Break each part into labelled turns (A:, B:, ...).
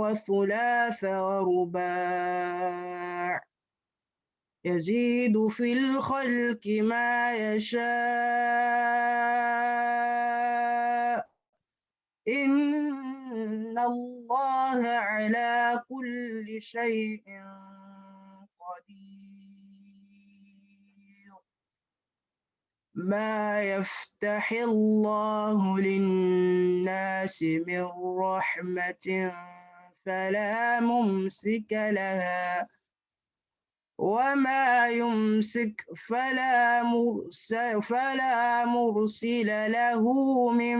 A: وثلاث ورباع يزيد في الخلق ما يشاء إن الله على كل شيء قدير. ما يفتح الله للناس من رحمة فلا ممسك لها وما يمسك فلا مرسل له من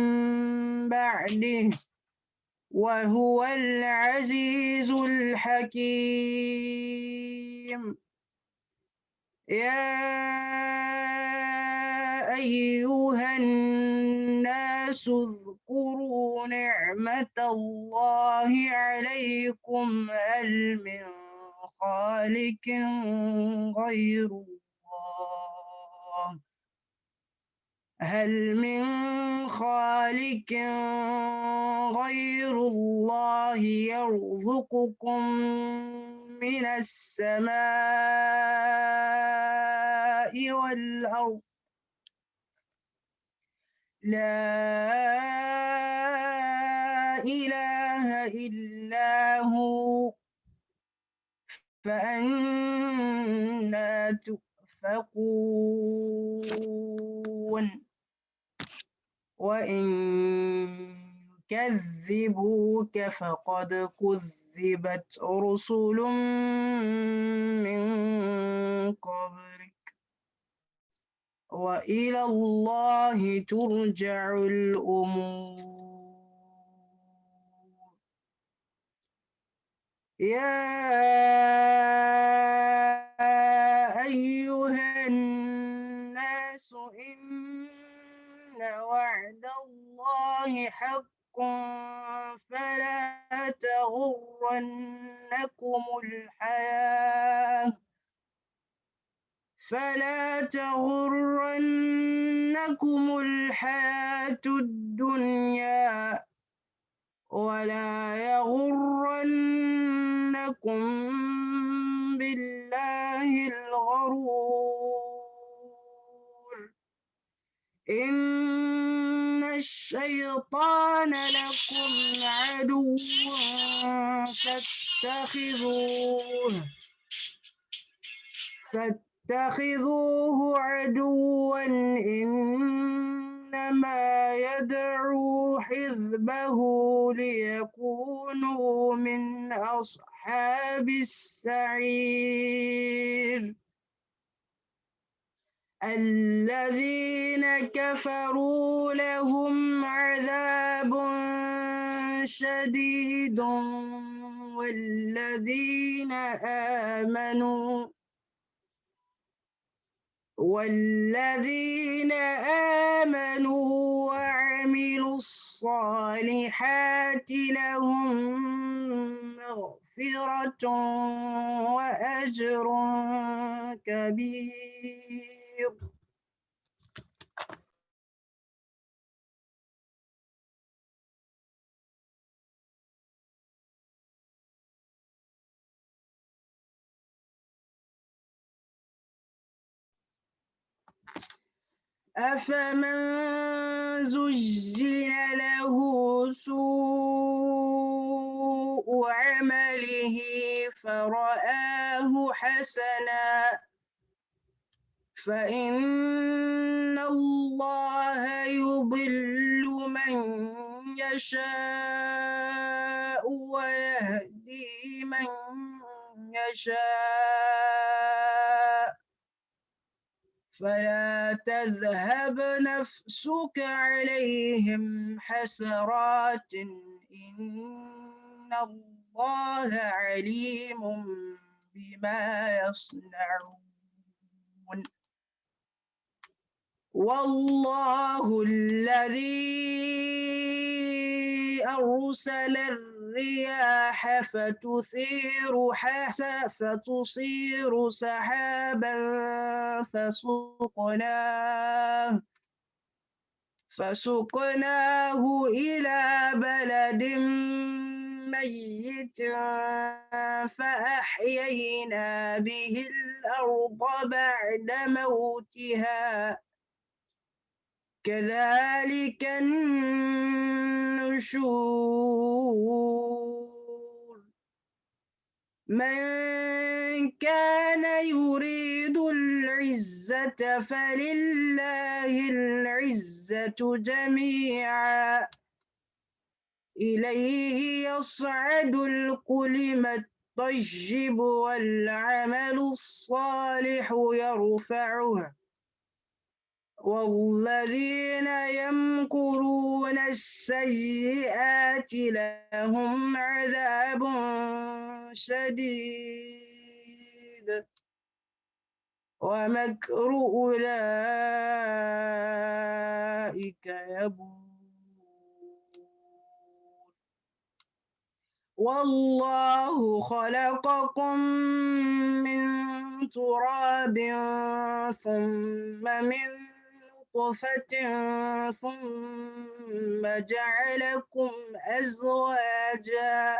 A: بعده وهو العزيز الحكيم. يا أيها الناس اذكروا نعمة الله عليكم هل من خالق غير الله يرزقكم من السماء والأرض لا إله إلا هو فأنى تؤفكون. وإن يكذبوك فقد كذبت رسل من قبلك وإلى الله ترجع الأمور. يا أيها الناس إن وعد الله حق فلا تغرنكم الحياة الدنيا ولا يغرنكم بالله الغرور. إن الشيطان لكم عدو فاتخذوه عدوا إنما يدعو حزبه ليكونوا من أصحاب السعير. الذين كفروا لهم عذاب شديد والذين آمنوا وعملوا الصالحات لهم مغفرة وأجر كبير. أفمن زين له سوء عمله فرآه حسنا فإن الله يضل من يشاء ويهدي من يشاء فلا تذهب نفسك عليهم حسرات إن الله عليم بما يصنعون. والله الذي أرسل الرياح فتصير سحابا فسقناه إلى بلد ميت فأحيينا به الأرض بعد موتها كذلك النشور من كان يريد العزة فلله العزة جميعا إليه يصعد الكلم الطيب والعمل الصالح يرفعه والذين يمكرون السيئات لهم عذاب شديد ومكر أولئك يبور والله خلقكم من تراب ثم من نطفة ثم جعلكم أزواجا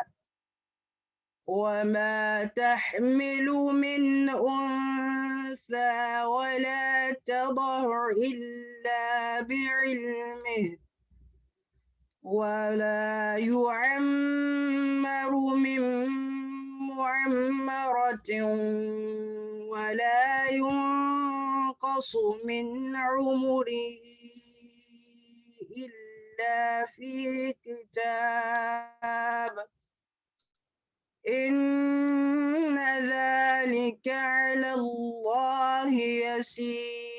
A: وما تحمل من أنثى ولا تضع إلا بعلمه ولا يعمر من معمرة ولا ينقص من عمره إلا في كتاب إن ذلك على الله يسير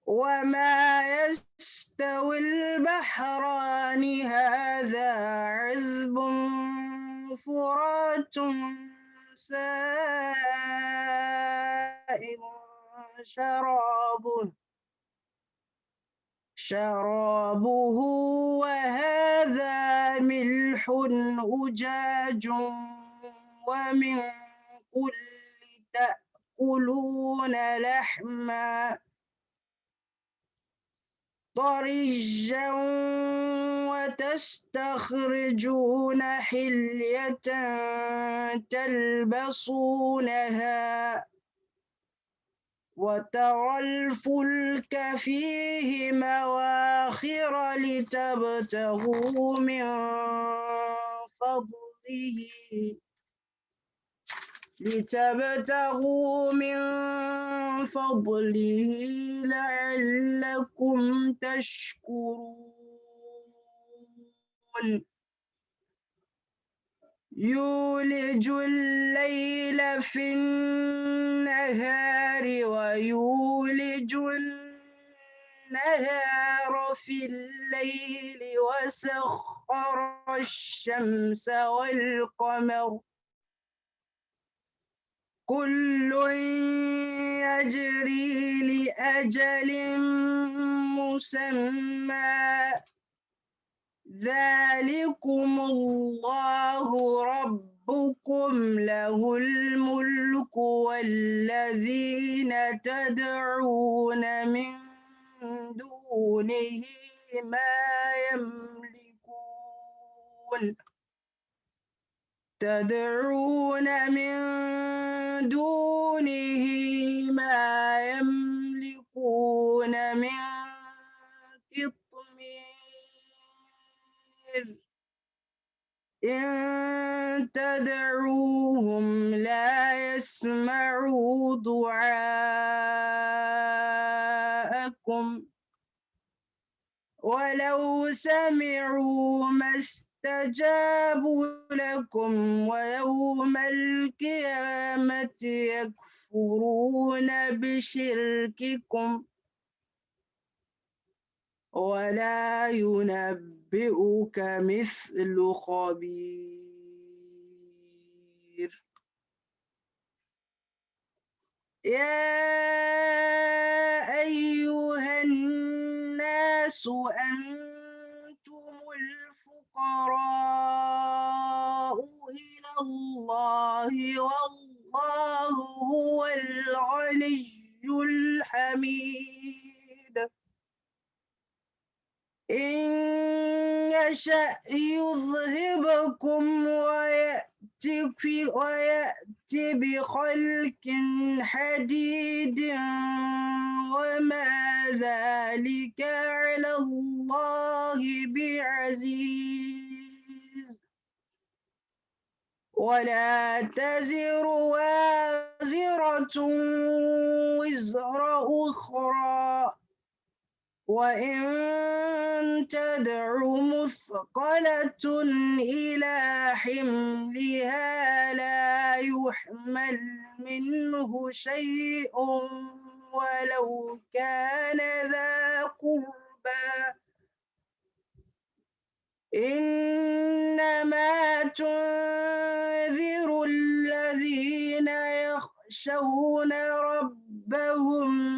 A: وما يستوي البحران هذا عذب فرات سائغ شرابه وهذا ملح أجاج ومن كل تأكلون لحما طريا وتستخرجون حلية تلبسونها وترى الفلك فيه مواخر لتبتغوا من فضله لعلكم تشكرون يولج الليل في النهار ويولج النهار في الليل وسخر الشمس والقمر كل يجري لأجل مسمى ذلكم الله ربكم له الملك والذين تدعون من دونه ما يملكون من قطمير إن تدعوهم لا يسمعوا دعاءكم ولو سمعوا ما استجابوا لكم ويوم القيامة يكفرون بشرككم ولا ينبئك مثل خبير يا أيها الناس أنتم الفقراء إلى الله والله هو الغني الحميد إن يشأ يذهبكم ويأتي بخلق حديد وما ذلك على الله بعزيز ولا تزر وازرة وزر أخرى وإن تدع مثقلة إلى حملها لا يحمل منه شيء ولو كان ذا قربى إنما تنذر الذين يخشون ربهم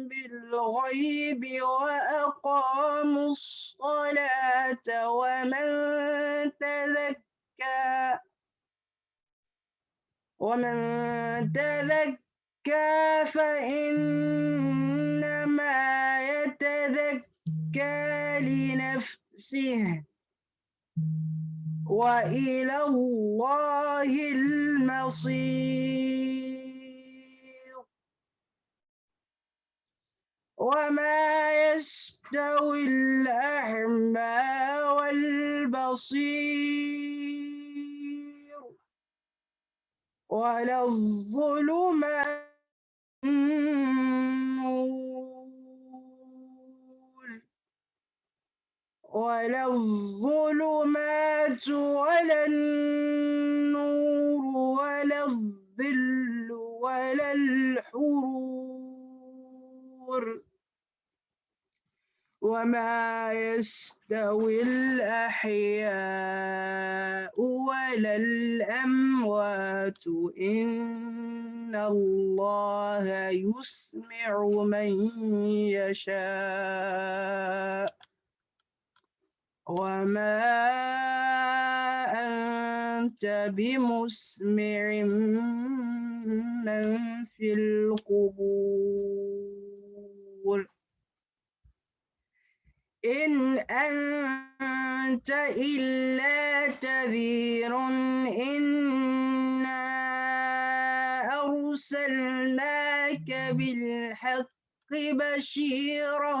A: بالغيب وأقاموا الصلاة ومن تزكى فإنما يتزكى لنفسه وإلى الله المصير وما يستوي الأعمى والبصير ولا الظلمات ولا النور ولا الظل ولا الحرور وما يستوي الأحياء ولا الأموات إن الله يسمع من يشاء وما أنت بمسمع من في القبور إن أنت إلا تذكير إنا أرسلناك بالحق بشيرا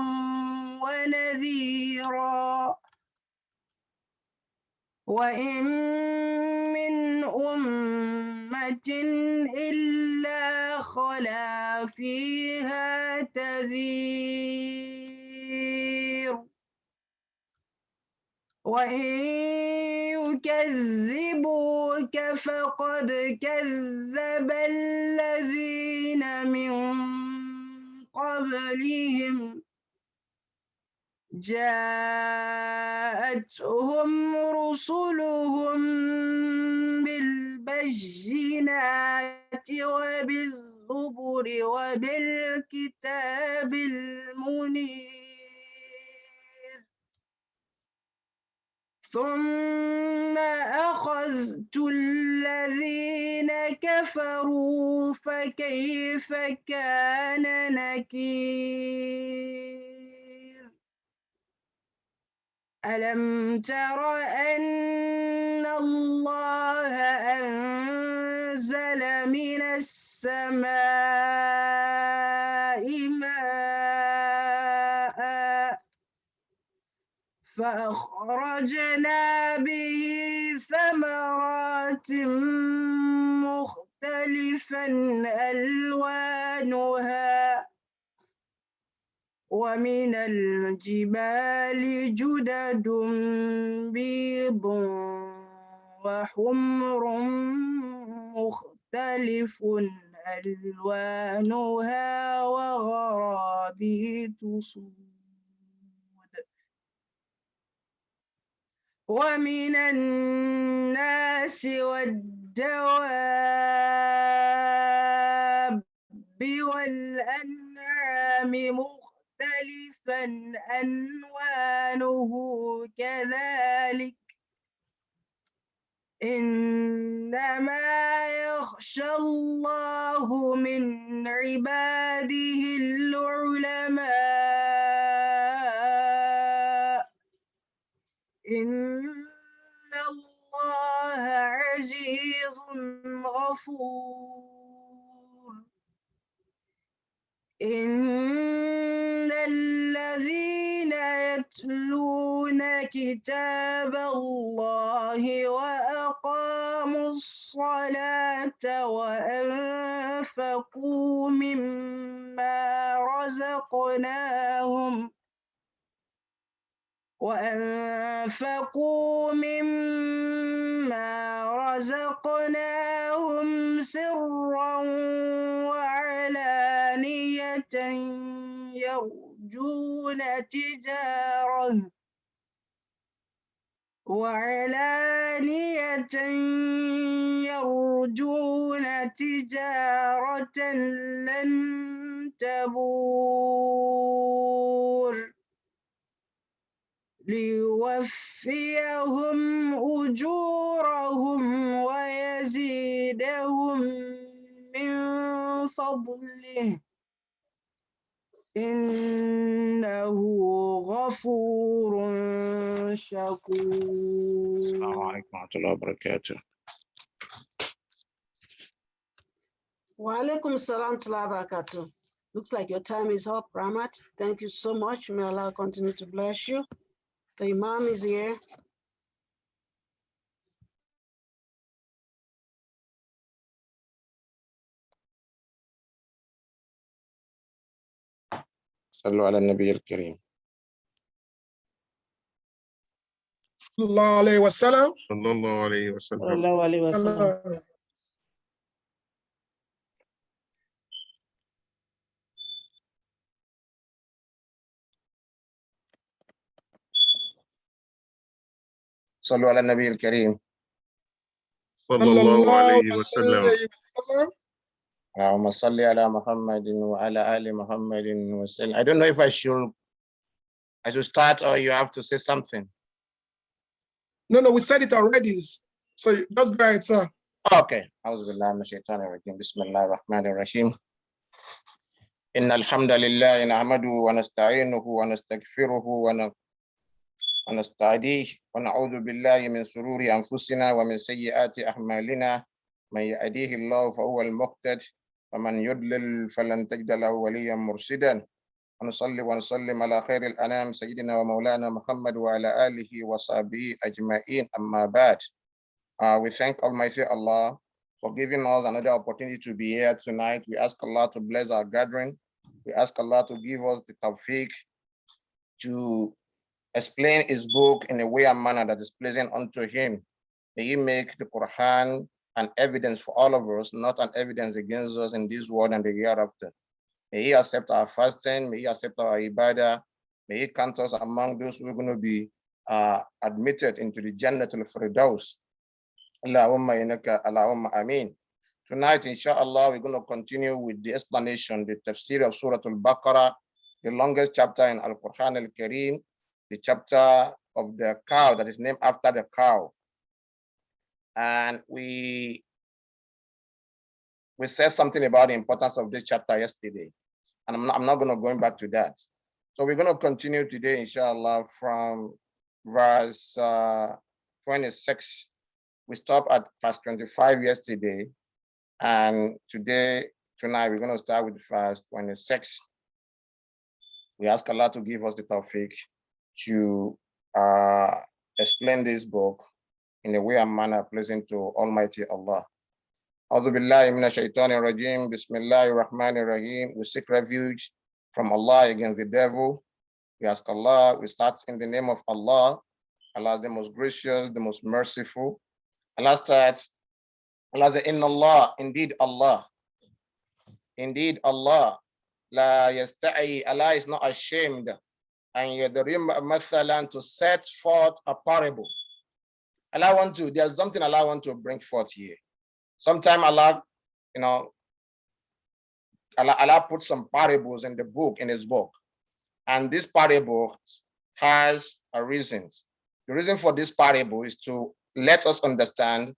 A: ونذيرا وإن من أمة إلا خلا فيها تذكير وإن يكذبوك فقد كذب الذين من قبلهم جاءتهم رسلهم بالبينات وبالزبر وبالكتاب المنير ثم أخذت الذين كفروا فكيف كان نكير ألم تر أن الله أنزل من السماء ماء فأخرجنا به ثمرات مختلفا ألوانها ومن الجبال جدد بيض وحمر مختلف ألوانها وغرابيب سود ومن الناس والدواب والأنعام مختلفا ألوانه كذلك إنما يخشى الله من عباده العلماء إن الله عزيز غفور إن الذين يتلون كتاب الله وأقاموا الصلاة وأنفقوا مما رزقناهم سرا وعلانية يرجون تجارة لن تبور ليوفيهم أجورهم ويزيدهم من فضله إنه غفور شكور.
B: السلام عليكم ورحمة الله وبركاته.
C: Wa alaikum salam wa barakatuh. Looks like your time is up, Ramat. Thank you so much. May Allah continue to bless you. The Imam is here.
B: صلوا على النبي الكريم.
D: صلى الله عليه وسلم.
B: صلى الله عليه وسلم.
C: Sallallahu alaihi wasallam.
B: صلوا على النبي الكريم.
D: صلى الله عليه
B: وسلم.
D: وسلم.
B: اللهم صل على محمد وعلى آل محمد وسلم. I don't know if I should start or you have to say something.
D: No, we said it already. So just go ahead, sir.
B: Okay. أعوذ بالله من الشيطان الرجيم. بسم الله الرحمن الرحيم. إن الحمد لله نحمده ونستعينه ونستغفره ونستهديه ونعوذ بالله من شرور أنفسنا ومن سيئات أعمالنا من يهديه الله فهو المهتد ومن يضلل فلن تجد له وليا مرشدا ونصلي ونسلم على خير الأنام سيدنا ومولانا محمد وعلى آله وصحبه أجمعين أما بعد. We thank Almighty Allah for giving us another opportunity to be here tonight. We ask Allah to bless our gathering. We ask Allah to give us the tawfiq to explain his book in a way and manner that is pleasing unto him. May he make the Quran an evidence for all of us, not an evidence against us in this world and the hereafter. May he accept our fasting, may he accept our ibadah, may he count us among those who are going to be admitted into the Jannatul Firdaus. Allahumma innaka Allahumma ameen. Tonight, inshallah, we're going to continue with the explanation, the tafsir of Surat Baqara, the longest chapter in Al-Quran Al-Kareem, the chapter of the cow that is named after the cow. And we said something about the importance of this chapter yesterday, and I'm not going to go back to that. So we're going to continue today, inshallah, from verse 26. We stopped at verse 25 yesterday, and tonight we're going to start with verse 26. We ask Allah to give us the tawfiq to explain this book in a way and manner pleasing to Almighty Allah. A'udhu billahi minash shaitanir rajim. Bismillahir rahmanir rahim. We seek refuge from Allah against the devil. We ask Allah, we start in the name of Allah. Allah the most gracious, the most merciful. Allah starts, Allah says, Inna Allah, indeed Allah. Indeed Allah. La yasta'i, Allah is not ashamed. And yadrim mathalan, to set forth a parable. There's something Allah wants to bring forth here. Sometimes Allah, Allah put some parables in the book, in his book. And this parable has a reason. The reason for this parable is to let us understand,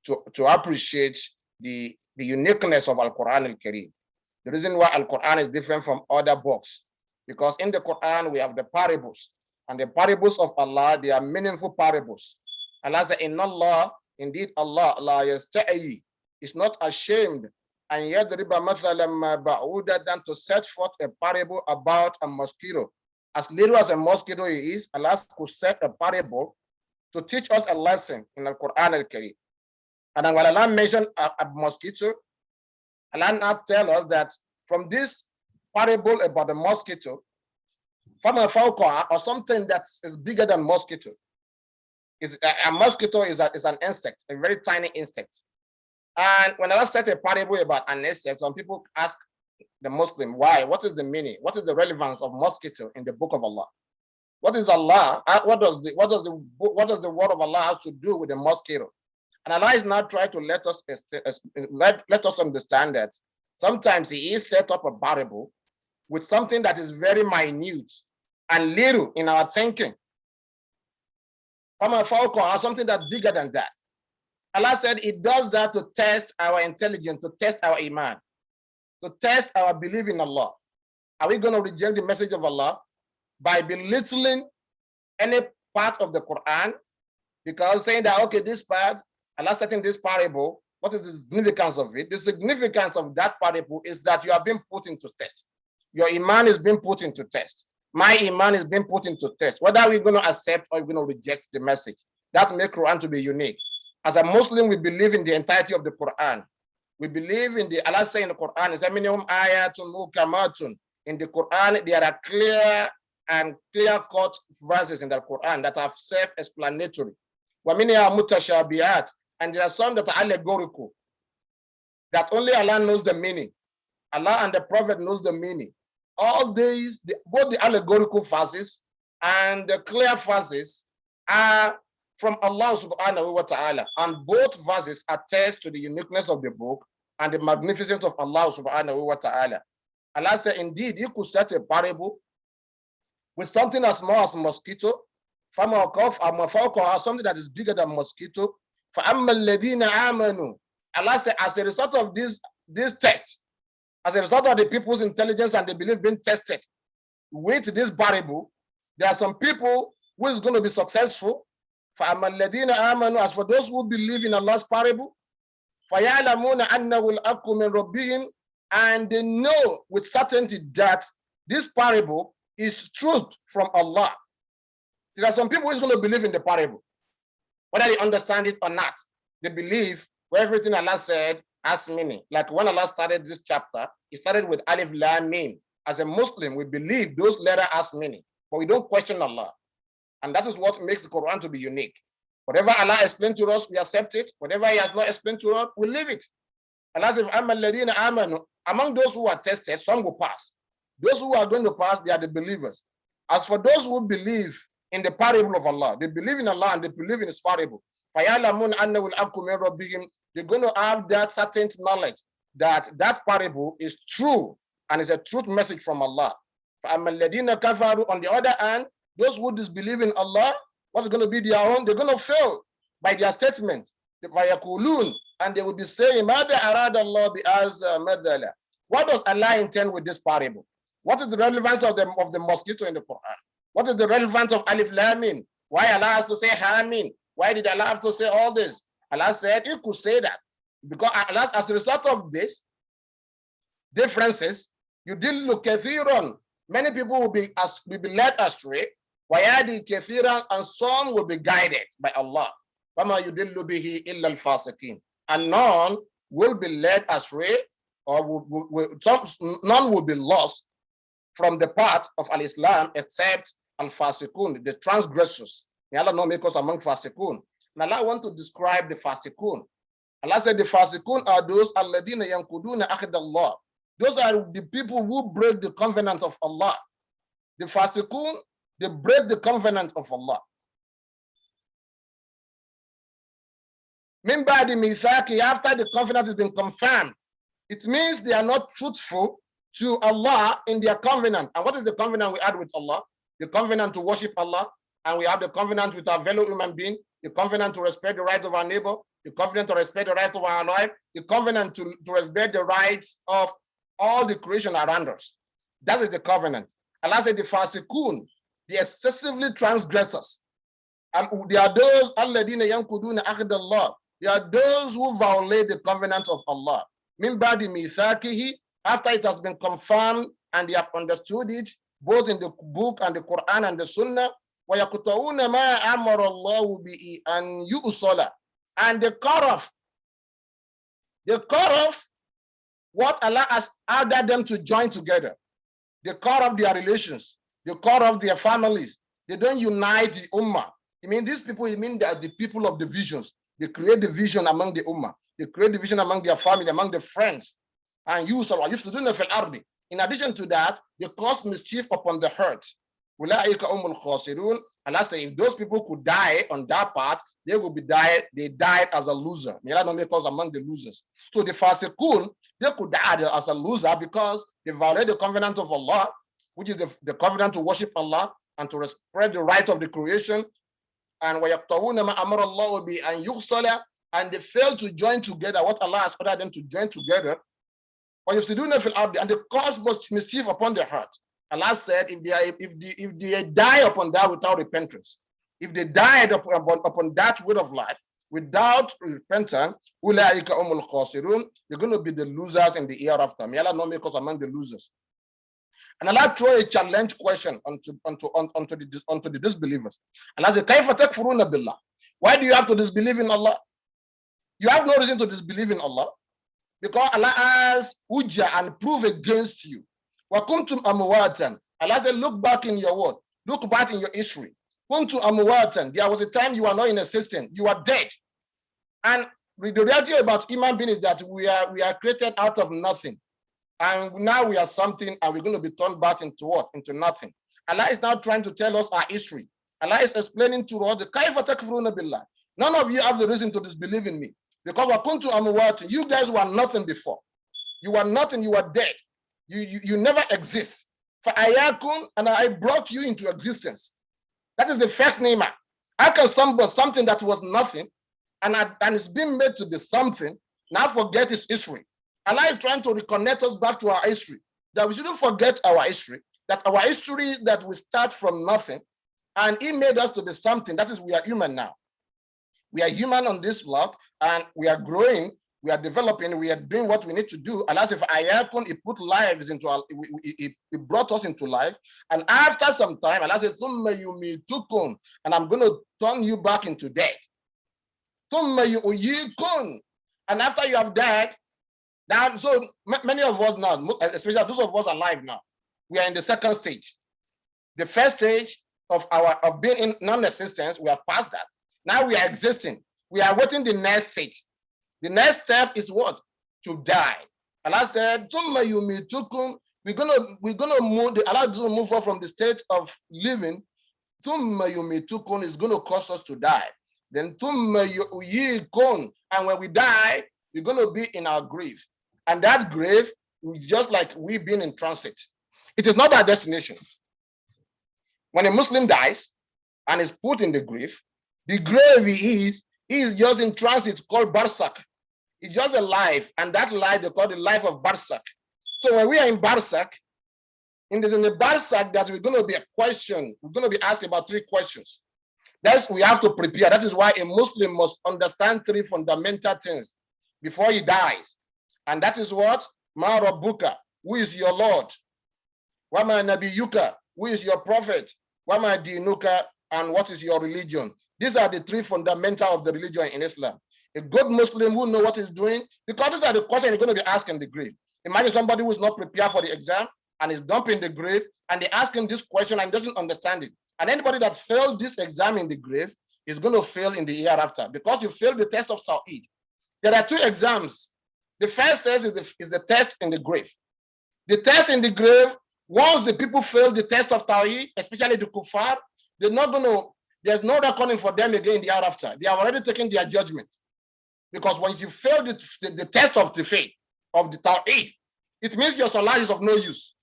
B: to appreciate the uniqueness of Al-Quran Al-Kareem. The reason why Al-Quran is different from other books, because in the Quran we have the parables, And the parables of Allah, they are meaningful parables. Allah said, "Inna Allah, indeed Allah, la yasta'i, is not ashamed, and yadriba mathalan ma ba'uda, than to set forth a parable about a mosquito. As little as a mosquito is, Allah could set a parable to teach us a lesson in the Quran al-Karim. And then when Allah mentioned a mosquito, Allah now tell us that from this parable about the mosquito, or something that is bigger than mosquito. A mosquito is an insect, a very tiny insect. And when Allah said a parable about an insect, some people ask the Muslim, why? What is the meaning? What is the relevance of mosquito in the book of Allah? What is Allah? What does the word of Allah has to do with the mosquito? And Allah is now trying to let us understand that sometimes He is set up a parable with something that is very minute and little in our thinking. Something that's bigger than that. Allah said it does that to test our intelligence, to test our iman, to test our belief in Allah. Are we going to reject the message of Allah by belittling any part of the Quran? Because saying that, okay, this part, Allah said in this parable, what is the significance of it? The significance of that parable is that you are being put into test. Your iman is being put into test. My iman is being put into test. Whether we're going to accept or we're going to reject the message. That makes Quran to be unique. As a Muslim, we believe in the entirety of the Quran. We believe in the, Allah say in the Quran, is minimum ayatun mukamatun. In the Quran, there are clear-cut verses in the Quran that are self-explanatory. وَمِنْهَا مُتَشَابِهَاتٌ. And there are some that are allegorical, that only Allah knows the meaning. Allah and the Prophet knows the meaning. All these, both the allegorical verses and the clear verses are from Allah subhanahu wa ta'ala. And both verses attest to the uniqueness of the book and the magnificence of Allah subhanahu wa ta'ala. Allah said, indeed, you could set a parable with something as small as mosquito, something that is bigger than mosquito. Allah said, as a result of this test, as a result of the people's intelligence and the belief being tested with this parable, there are some people who is going to be successful. As for those who believe in Allah's parable, and they know with certainty that this parable is truth from Allah. There are some people who is going to believe in the parable, whether they understand it or not. They believe where everything Allah said has meaning. Like when Allah started this chapter, He started with Alif Lam Mim. As a Muslim, we believe those letters has meaning, but we don't question Allah. And that is what makes the Quran to be unique. Whatever Allah explained to us, we accept it. Whatever He has not explained to us, we leave it. Allah says, among those who are tested, some will pass. Those who are going to pass, they are the believers. As for those who believe in the parable of Allah, they believe in Allah and they believe in His parable. They're going to have that certain knowledge that that parable is true and is a truth message from Allah. On the other hand, those who disbelieve in Allah, what's going to be their own? They're going to fail by their statement. And they will be saying, what does Allah intend with this parable? What is the relevance of the mosquito in the Quran? What is the relevance of Alif Lam Mim? Why Allah has to say Hamim? Why did Allah have to say all this? Allah said He could say that because Allah, as a result of this differences, you didn't look kathiran. Many people will be led astray. Wayadi kathiran, and some will be guided by Allah. Wama yudillu bihi illa al-fasiqin. And none will be led astray, or none will be lost from the path of al-Islam except al-fasiqun, the transgressors. May Allah not make us among fasiqun. And Allah want to describe the fasiqun. Allah said the fasiqun are those alladina yankuduna ahd Allah. Those are the people who break the covenant of Allah. The fasiqun, they break the covenant of Allah. Min ba'di mithaqi, after the covenant has been confirmed, it means they are not truthful to Allah in their covenant. And what is the covenant we had with Allah? The covenant to worship Allah, and we have the covenant with our fellow human being, the covenant to respect the rights of our neighbor, the covenant to respect the rights of our life, the covenant to respect the rights of all the creation around us. That is the covenant. Allah said the fasiqun, the excessively transgressors. And they are those alladina yankuduna ahd Allah. They are those who violate the covenant of Allah. Min ba'di mithaqihi, after it has been confirmed and they have understood it, both in the book and the Quran and the Sunnah. وَيَقْطَعُونَ مَا أَمَرَ اللَّهُ بِهِ أَنْ يُؤْصَلَ. And they cut off what Allah has ordered them to join together. They cut off their relations. They cut off their families. They don't unite the ummah. I mean, these people, I mean, they are the people of divisions. They create division among the ummah. They create division among their family, among their friends. And in addition to that, they cause mischief upon the earth. Allah says, if those people could die on that path, they will be died. They died as a loser. May Allah not make us among the losers. So the fasiqun, they could die as a loser because they violate the covenant of Allah, which is the covenant to worship Allah and to spread the right of the creation. And and they fail to join together what Allah has ordered them to join together. And they cause mischief upon their heart. Allah said, if they die upon that without repentance, if they died upon that way of life without repentance, they're going to be the losers in the hereafter. May Allah not make us among the losers. And Allah throw a challenge question onto the disbelievers. Allah said, كَيْفَ تَكْفُرُونَ بِاللَّهِ? Why do you have to disbelieve in Allah? You have no reason to disbelieve in Allah because Allah has hujjah and prove against you. وَكُنْتُمْ أَمْوَاتًا. Allah said, look back in your word. Look back in your history. كُنْتُمْ أَمْوَاتًا. There was a time you are not in existence. You are dead. And the reality about human beings is that we are created out of nothing. And now we are something and we're going to be turned back into what? Into nothing. Allah is now trying to tell us our history. Allah is explaining to us the كَيْفَ تَكْفُرُونَ بِاللَّهِ. None of you have the reason to disbelieve in me. Because وَكُنْتُمْ أَمْوَاتًا. You guys were nothing before. You were nothing. You were dead. You never exist. فَأَيَاكُمْ, and I brought you into existence. That is the first name. How can something that was nothing and it's been made to be something now forget its history? Allah is trying to reconnect us back to our history. That we shouldn't forget our history. That our history that we start from nothing and He made us to be something. That is, we are human now. We are human on this block and we are growing. We are developing, we are doing what we need to do. Allah says, He put lives into our, He brought us into life. And after some time, Allah says, and I'm going to turn you back into death. And after you have died, now, so many of us now, especially those of us alive now, we are in the second stage. The first stage of being in non-existence, we have passed that. Now we are existing. We are waiting the next stage. The next step is what? To die. Allah said, we're gonna move. Allah is gonna move on from the state of living. Is gonna cause us to die. Then and when we die, we're gonna be in our grave. And that grave is just like we've been in transit. It is not our destination. When a Muslim dies and is put in the grave he is just in transit, called Barzakh. It's just a life, and that life they call the life of Barzakh. So when we are in Barzakh, in the Barzakh, that we're going to be a question, we're going to be asked about 3 questions. That's we have to prepare. That is why a Muslim must understand 3 fundamental things before he dies. And that is what? Ma Rabbuka, who is your Lord? Wa ma Nabiyuka, who is your prophet? Wa ma Dinuka, and what is your religion? These are the 3 fundamental of the religion in Islam. A good Muslim who knows what he's doing, because these are the questions he's going to be asked in the grave. Imagine somebody who's not prepared for the exam and is dumped in the grave, and they ask him this question and doesn't understand it. And anybody that failed this exam in the grave is going to fail in the hereafter because you failed the test of Tawheed. There are 2 exams. The first test is the test in the grave. The test in the grave, once the people fail the test of Tawheed, especially the kuffar, they're not going to, there's no reckoning for them again in the hereafter. They have already taken their judgment. Because once you fail the test of the faith, of the Tawheed, it means your salah is of no use.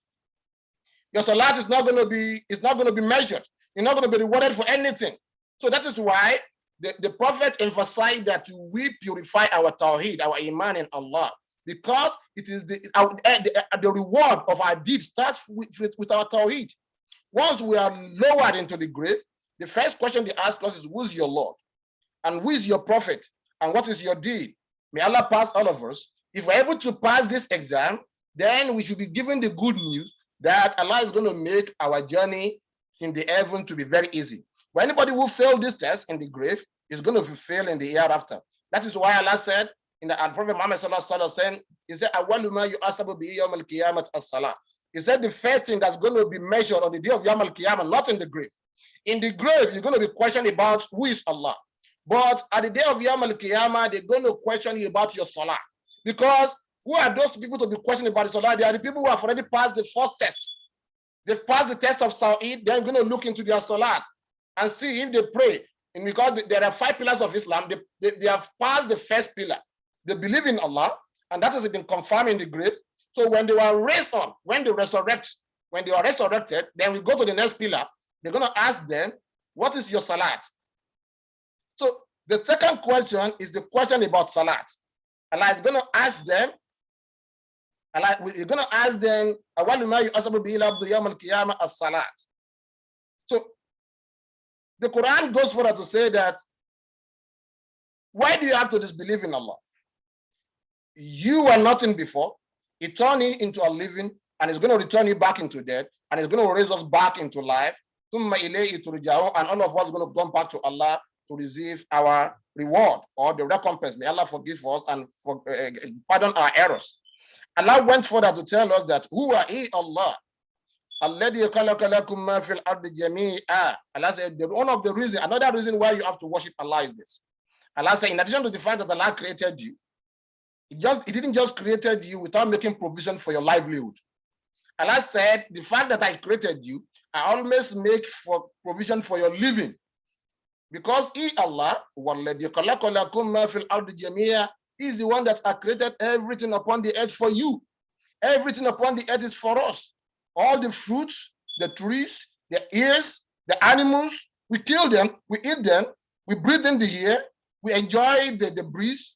B: Your salah is not going to be measured. You're not going to be rewarded for anything. So that is why the Prophet emphasized that we purify our Tawheed, our Iman in Allah, because it is the reward of our deeds starts with our Tawheed. Once we are lowered into the grave, the first question they ask us is, who's your Lord? And who is your prophet? And what is your deed? May Allah pass all of us. If we're able to pass this exam, then we should be given the good news that Allah is going to make our journey in the heaven to be very easy. But anybody who failed this test in the grave is going to fail in the hereafter. That is why Allah said in the Prophet Muhammad saying, he said, he said the first thing that's going to be measured on the day of Yawm al-Qiyamah, not in the grave. In the grave, you're going to be questioned about who is Allah. But at the day of Yawm al-Qiyamah, they're going to question you about your salah. Because who are those people to be questioned about the salah? They are the people who have already passed the first test. They've passed the test of Sa'id. They're going to look into their salah and see if they pray. And because there are 5 pillars of Islam, they have passed the first pillar. They believe in Allah, and that has been confirmed in the grave. So when they were raised up, when they were resurrected, then we go to the next pillar. They're going to ask them, what is your salat? So the second question is the question about salat. Allah is going to ask them, you're going to ask them, so the Quran goes further to say that, why do you have to disbelieve in Allah? You were nothing before. He turned you into a living, and he's going to return you back into death, and he's going to raise us back into life. And all of us are going to come back to Allah to receive our reward or the recompense. May Allah forgive us and pardon our errors. Allah went further to tell us that who are He, Allah? Allah said, one of the reasons, another reason why you have to worship Allah is this. Allah said, in addition to the fact that Allah created you, He didn't just created you without making provision for your livelihood. Allah said, the fact that I created you, I always make for provision for your living. Because He, Allah, He is the one that has created everything upon the earth for you. Everything upon the earth is for us. All the fruits, the trees, the ears, the animals, we kill them, we eat them, we breathe in the air, we enjoy the breeze,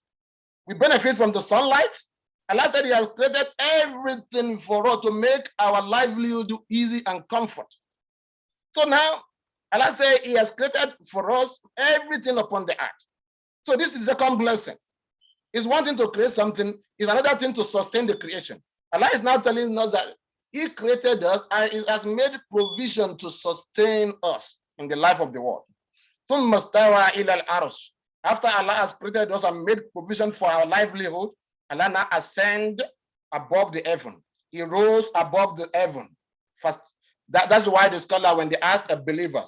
B: we benefit from the sunlight. Allah said He has created everything for us to make our livelihood easy and comfort. So now, Allah said He has created for us everything upon the earth. So this is the second blessing. It's one thing to create something, it's another thing to sustain the creation. Allah is now telling us that He created us and He has made provision to sustain us in the life of the world. After Allah has created us and made provision for our livelihood, Allah now ascended above the heaven. He rose above the heaven. First, that's why the scholar, when they ask a believer,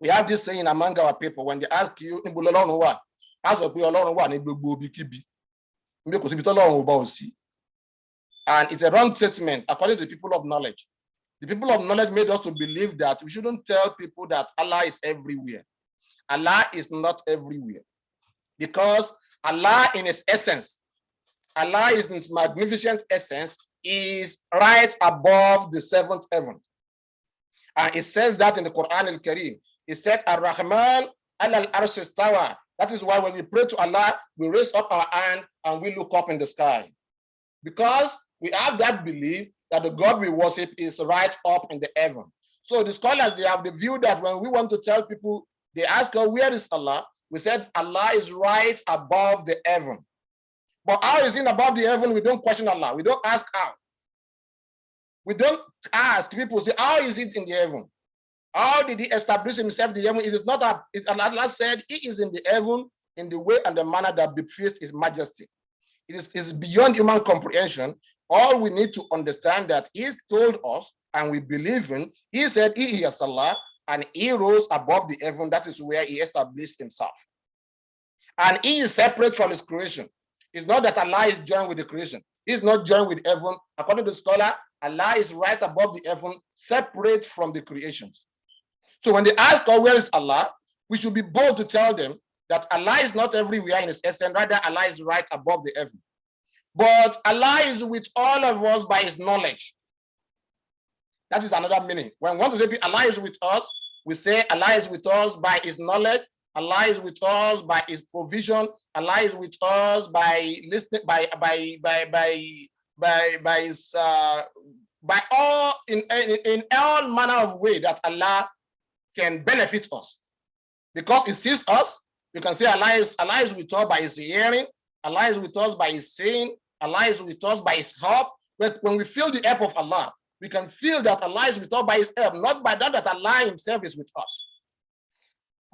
B: we have this saying among our people, when they ask you, and it's a wrong statement according to the people of knowledge. The people of knowledge made us to believe that we shouldn't tell people that Allah is everywhere. Allah is not everywhere. Because Allah in His essence, Allah is in His magnificent essence, is right above the seventh heaven. And it says that in the Quran al-Kareem. It said, Ar-Rahman al-Arsh istawa. That is why when we pray to Allah, we raise up our hand and we look up in the sky. Because we have that belief that the God we worship is right up in the heaven. So the scholars, they have the view that when we want to tell people, they ask us, where is Allah? We said, Allah is right above the heaven. But how is He above the heaven? We don't question Allah. We don't ask how. We don't ask people, say, how is it in the heaven? How did He establish Himself in the heaven? It is not Allah said He is in the heaven in the way and the manner that befits His majesty. It is beyond human comprehension. All we need to understand that He told us and we believe in. He said He is Allah and He rose above the heaven. That is where He established Himself. And He is separate from His creation. It's not that Allah is joined with the creation. He is not joined with heaven. According to the scholar, Allah is right above the heaven, separate from the creations. So when they ask us, where is Allah? We should be bold to tell them that Allah is not everywhere in His essence, rather Allah is right above the heaven. But Allah is with all of us by His knowledge. That is another meaning. When we want to say Allah is with us, we say Allah is with us by His knowledge, Allah is with us by His provision, Allah is with us by listening, by His by all in all manner of way that Allah can benefit us. Because He sees us, you can say Allah is with us by His hearing, Allah is with us by His seeing, Allah is with us by His help. But when we feel the help of Allah, we can feel that Allah is with us by His help, not by that Allah Himself is with us.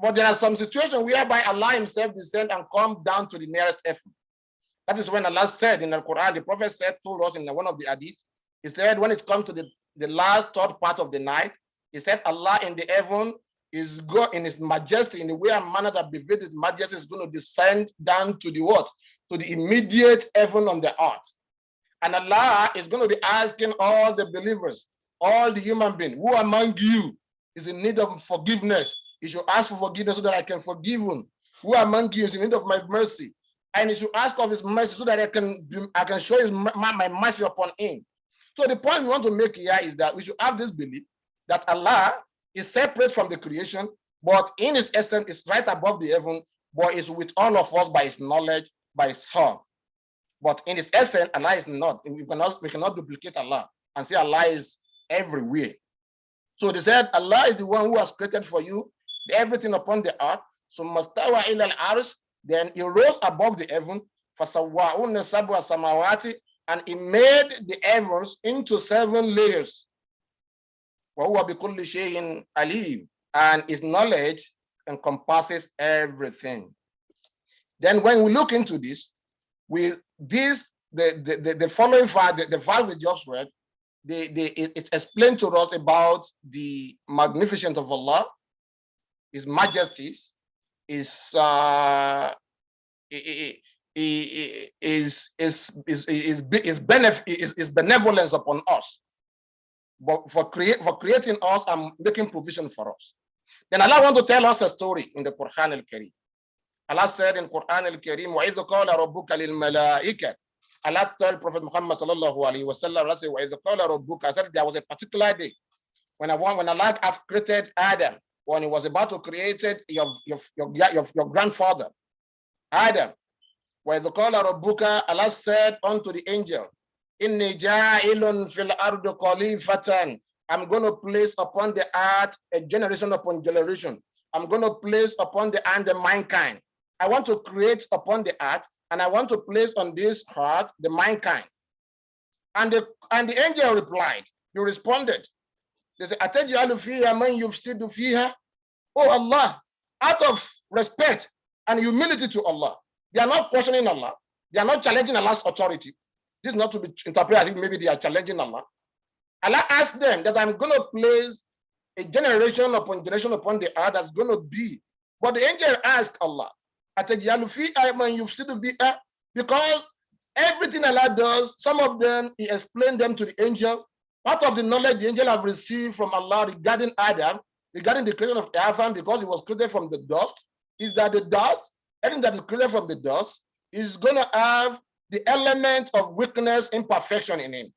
B: But there are some situations whereby Allah Himself descend and come down to the nearest heaven. That is when Allah said in the Quran, the Prophet told us in one of the hadith, he said, when it comes to the last third part of the night, he said, Allah in the heaven is go in His majesty, in the way and manner that befits His majesty, is going to descend down to the what? To the immediate heaven on the earth. And Allah is going to be asking all the believers, all the human beings, who among you is in need of forgiveness? He should ask for forgiveness so that I can forgive him. Who among you is in need of my mercy? And he should ask of His mercy so that I can show my mercy upon him. So the point we want to make here is that we should have this belief that Allah is separate from the creation, but in His essence is right above the heaven, but is with all of us by His knowledge, by His help. But in His essence, Allah is not. We cannot duplicate Allah and say Allah is everywhere. So they said Allah is the one who has created for you everything upon the earth. So mastawa ila al-arsh, then He rose above the heaven, fasawwa'unna sab'a samawati, and He made the heavens into 7 layers. Wa huwa bikulli shay'in alim, and His knowledge encompasses everything. Then when we look into this, the following verse, the verse we just read, it's explained to us about the magnificence of Allah, His majesties, His benevolence upon us, but for creating us and making provision for us. Then Allah wants to tell us a story in the Quran al-Karim. Allah said in Quran al-Karim, وَإِذْ قَالَ رَبُّكَ لِلْمَلَائِكَةِ, Allah told Prophet Muhammad sallallahu alaihi wasallam, Allah said, وَإِذْ قَالَ رَبُّكَ, I said there was a particular day when Allah have created Adam, when He was about to create your grandfather, Adam. وَإِذْ قَالَ رَبُّكَ, Allah said unto the angel, إِنِّي جَاعِلٌ فِي الْأَرْضِ خَلِيفَةً, I'm going to place upon the earth a generation upon generation. I'm going to place upon the earth the mankind. I want to create upon the earth, and I want to place on this earth the mankind. And the angel replied, he responded, they said, أَتَجْعَلُ فِيهَا مَنْ يُفْسِدُ فِيهَا? Oh Allah, out of respect and humility to Allah, they are not questioning Allah. They are not challenging Allah's authority. This is not to be interpreted as if maybe they are challenging Allah. Allah asked them that I'm going to place a generation upon the earth that's going to be. But the angel asked Allah, because everything Allah does, some of them, He explained them to the angel. Part of the knowledge the angel have received from Allah regarding Adam, regarding the creation of Adam, because he was created from the dust, is that the dust, anything that is created from the dust, is going to have the element of weakness, imperfection in him.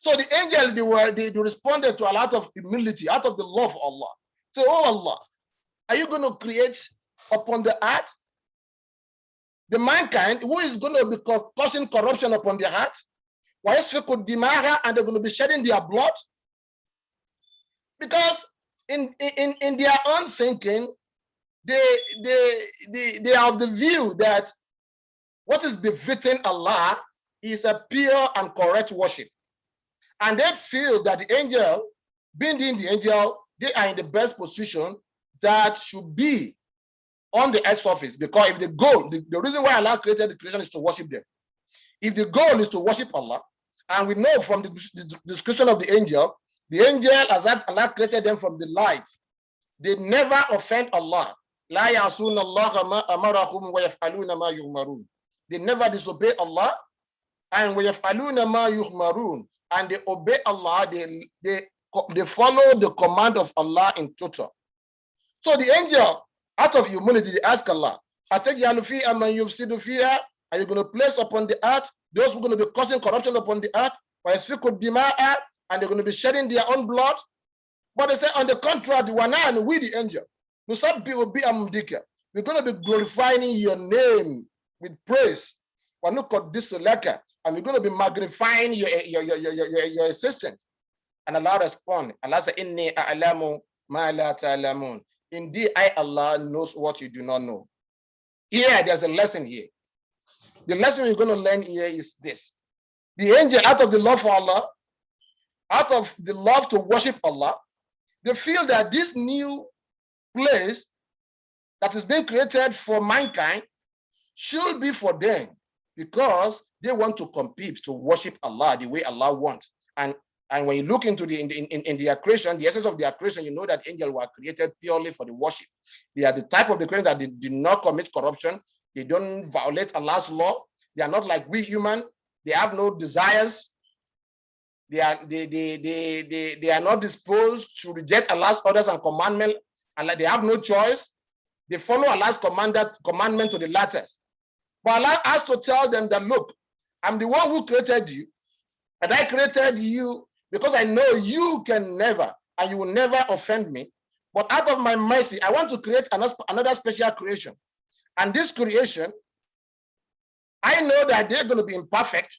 B: So the angel, they responded to a lot of humility, out of the love of Allah. Say, oh Allah, are you going to create upon the earth the mankind who is going to be causing corruption upon the earth? And they're going to be shedding their blood? Because in their own thinking, they have the view that what is befitting Allah is a pure and correct worship. And they feel that the angel, being the angel, they are in the best position that should be on the earth's surface. Because if the goal, the reason why Allah created the creation is to worship them. If the goal is to worship Allah, and we know from the description of the angel, as that Allah created them from the light, they never offend Allah. لا يعصون الله ما أمرهم ويفعلون ما يؤمرون. They never disobey Allah, and ويفعلون ما يؤمرون, and they obey Allah. They follow the command of Allah in total. So the angel, out of humility, they ask Allah, أَتَجْعَلُ فِيهَا مَنْ يُفْسِدُ فِيهَا? Are you going to place upon the earth those who are going to be causing corruption upon the earth? وَيَسْفِكُ الدِّمَاءَ, and they're going to be shedding their own blood? But they say, on the contrary, we the angel, we're going to be glorifying your name with praise. And we're going to be magnifying your assistant. And Allah respond. Allah said, Inni a'lamu ma la ta'lamun. Indeed, I, Allah, knows what you do not know. Here, there's a lesson here. The lesson we're going to learn here is this. The angel, out of the love for Allah, out of the love to worship Allah, they feel that this new place that is being created for mankind should be for them, because they want to compete to worship Allah the way Allah wants. And when you look into in their creation, the essence of their creation, you know that angels were created purely for the worship. They are the type of the creation that they do not commit corruption. They don't violate Allah's law. They are not like we human. They have no desires. They are not disposed to reject Allah's orders and commandments. And they have no choice. They follow Allah's commandment to the letters. But Allah has to tell them that, look, I'm the one who created you, and I created you because I know you can never, and you will never offend me. But out of my mercy, I want to create another special creation. And this creation, I know that they're going to be imperfect.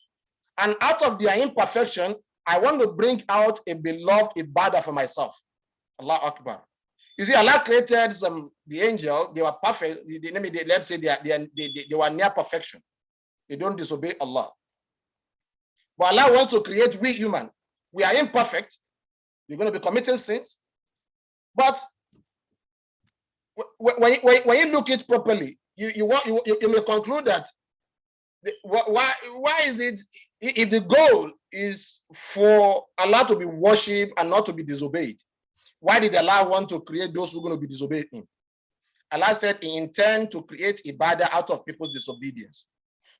B: And out of their imperfection, I want to bring out a beloved ibadah for myself. Allah Akbar. You see, Allah created the angel. They were perfect. Let's say they were near perfection. They don't disobey Allah. But Allah wants to create we human. We are imperfect. We're going to be committing sins. But when you look at it properly, you may conclude that why is it, if the goal is for Allah to be worshipped and not to be disobeyed, why did Allah want to create those who are going to be disobeying him? Allah said he intends to create ibadah out of people's disobedience.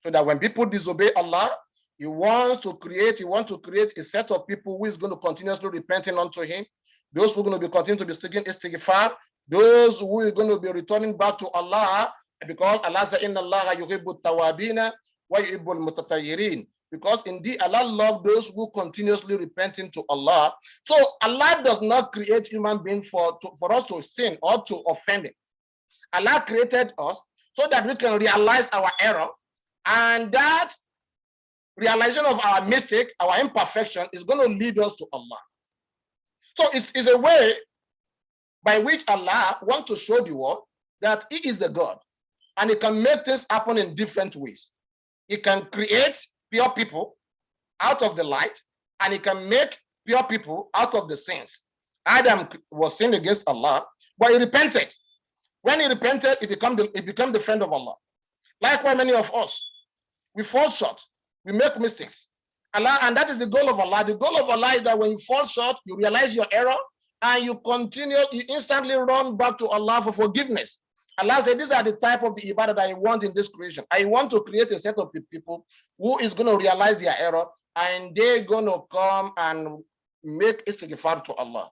B: So that when people disobey Allah, he wants to create a set of people who is going to continuously repenting unto him, those who are going to be continuing to be speaking istighfar, those who are going to be returning back to Allah, because Allah said, Inna Allah yuhibbu tawabina wa yuhibbu al-mutatayyirin. Because indeed Allah loves those who continuously repenting to Allah. So Allah does not create human beings for us to sin or to offend him. Allah created us so that we can realize our error, and that realization of our mistake, our imperfection, is going to lead us to Allah. So it's a way by which Allah wants to show the world that he is the God, and he can make things happen in different ways. He can create pure people out of the light, and he can make pure people out of the sins. Adam was sinned against Allah, but he repented. When he repented, he became the friend of Allah. Likewise, many of us, we fall short, we make mistakes. Allah, and that is the goal of Allah. The goal of Allah is that when you fall short, you realize your error, and you instantly run back to Allah for forgiveness. Allah said, these are the type of the ibadah that I want in this creation. I want to create a set of people who is going to realize their error, and they're going to come and make istighfar to Allah.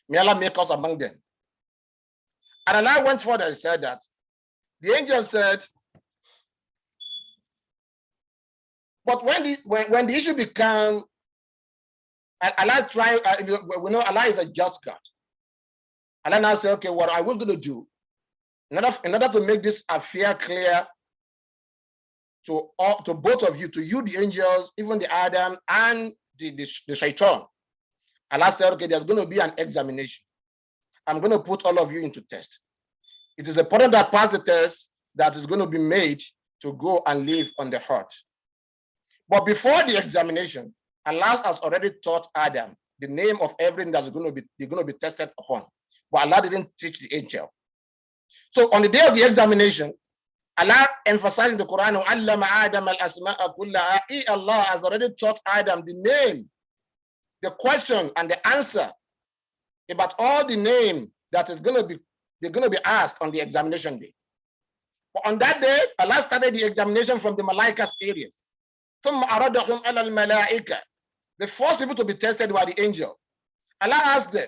B: May Allah make us among them. And Allah went further and said that the angel said, but when the issue became, Allah tried, we know Allah is a just God. Allah now said, okay, what I was going to do, in order to make this affair clear to both of you, to you, the angels, even the Adam and the shaitan, Allah said, okay, there's going to be an examination. I'm going to put all of you into test. It is the person that passed the test that is going to be made to go and live on the earth. But before the examination, Allah has already taught Adam the name of everything that's going to be tested upon. But Allah didn't teach the angel. So on the day of the examination, Allah emphasized in the Quran, "Allama Adam al-asma'a kullaha." Allah has already taught Adam the name, the question, and the answer about all the name that is going to be asked on the examination day. But on that day, Allah started the examination from the Malaika's areas. ثم أردهم على الملائكة. The first people to be tested were the angel. Allah asked them,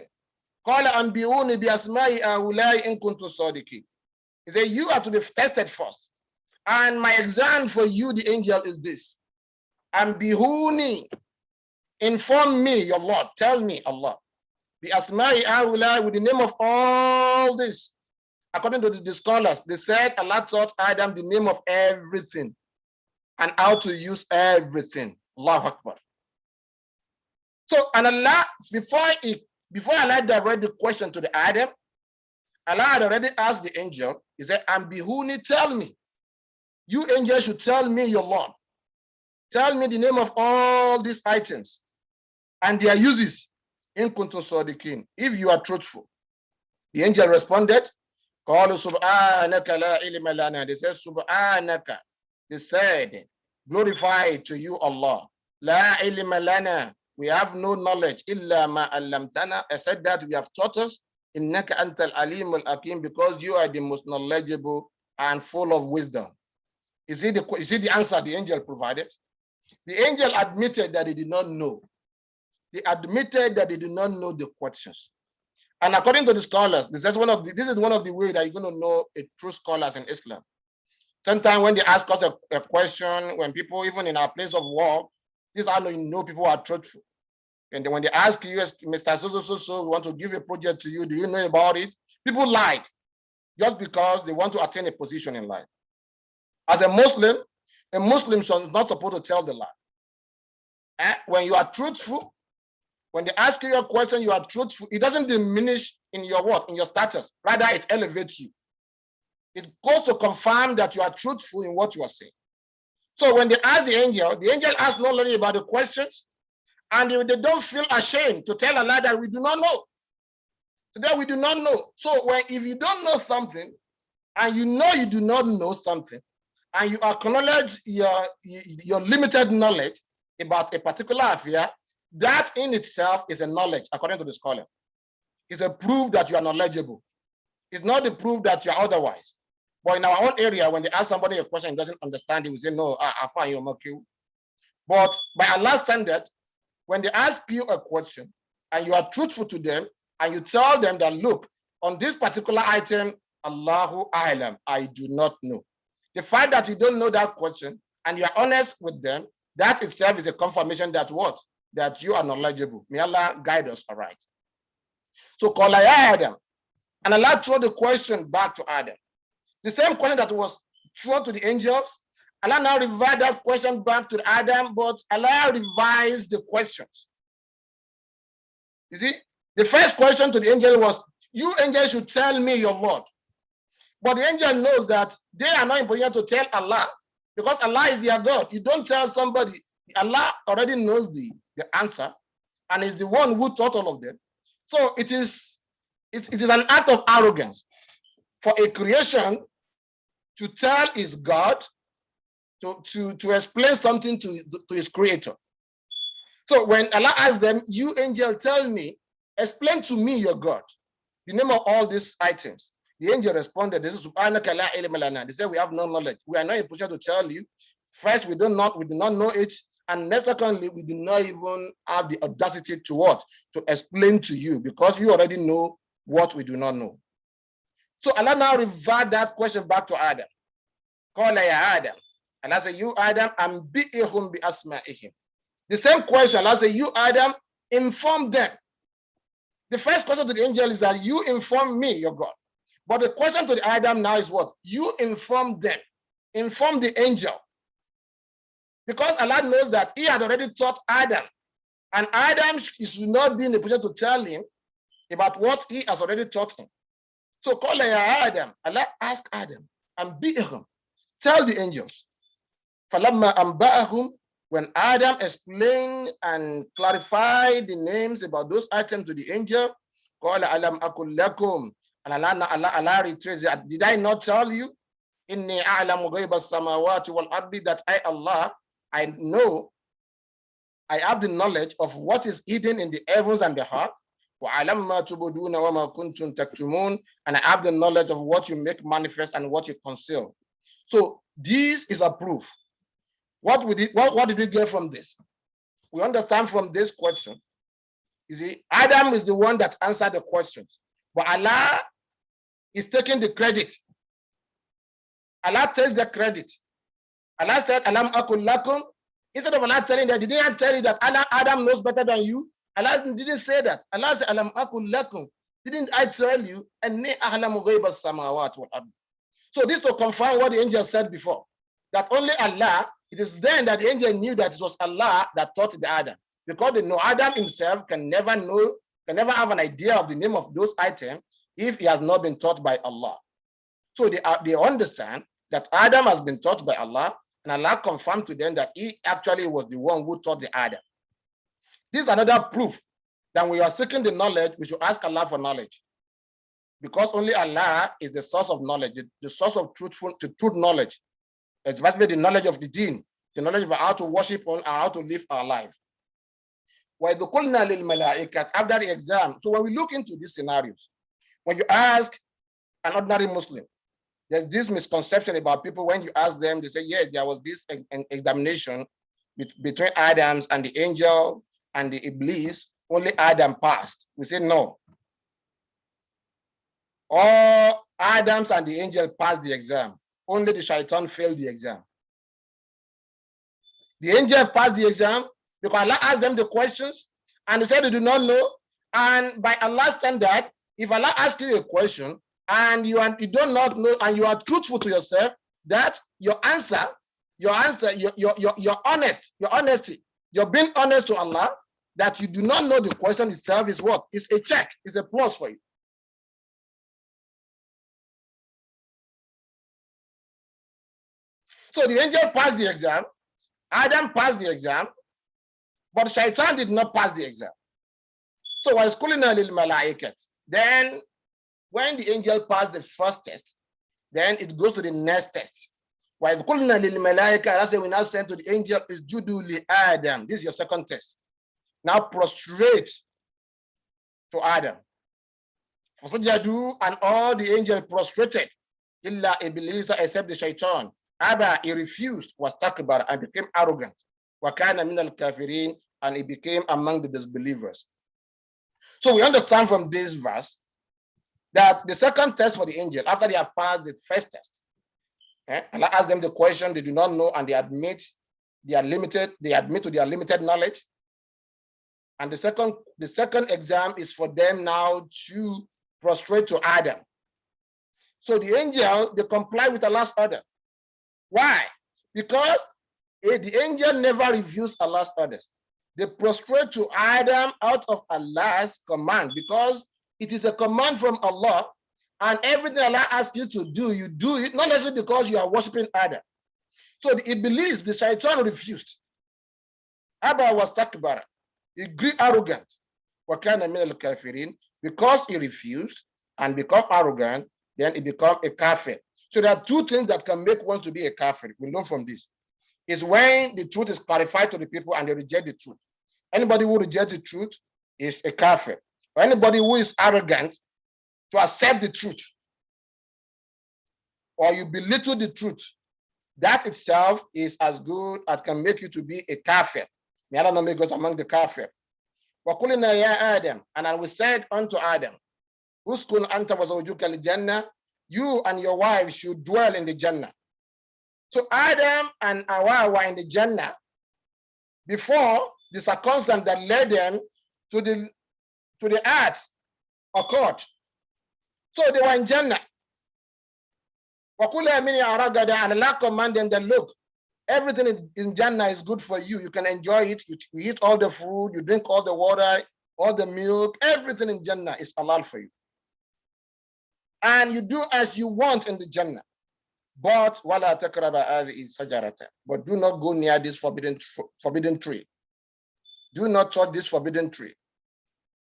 B: قال أنبئوني بأسماء هؤلاء إن كنتم صادقين. He said, you are to be tested first. And my exam for you, the angel, is this. Anbihuni, inform me, your Lord, tell me, Allah. بأسماء هؤلاء, with the name of all this. According to the scholars, they said Allah taught Adam the name of everything. and how to use everything. Allahu Akbar. So, and Allah, before Allah directed the question to the Adam, Allah had already asked the angel, he said, Ambihuni, tell me. You angels should tell me your Lord. Tell me the name of all these items and their uses. In kuntum sadiqin, if you are truthful. The angel responded, Qalu subhanaka la ilma lana. They said, Subhanaka. They said, glorify to you, Allah. La ilma lana. We have no knowledge. Illa ma allamtana. I said that we have taught us. Innaka antal alim al hakim, because you are the most knowledgeable and full of wisdom. You see the answer the angel provided? The angel admitted that he did not know. They admitted that they did not know the questions. And according to the scholars, this is one of the ways that you're going to know a true scholars in Islam. Sometimes when they ask us a question, when people, even in our place of work, this is how you know people are truthful. And then when they ask you, Mr. So, we want to give a project to you, do you know about it? People lied just because they want to attain a position in life. As a Muslim is not supposed to tell the lie. When you are truthful, when they ask you a question, you are truthful, it doesn't diminish in your what? In your status. Rather, it elevates you. It goes to confirm that you are truthful in what you are saying. So when they ask the angel asks not only about the questions, and they don't feel ashamed to tell Allah that we do not know. That we do not know. So if you don't know something, and you know you do not know something, and you acknowledge your limited knowledge about a particular affair, that in itself is a knowledge, according to the scholar. It's a proof that you are knowledgeable. It's not the proof that you're otherwise. But in our own area, when they ask somebody a question and doesn't understand, they will say, no, I find you okay. But by Allah's standard, when they ask you a question and you are truthful to them and you tell them that, look, on this particular item, Allahu A'lam, I do not know. The fact that you don't know that question and you are honest with them, that itself is a confirmation that what? That you are knowledgeable. May Allah guide us, all right. So, Qala ya Adam. And Allah threw the question back to Adam. The same question that was thrown to the angels, Allah now revised that question back to Adam, but Allah revised the questions. You see, the first question to the angel was, you angels should tell me your Lord. But the angel knows that they are not in position to tell Allah, because Allah is their God. You don't tell somebody, Allah already knows the answer, and is the one who taught all of them. So it is an act of arrogance for a creation to tell his God to explain something to his creator. So when Allah asked them, you angel, tell me, explain to me your God, the name of all these items. The angel responded, this is Subhanaka la ilma lana. They said, we have no knowledge. We are not in position to tell you. First, we do not know it. And secondly, we do not even have the audacity to what? To explain to you, because you already know what we do not know. So Allah now reverted that question back to Adam. Qala ya Adam. Allah said, you Adam, ambi'ihum bi asma'ihim. The same question, Allah said, you Adam, inform them. The first question to the angel is that you inform me, your God. But the question to the Adam now is what? You inform them. Inform the angel. Because Allah knows that he had already taught Adam. And Adam should not be in a position to tell him about what he has already taught him. So call Adam. Allah asked Adam, Ambihum. Tell the angels. Falamma amba'ahum, when Adam explained and clarified the names about those items to the angel, Qala alam akul lakum. And Allah reiterates, did I not tell you? Inni a'lamu ghaiba samawati wal ardi, that I, Allah, I know, I have the knowledge of what is hidden in the heavens and the heart. And I have the knowledge of what you make manifest and what you conceal. So this is a proof. What did we get from this? We understand from this question. You see, Adam is the one that answered the questions, but Allah is taking the credit. Allah takes the credit. Allah said, Alam akul lakum. Instead of Allah telling that, did I tell you that Adam knows better than you? Allah didn't say that. Allah said, Alam akul lakum. Didn't I tell you? Anni a'lamu ghaiba samawati wal ard. So this to confirm what the angel said before, that only Allah it is then that the angel knew that it was Allah that taught the Adam, because they know Adam himself can never have an idea of the name of those items if he has not been taught by Allah. So they understand that Adam has been taught by Allah, and Allah confirmed to them that he actually was the one who taught the Adam. This is another proof that when we are seeking the knowledge, we should ask Allah for knowledge, because only Allah is the source of knowledge, the source of truth knowledge, especially the knowledge of the deen, the knowledge of how to worship and how to live our life. After the exam, so when we look into these scenarios, when you ask an ordinary Muslim, there's this misconception about people. When you ask them, they say, yes, there was this examination between Adams and the angel and the Iblis, only Adam passed. We say no. All Adams and the angel passed the exam. Only the shaitan failed the exam. The angel passed the exam because Allah asked them the questions and they said they do not know. And by Allah's standard, if Allah asks you a question and you do not know and you are truthful to yourself, that your honesty, you're being honest to Allah, that you do not know the question itself is what? It's a check, it's a plus for you. So the angel passed the exam, Adam passed the exam, but Shaitan did not pass the exam. So while schooling lil malaikat, then when the angel passed the first test, then it goes to the next test. While schooling lil malaikat, that's why we now send to the angel is judu li Adam. This is your second test. Now prostrate to Adam. Fasajadu, and all the angels prostrated. Illa Iblis, except the Shaitan. Abba, he refused, was takbar, and became arrogant. Wakana min al-kafirin, and he became among the disbelievers. So we understand from this verse that the second test for the angel, after they have passed the first test, Allah asked them the question they do not know, and they admit to their limited knowledge. And the second exam is for them now to prostrate to Adam. So the angel, they comply with Allah's order. Why? Because the angel never refused Allah's orders. They prostrate to Adam out of Allah's command, because it is a command from Allah, and everything Allah asks you to do, you do it, not necessarily because you are worshiping Adam. So the Iblis, the Shaitan, refused. Abba was takbar. He grew arrogant. Wakana min al-kafirin. Because he refused and become arrogant, then he become a kafir. So there are two things that can make one to be a kafir. We learn from this. Is when the truth is clarified to the people and they reject the truth. Anybody who rejects the truth is a kafir. Or anybody who is arrogant to accept the truth, or you belittle the truth, that itself is as good as can make you to be a kafir. May Allah not make us among the kafir. وَقُلِنَا يَا Adam, and I will said unto Adam, Uskun anta wa zawjuka al-jannah, you and your wife should dwell in the Jannah. So Adam and Hawa were in the Jannah before the circumstance that led them to the earth occurred. So they were in Jannah. And Allah commanded them that, look, everything in Jannah is good for you. You can enjoy it. You eat all the food, you drink all the water, all the milk, everything in Jannah is halal for you. And you do as you want in the Jannah. But wala takraba hadhihi sajarata. But do not go near this forbidden tree. Do not touch this forbidden tree.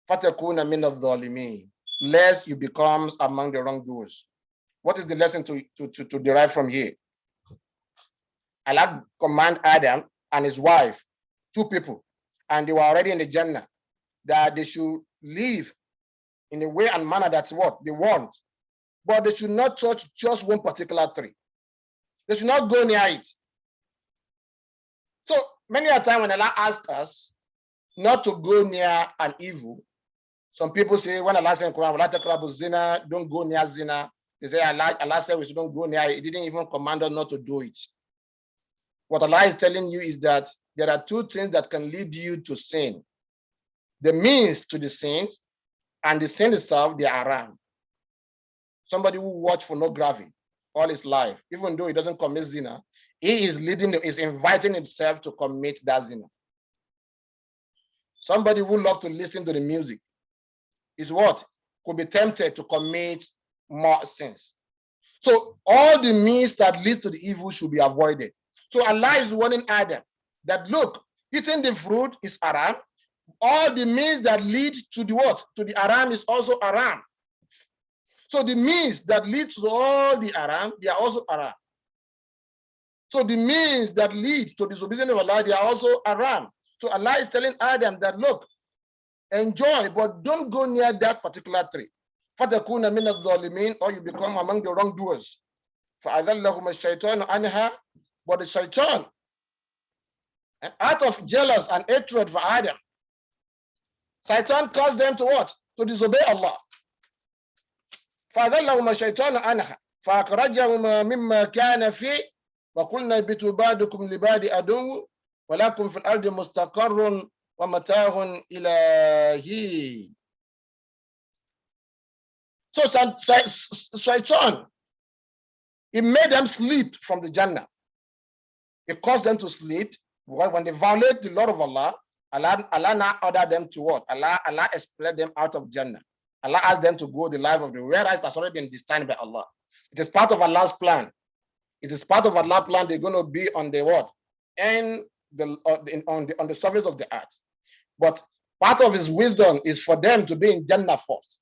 B: Fatakuna min adh-dhalimin, lest you become among the wrongdoers. What is the lesson to derive from here? Allah command Adam and his wife, two people, and they were already in the Jannah, that they should live in a way and manner that's what they want. But they should not touch just one particular tree. They should not go near it. So many a time when Allah asks us not to go near an evil, some people say, when Allah said in Quran, zina, don't go near zina. They say Allah said we shouldn't go near it. He didn't even command us not to do it. What Allah is telling you is that there are two things that can lead you to sin. The means to the sin and the sin itself, they are haram. Somebody who watch pornography all his life, even though he doesn't commit zina, he is inviting himself to commit that zina. Somebody who loves to listen to the music is what? Could be tempted to commit more sins. So all the means that lead to the evil should be avoided. So Allah is warning Adam that, look, eating the fruit is haram. All the means that lead to the what? To the haram is also haram. So the means that lead to all the haram, they are also haram. So the means that lead to disobedience of Allah, they are also haram. So Allah is telling Adam that, look, enjoy, but don't go near that particular tree. فَتَكُونَ مِنَ الظَّالِمِينَ, or you become among the wrongdoers. فَأَذَلَّهُمَ الشَّيْطَانُ عَنْهَا, but the shaitan, out of jealous and hatred for Adam, Satan caused them to what? To disobey Allah. فَأَذَلَّهُمَ الشَّيْطَانُ عَنْهَا فَأَخْرَجَهُمَا مِمَّا كَانَ فِيهِ وَقُلْنَا اهْبِطُوا بَعْضُكُمْ لِبَعْضٍ عَدُوٌّ وَلَكُمْ فِي الْأَرْضِ مُسْتَقَرٌّ وَمَتَاعٌ إِلَى حِينٍ. So Shaitan, he made them sleep from the Jannah. He caused them to sleep. When they violate the law of Allah, Allah now ordered them to what? Allah expelled them out of Jannah. Allah asked them to go the life of the world, whereas that's already been destined by Allah. It is part of Allah's plan. It is part of Allah's plan. They're going to be on the what? And on the surface of the earth. But part of His wisdom is for them to be in Jannah first.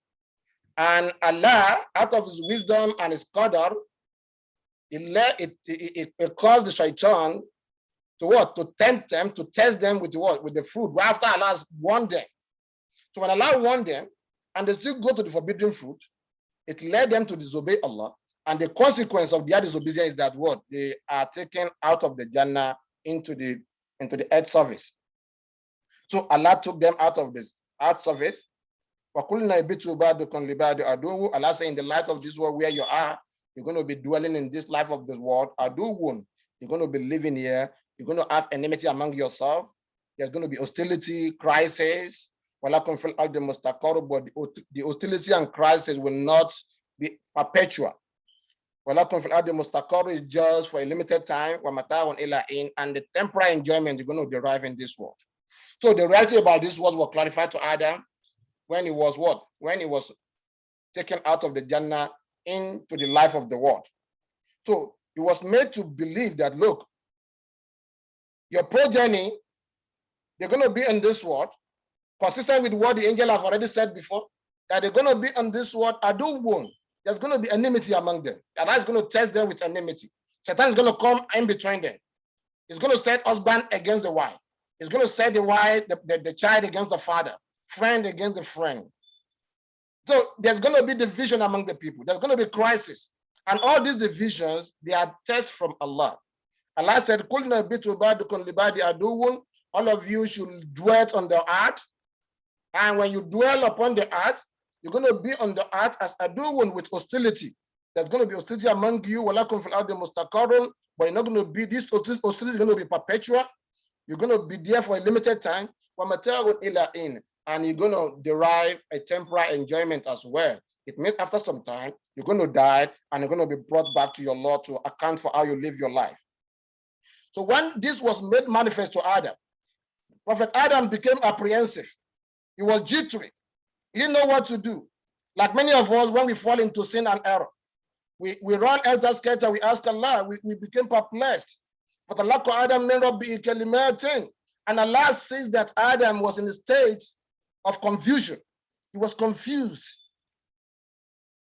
B: And Allah, out of His wisdom and His qadar, it caused the shaitan to what? To tempt them, to test them with what? With the fruit. Well, after Allah has warned them. So when Allah warned them, and they still go to the forbidden fruit, it led them to disobey Allah. And the consequence of their disobedience is that what? They are taken out of the Jannah into the earth surface. So Allah took them out of this earth surface. Allah said, in the light of this world where you are, you're going to be dwelling in this life of this world. You're going to be living here. You're going to have enmity among yourself. There's going to be hostility, crisis. But the hostility and crisis will not be perpetual. Is just for a limited time, and the temporary enjoyment you're going to derive in this world. So the reality about this world was clarified to Adam when he was what? When he was taken out of the Jannah into the life of the world. So he was made to believe that, look, your progeny, they're going to be in this world, consistent with what the angel have already said before, that they're going to be in this world, aduwwun. There's going to be enmity among them. Allah is going to test them with enmity. Satan is going to come in between them. He's going to set husband against the wife. He's going to set the wife, the child against the father, friend against the friend. So there's going to be division among the people. There's going to be crisis. And all these divisions, they are tests from Allah. Allah said, all of you should dwell on the earth. And when you dwell upon the earth, you're going to be on the earth as aduwwun, with hostility. There's going to be hostility among you. But you're not going to be, this hostility is going to be perpetual. You're going to be there for a limited time. And you're going to derive a temporary enjoyment as well. It means after some time, you're going to die and you're going to be brought back to your Lord to account for how you live your life. So when this was made manifest to Adam, Prophet Adam became apprehensive. He was jittery. He didn't know what to do. Like many of us, when we fall into sin and error, we run after scatter, we ask Allah, we became perplexed. For the lack of Adam, and Allah says that Adam was in a state of confusion. He was confused.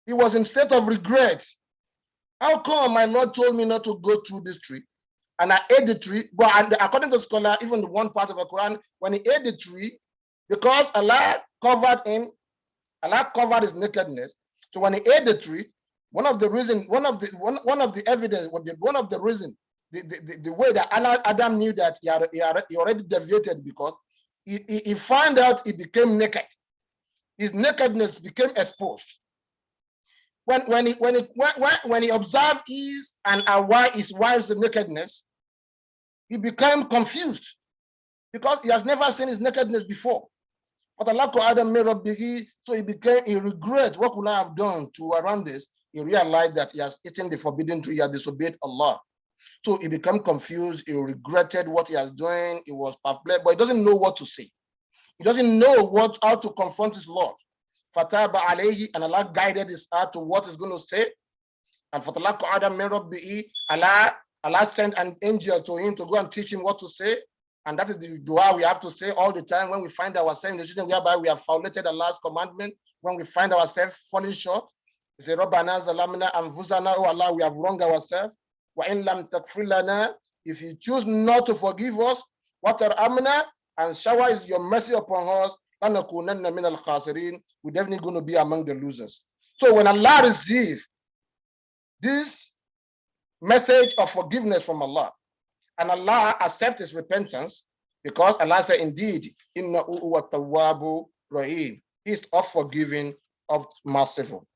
B: He was in a state of regret. How come my Lord told me not to go through this tree? And I ate the tree. But according to the scholar, even the one part of the Quran, when he ate the tree, because Allah covered him, Allah covered his nakedness. So when he ate the tree, one of the reason, one of the evidence, one of the reason, the way that Adam knew that he already deviated, because he found out he became naked. His nakedness became exposed. When he observed his wife's nakedness, he became confused because he has never seen his nakedness before. But Allah Adam made up, so he regret, what could I have done to around this? he realized that he has eaten the forbidden tree, he had disobeyed Allah. So he became confused, he regretted what he was doing, he was perplexed, but he doesn't know what to say. He doesn't know how to confront his Lord. Fataba alayhi, and Allah guided his heart to what he's going to say. And fatalaqqa Adam min rabbihi, Allah sent an angel to him to go and teach him what to say. And that is the dua we have to say all the time when we find ourselves in the situation whereby we have violated Allah's commandment, when we find ourselves falling short. We say, Rabbana zalamna anfusana, oh Allah, we have wronged ourselves. Wa in lam taghfir lana, if you choose not to forgive us, wa tarhamna, and shower your mercy upon us, lanakunanna min al-khasirin, we're definitely going to be among the losers. So when Allah receives this message of forgiveness from Allah, and Allah accepts his repentance, because Allah said, indeed, innahu huwa tawwabu rahim, he is of forgiving, of merciful.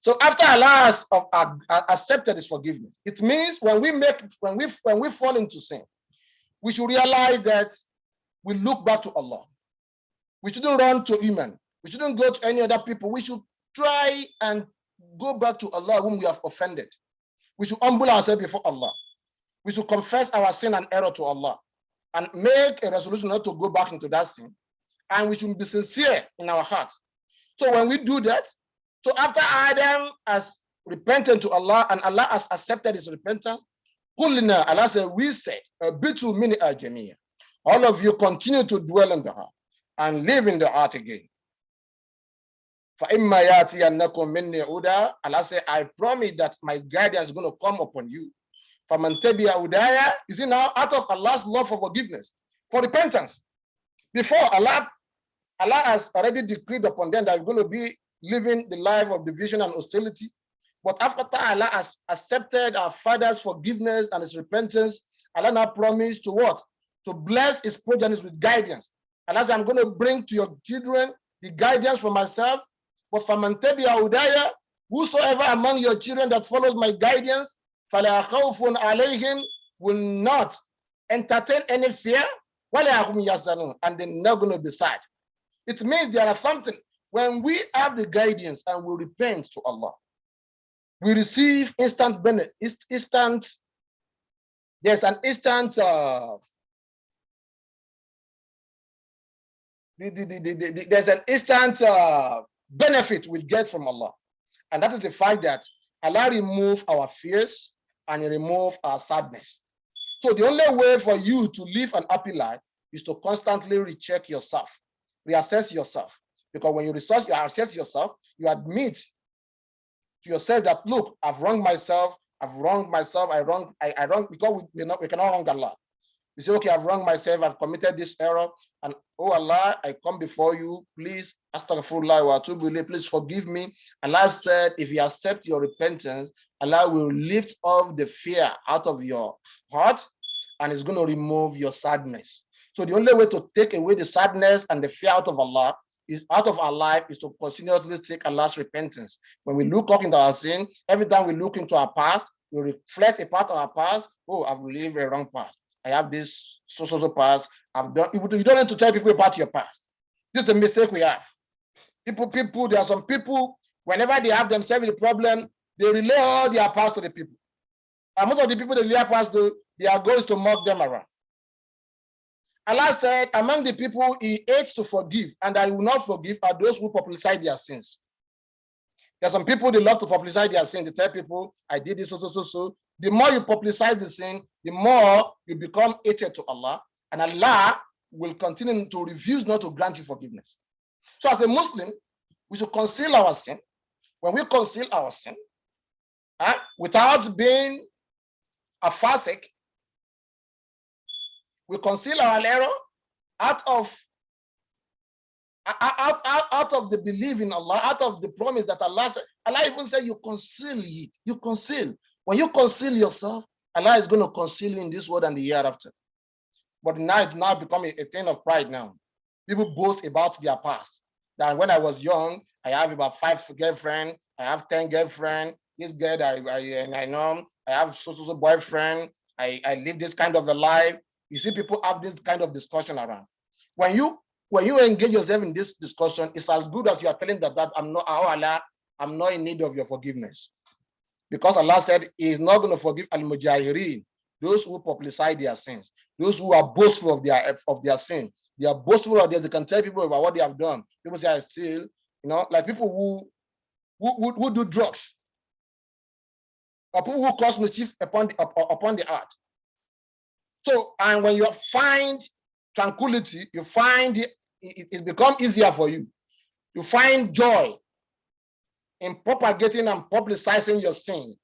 B: So after Allah has accepted his forgiveness, it means when we fall into sin, we should realize that we look back to Allah. We shouldn't run to Iman. We shouldn't go to any other people. We should try and go back to Allah whom we have offended. We should humble ourselves before Allah. We should confess our sin and error to Allah and make a resolution not to go back into that sin. And we should be sincere in our hearts. So when we do that, so after Adam has repented to Allah and Allah has accepted his repentance, Allah said, we said, bitu mini ajamiya. All of you continue to dwell in the heart and live in the heart again. Allah said, I promise that my guidance is going to come upon you. You see now, out of Allah's love for forgiveness, for repentance, before Allah has already decreed upon them that we're going to be living the life of division and hostility. But after Allah has accepted our father's forgiveness and his repentance, Allah now promised to what? To bless his progenitors with guidance. Allah said, I'm going to bring to your children the guidance from myself. But whosoever among your children that follows my guidance, فَلَا خَوْفٌ عَلَيْهِمْ, will not entertain any fear, and they're not going to be sad. It means there are something. When we have the guidance and we repent to Allah, we receive instant benefit, there's an instant there's an instant benefit we get from Allah. And that is the fact that Allah removes our fears and he removes our sadness. So the only way for you to live an happy life is to constantly recheck yourself, reassess yourself. Because when you assess yourself, you admit to yourself that, look, I've wronged myself, I wrong, because we cannot wrong Allah. You say, okay, I've wronged myself, I've committed this error, and oh Allah, I come before you, please, astaghfirullah wa atubu ilayh, please forgive me. Allah said, if you accept your repentance, Allah will lift off the fear out of your heart, and it's going to remove your sadness. So the only way to take away the sadness and the fear out of Allah is out of our life is to continuously take Allah's repentance. When we look into our sin, every time we look into our past, we reflect a part of our past. Oh, I've lived a wrong past. I have this so past. I've done. You don't need to tell people about your past. This is the mistake we have. People. There are some people. Whenever they have themselves in a problem, they relay all their past to the people. And most of the people they relay past to, their goal is to mock them around. Allah said, among the people he hates to forgive and I will not forgive are those who publicize their sins. There are some people, they love to publicize their sin. They tell people, I did this, so. The more you publicize the sin, the more you become hated to Allah, and Allah will continue to refuse not to grant you forgiveness. So as a Muslim, we should conceal our sin. When we conceal our sin, without being a fasik, we conceal our error out of the belief in Allah, out of the promise that Allah said. Allah even said you conceal it. You conceal. When you conceal yourself, Allah is going to conceal you in this world and the hereafter. But now it's now become a thing of pride now. People boast about their past. That when I was young, I have about 5 girlfriends, I have 10 girlfriends, this girl I know, I have so boyfriend, I live this kind of a life. You see people have this kind of discussion around. When you engage yourself in this discussion, it's as good as you are telling that I'm not Allah. I'm not in need of your forgiveness. Because Allah said He is not going to forgive al-mujahirin, those who publicize their sins, those who are boastful of their sin. They are boastful of they can tell people about what they have done. People say I steal, like people who do drugs, or people who cause mischief upon the earth. So, and when you find tranquility, you find it becomes easier for you. You find joy in propagating and publicizing your sins.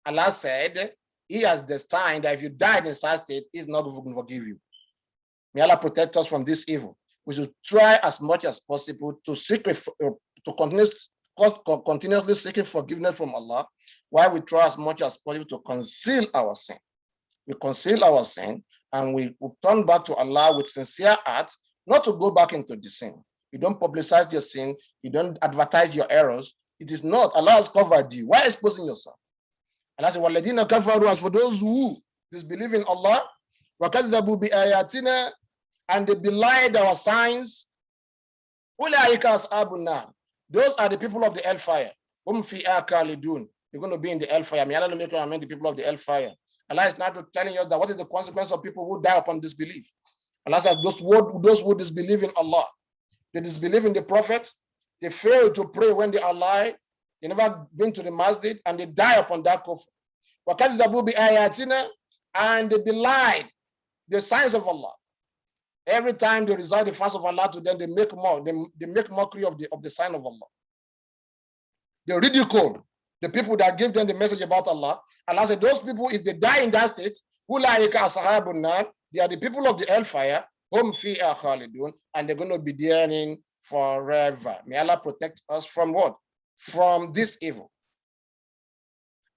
B: Allah said He has destined that if you died in such state, He's not going to forgive you. May Allah protect us from this evil. We should try as much as possible to seek continuously seeking forgiveness from Allah, while we try as much as possible to conceal our sin. We conceal our sin and we turn back to Allah with sincere heart, not to go back into the sin. You don't publicize your sin. You don't advertise your errors. It is not. Allah has covered you. Why exposing yourself? Allah said, وَالَّذِينَ كَفَرُوا, as for those who disbelieve in Allah, وَكَذَّبُوا بِآيَاتِنَا, and they belied our signs, أُولَٰئِكَ أَصْحَابُ النَّارِ, those are the people of the hellfire. هُمْ فِيهَا خَالِدُونَ, they're going to be in the hellfire. May Allah make us among the people of the hellfire. Allah is not telling us that what is the consequence of people who die upon disbelief. Allah says those who disbelieve in Allah, they disbelieve in the Prophet, they fail to pray when they are alive, they never been to the masjid, and they die upon that kufr. وَكَذَّبُوا بِآيَاتِنَا, and they belied the signs of Allah. Every time they recite the fast of Allah to them, they make mockery of the sign of Allah. They ridicule the people that give them the message about Allah. Allah said, those people, if they die in that state, أُولَٰئِكَ أَصْحَابُ النَّارِ, they are the people of the hellfire, هُمْ فِيهَا خَالِدُونَ, and they're going to be therein forever. May Allah protect us from what? From this evil.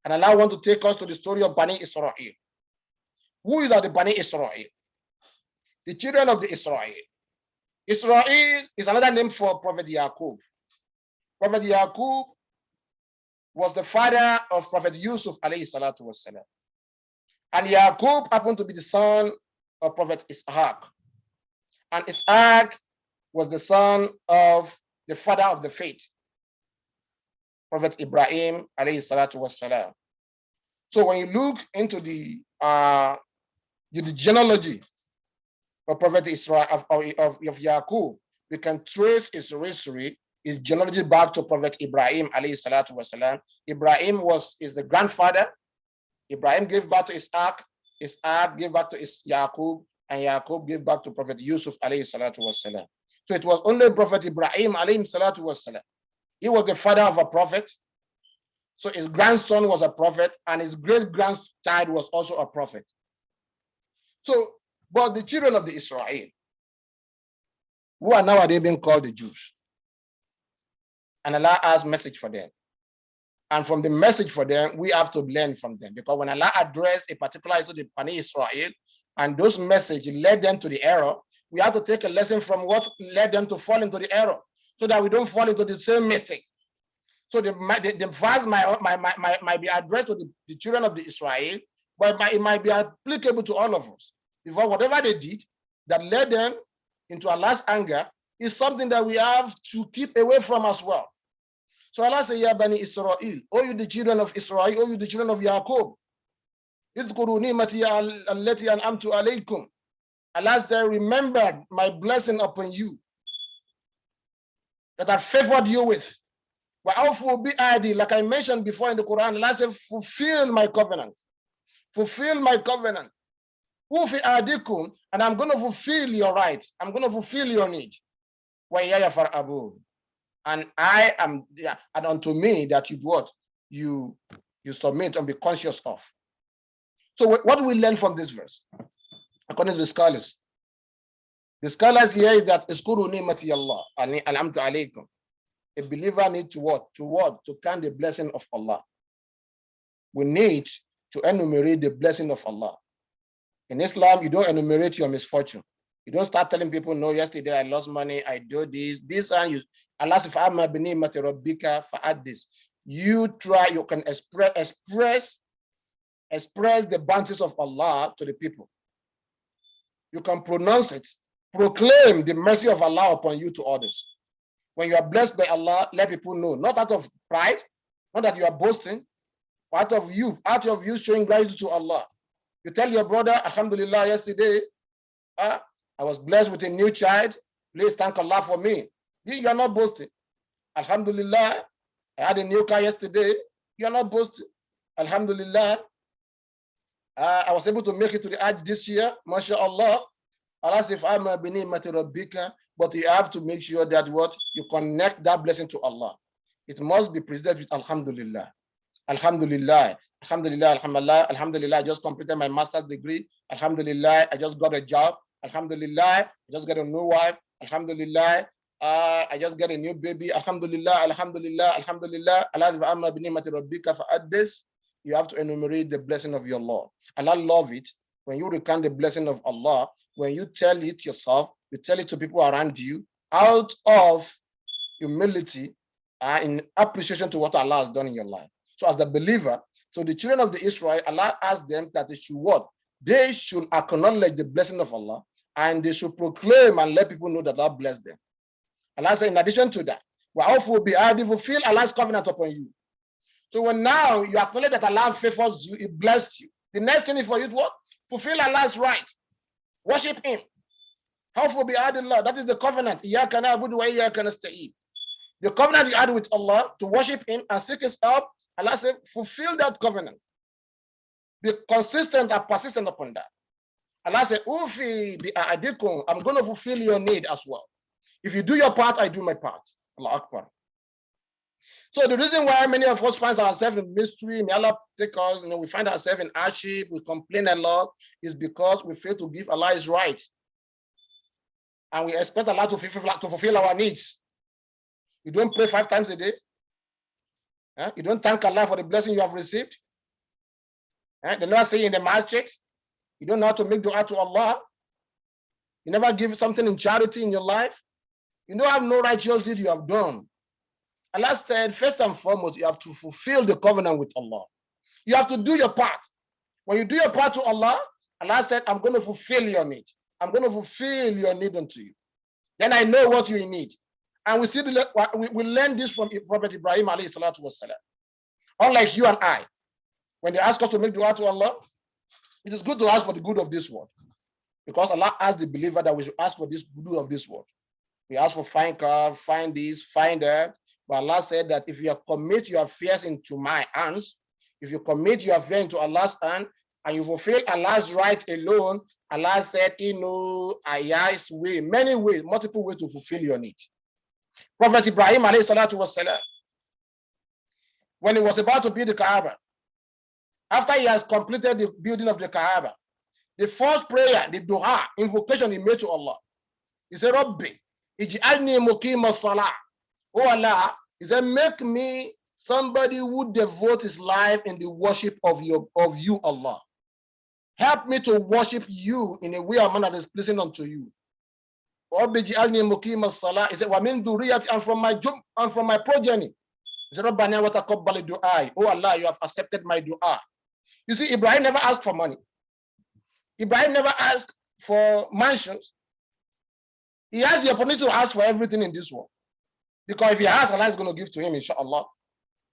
B: And Allah wants to take us to the story of Bani Israel. Who is the Bani Israel? The children of the Israel. Israel is another name for Prophet Yaqub. Prophet Yaqub was the father of Prophet Yusuf alayhi salatu wasalam. And Yaqub happened to be the son of Prophet Ishaq. And Ishaq was the son of the father of the faith, Prophet Ibrahim alayhi salatu wasalam. So when you look into the genealogy of Prophet Israel of Yaqub, we can trace his history, his genealogy back to Prophet Ibrahim alayhi salatu wasalam. Ibrahim is the grandfather. Ibrahim gave birth to Ishaq. Ishaq gave birth to Yaqub, and Yaqub gave birth to Prophet Yusuf alayhi salatu wasalam. So it was only Prophet Ibrahim alayhi salatu wasalam. He was the father of a prophet. So his grandson was a prophet, and his great-grandchild was also a prophet. So, but the children of the Israel, who are nowadays being called the Jews, and Allah has message for them. And from the message for them, we have to learn from them. Because when Allah addressed a particular issue to the Bani Israel, and those messages led them to the error, we have to take a lesson from what led them to fall into the error, so that we don't fall into the same mistake. So the verse might be addressed to the children of the Israel, but it might be applicable to all of us. Because whatever they did that led them into Allah's anger is something that we have to keep away from as well. So Allah says, Ya Bani Israel, O you the children of Israel, O you the children of Yaqub, اذكروا نعمتي التي أنعمت عليكم. Allah said, remember my blessing upon you that I favored you with. Like I mentioned before in the Quran, Allah said, fulfill my covenant. Fulfill my covenant. And I'm going to fulfill your rights. I'm going to fulfill your need. And I am, and unto me that you do what? You submit and be conscious of. So what do we learn from this verse? According to the scholars here is that iskuru ni'mati Allah, alhamdu alaykum. A believer needs to what? To count the blessing of Allah. We need to enumerate the blessing of Allah. In Islam, you don't enumerate your misfortune. You don't start telling people, no, yesterday I lost money, I do this, and you. Allah says, this. You can express the bounties of Allah to the people. You can pronounce it, proclaim the mercy of Allah upon you to others. When you are blessed by Allah, let people know, not out of pride, not that you are boasting, but out of you showing gratitude to Allah. You tell your brother, Alhamdulillah, yesterday, I was blessed with a new child. Please thank Allah for me. You are not boasting. Alhamdulillah, I had a new car yesterday. You are not boasting. Alhamdulillah, I was able to make it to the Hajj this year. MashaAllah. Allah says, but you have to make sure that what you connect that blessing to Allah. It must be presented with Alhamdulillah. Alhamdulillah. Alhamdulillah. Alhamdulillah. Alhamdulillah. I just completed my master's degree. Alhamdulillah. I just got a job. Alhamdulillah. I just got a new wife. Alhamdulillah. I just got a new baby. Alhamdulillah. Alhamdulillah. Alhamdulillah. You have to enumerate the blessing of your Lord. Allah love it when you recount the blessing of Allah, when you tell it yourself, you tell it to people around you out of humility and in appreciation to what Allah has done in your life. So as a believer, so the children of the Israel, Allah asked them that they should what? They should acknowledge the blessing of Allah and they should proclaim and let people know that Allah blessed them. Allah said, in addition to that, fulfill Allah's covenant upon you. So when now you acknowledge that Allah favors you, He blessed you. The next thing is for you to what? Fulfill Allah's right. Worship Him. That is the covenant. The covenant you had with Allah to worship Him and seek His help. Allah said, fulfill that covenant. Be consistent and persistent upon that. Allah said, I'm going to fulfill your need as well. If you do your part, I do my part. Allah Akbar. So the reason why many of us find ourselves in mystery, may Allah take us, we find ourselves in hardship, we complain a lot, is because we fail to give Allah His right. And we expect Allah to fulfill our needs. You don't pray 5 times a day. You don't thank Allah for the blessing you have received. They never say in the masjid. You don't know how to make dua to Allah. You never give something in charity in your life. You don't have no righteous deed you have done. Allah said, first and foremost, you have to fulfill the covenant with Allah. You have to do your part. When you do your part to Allah, Allah said, I'm going to fulfill your need. I'm going to fulfill your need unto you. Then I know what you need. And we see we learn this from Prophet Ibrahim alayhi salatu wasalam. Unlike you and I, when they ask us to make dua to Allah, it is good to ask for the good of this world. Because Allah asked the believer that we should ask for this good of this world. We ask for fine car, find this, find that. But Allah said that if you commit your affairs into my hands, if you commit your affairs into Allah's hand, and you fulfill Allah's right alone, Allah said, Ayah's way, many ways, multiple ways to fulfill your need. Prophet Ibrahim alayhi salatu wasalam, when he was about to build the Kaaba, after he has completed the building of the Kaaba, the first prayer, the dua, invocation he made to Allah, he said, Rabbi, ij'alni muqima salah. Oh Allah, he said, make me somebody who devotes his life in the worship of you, Allah. Help me to worship you in a way or manner that is pleasing unto you. Rabbi ij'alni muqima salah. He said, wa min dhurriyyati, and from my progeny. He said, Rabbana wa taqabbal du'a. Oh Allah, you have accepted my dua. You see, Ibrahim never asked for money. Ibrahim never asked for mansions. He has the opportunity to ask for everything in this world. Because if he asks, Allah is going to give to him, inshallah.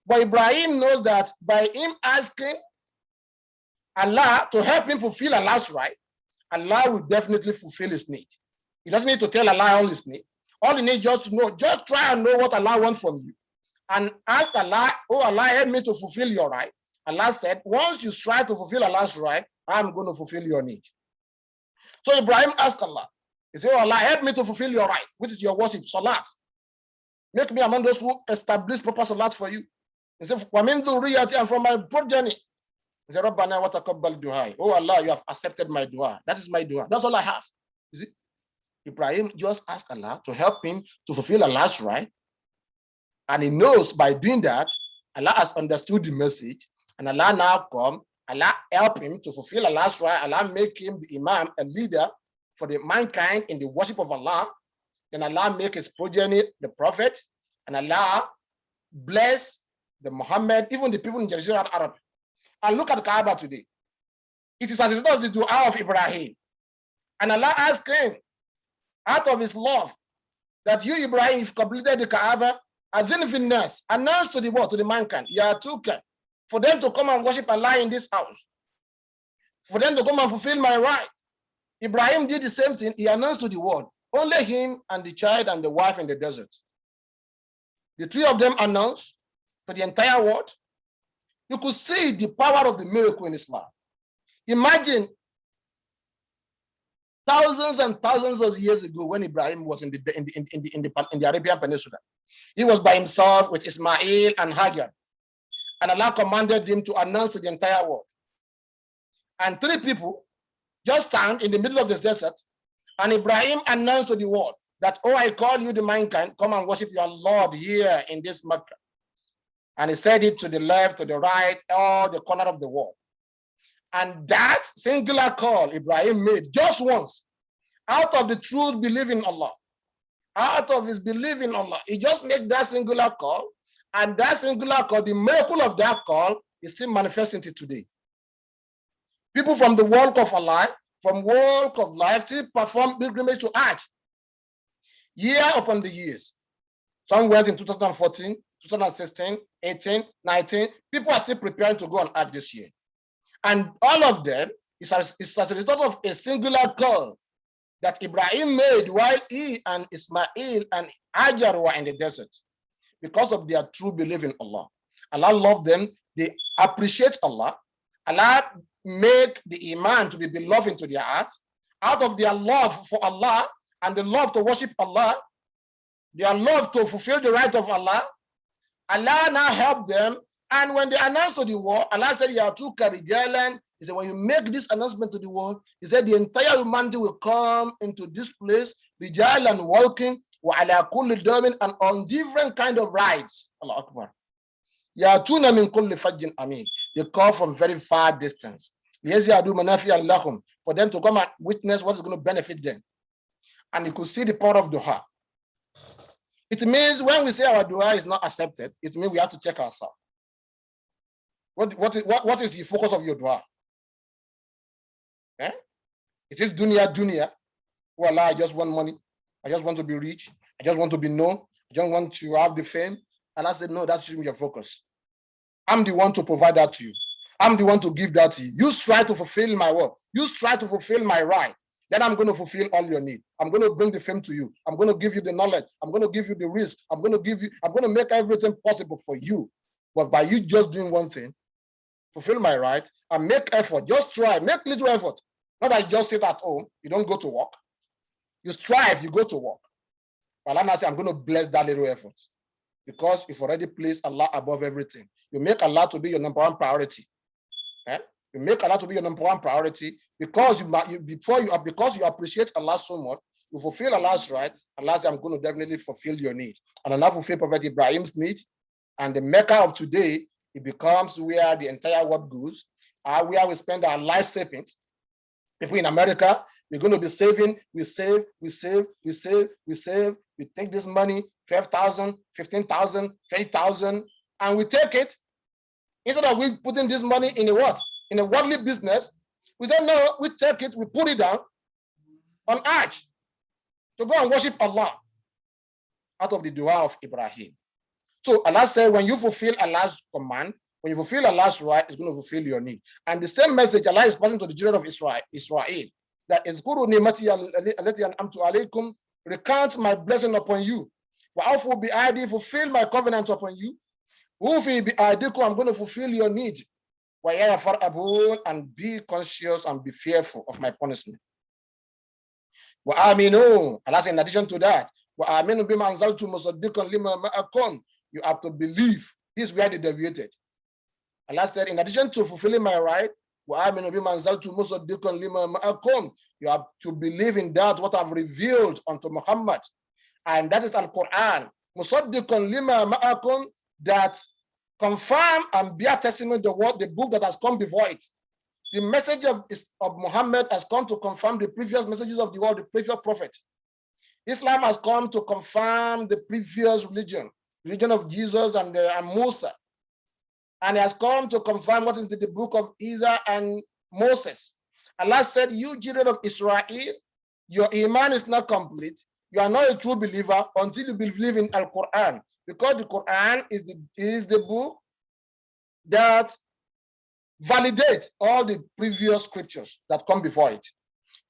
B: But Ibrahim knows that by him asking Allah to help him fulfill Allah's right, Allah will definitely fulfill his need. He doesn't need to tell Allah all his need. All he needs just to know, just try and know what Allah wants from you. And ask Allah, oh Allah, help me to fulfill your right. Allah said, once you strive to fulfill Allah's right, I'm going to fulfill your need. So Ibrahim asked Allah, he said, oh Allah, help me to fulfill your right, which is your worship, salat. Make me among those who establish proper salat for you. He said, and from my progeny. He said, Rabbana wa taqabbal du'a. Oh Allah, you have accepted my dua. That is my dua. That's all I have. You see? Ibrahim just asked Allah to help him to fulfill Allah's right. And he knows by doing that, Allah has understood the message. And Allah now come, Allah help him to fulfill Allah's right. Allah make him the Imam, a leader for the mankind in the worship of Allah. Then Allah make his progeny the prophet, and Allah bless the Muhammad, even the people in Jazirah Arab. And look at Kaaba today. It is as a result of the dua of Ibrahim. And Allah asked him, out of his love, that you, Ibrahim, you've completed the Kaaba, Adhin Finnas, announce to the world, to the mankind, Yatuka, for them to come and worship Allah in this house, for them to come and fulfill my right. Ibrahim did the same thing. He announced to the world, only him and the child and the wife in the desert. The three of them announced to the entire world. You could see the power of the miracle in Islam. Imagine thousands and thousands of years ago when Ibrahim was in the Arabian Peninsula. He was by himself with Ismail and Hagar. And Allah commanded him to announce to the entire world. And three people just stand in the middle of this desert, and Ibrahim announced to the world that, oh, I call you the mankind, come and worship your Lord here in this Mecca. And he said it to the left, to the right, all the corner of the world. And that singular call Ibrahim made just once, out of the truth belief in Allah, out of his belief in Allah, he just made that singular call, and that singular call, the miracle of that call, is still manifesting today. People from the world of Allah, from walk of life, still perform pilgrimage to Hajj, year upon the years. Some went in 2014, 2016, 18, 19. People are still preparing to go on Hajj this year. And all of them is as a result of a singular call that Ibrahim made while he and Ismail and Hajar were in the desert, because of their true belief in Allah. Allah loved them. They appreciate Allah. Allah make the iman to be beloved into their hearts. Out of their love for Allah and the love to worship Allah, their love to fulfill the right of Allah, Allah now helped them. And when they announced to the world, Allah said, Yatuka rijalan. He said, when you make this announcement to the world, he said, the entire humanity will come into this place, rijalan, walking, wa ala kulli damin, and on different kind of rides. Allah Akbar. Yatuna min kulli fajjin amin. They come from very far distance. For them to come and witness what is going to benefit them. And you could see the power of dua. It means when we say our dua is not accepted, it means we have to check ourselves. What is the focus of your dua? Eh? It is dunya. Oh Allah, I just want money. I just want to be rich. I just want to be known. I just want to have the fame. And I said, no, that shouldn't be your focus. I'm the one to provide that to you. I'm the one to give that to you. You try to fulfill my word. You try to fulfill my right. Then I'm going to fulfill all your need. I'm going to bring the fame to you. I'm going to give you the knowledge. I'm going to give you the risk. I'm going to make everything possible for you. But by you just doing one thing, fulfill my right and make effort. Just try, make little effort. Not that you just sit at home, you don't go to work. You strive, you go to work. But Allah says, I'm going to bless that little effort. Because you've already placed Allah above everything. You make Allah to be your number one priority. Eh? You make Allah to be your number one priority because you appreciate Allah so much. You fulfill Allah's right. Allah says, I'm going to definitely fulfill your need. And Allah fulfill Prophet Ibrahim's need. And the Mecca of today, it becomes where the entire world goes, where we spend our life savings. People in America, we're going to be saving. We save. We take this money, 12,000, 15,000, 20,000, and we take it. Instead of we putting this money in a what? In a worldly business, we say, no, we take it, we put it down on Hajj to go and worship Allah out of the dua of Ibrahim. So Allah said, when you fulfill Allah's command, when you fulfill Allah's right, it's going to fulfill your need. And the same message Allah is passing to the children of Israel, that izkuru ni'mati allati an'amtu alaykum, recount my blessing upon you. Wa'afu bi'adi, fulfill my covenant upon you. Ufi bi'adikum, I'm going to fulfill your need. Wa'ya far'abun, and be conscious and be fearful of my punishment. Wa'aminu, Allah said in addition to that, wa'aminu bima anzaltu musaddiqan lima ma'akum, you have to believe. This is where they deviated. Allah said, in addition to fulfilling my right, you have to believe in that what I've revealed unto Muhammad. And that is Al-Quran. That confirm and bear testimony to what the book that has come before it. The message of Muhammad has come to confirm the previous messages of the world, the previous prophet. Islam has come to confirm the previous religion of Jesus and Musa. And it has come to confirm what is in the book of Isa and Moses. Allah said, you children of Israel, your iman is not complete. You are not a true believer until you believe in Al-Quran, because the Quran is the book that validates all the previous scriptures that come before it.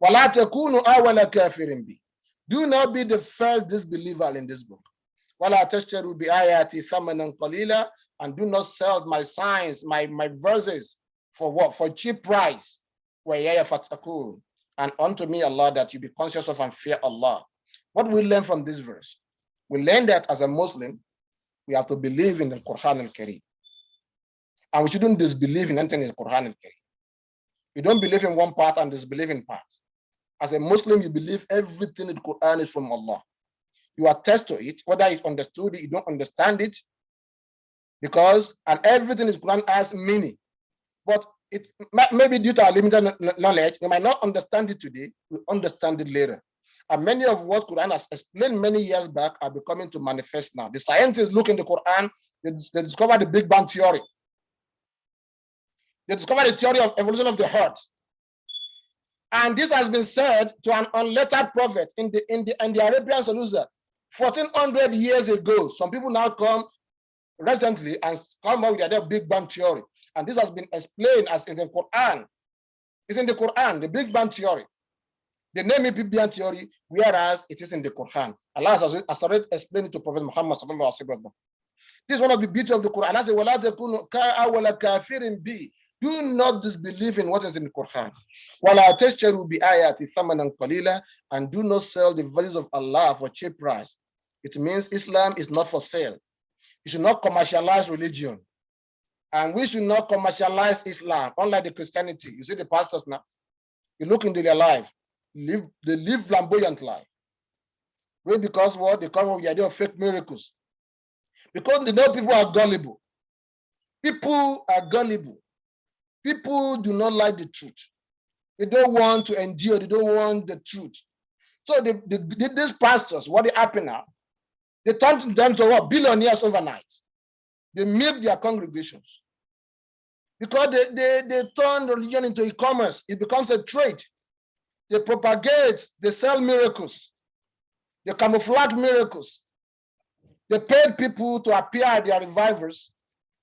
B: وَلَا تَكُونُوا أَوَّلَ كَافِرٍ بِهِ. Do not be the first disbeliever in this book. وَلَا تَشْتَرُوا بِآيَاتِي ثَمَنًا قَلِيلًا. And do not sell my signs, my verses for what? For cheap price. وَإِيَّايَ فَاتَّقُونِ. And unto me, Allah, that you be conscious of and fear Allah. What we learn from this verse? We learn that as a Muslim, we have to believe in the Quran al-Kareem. And we shouldn't disbelieve in anything in the Quran al-Kareem. You don't believe in one part and disbelieve in parts. As a Muslim, you believe everything in the Quran is from Allah. You attest to it, whether you understood it, you don't understand it, because and everything in the Quran has meaning. But it maybe due to our limited knowledge, we might not understand it today, we understand it later. And many of what Quran has explained many years back are becoming to manifest now. The scientists look in the Quran, they discover the Big Bang theory. They discover the theory of evolution of the heart. And this has been said to an unlettered prophet in the Arabian Saluzah 1400 years ago. Some people now come recently and come up with their Big Bang theory. And this has been explained as in the Quran. It's in the Quran, the Big Bang theory. They name it Big Bang theory, whereas it is in the Quran. Allah has already explained it to Prophet Muhammad sallallahu alaihi wasallam. This is one of the beauty of the Quran. Allah says, وَلَا تَكُونُوا كَأَوَّلَ كَافِرٍ بِهِ. Do not disbelieve in what is in the Quran. وَلَا تَشْتَرُوا بِآيَاتِ ثَمَنًا قَلِيلًا. And do not sell the verses of Allah for cheap price. It means Islam is not for sale. You should not commercialize religion. And we should not commercialize Islam, unlike the Christianity. You see the pastors now, you look into their life, they live flamboyant life. Really, because what? They come up with the idea of fake miracles. Because they know people are gullible. People are gullible. People do not like the truth. They don't want to endure. They don't want the truth. So these pastors, what they happen now, they turn them to what? Billionaires overnight. They milk their congregations. Because they turn religion into e-commerce. It becomes a trade. They propagate, they sell miracles. They camouflage miracles. They paid people to appear at their revivals,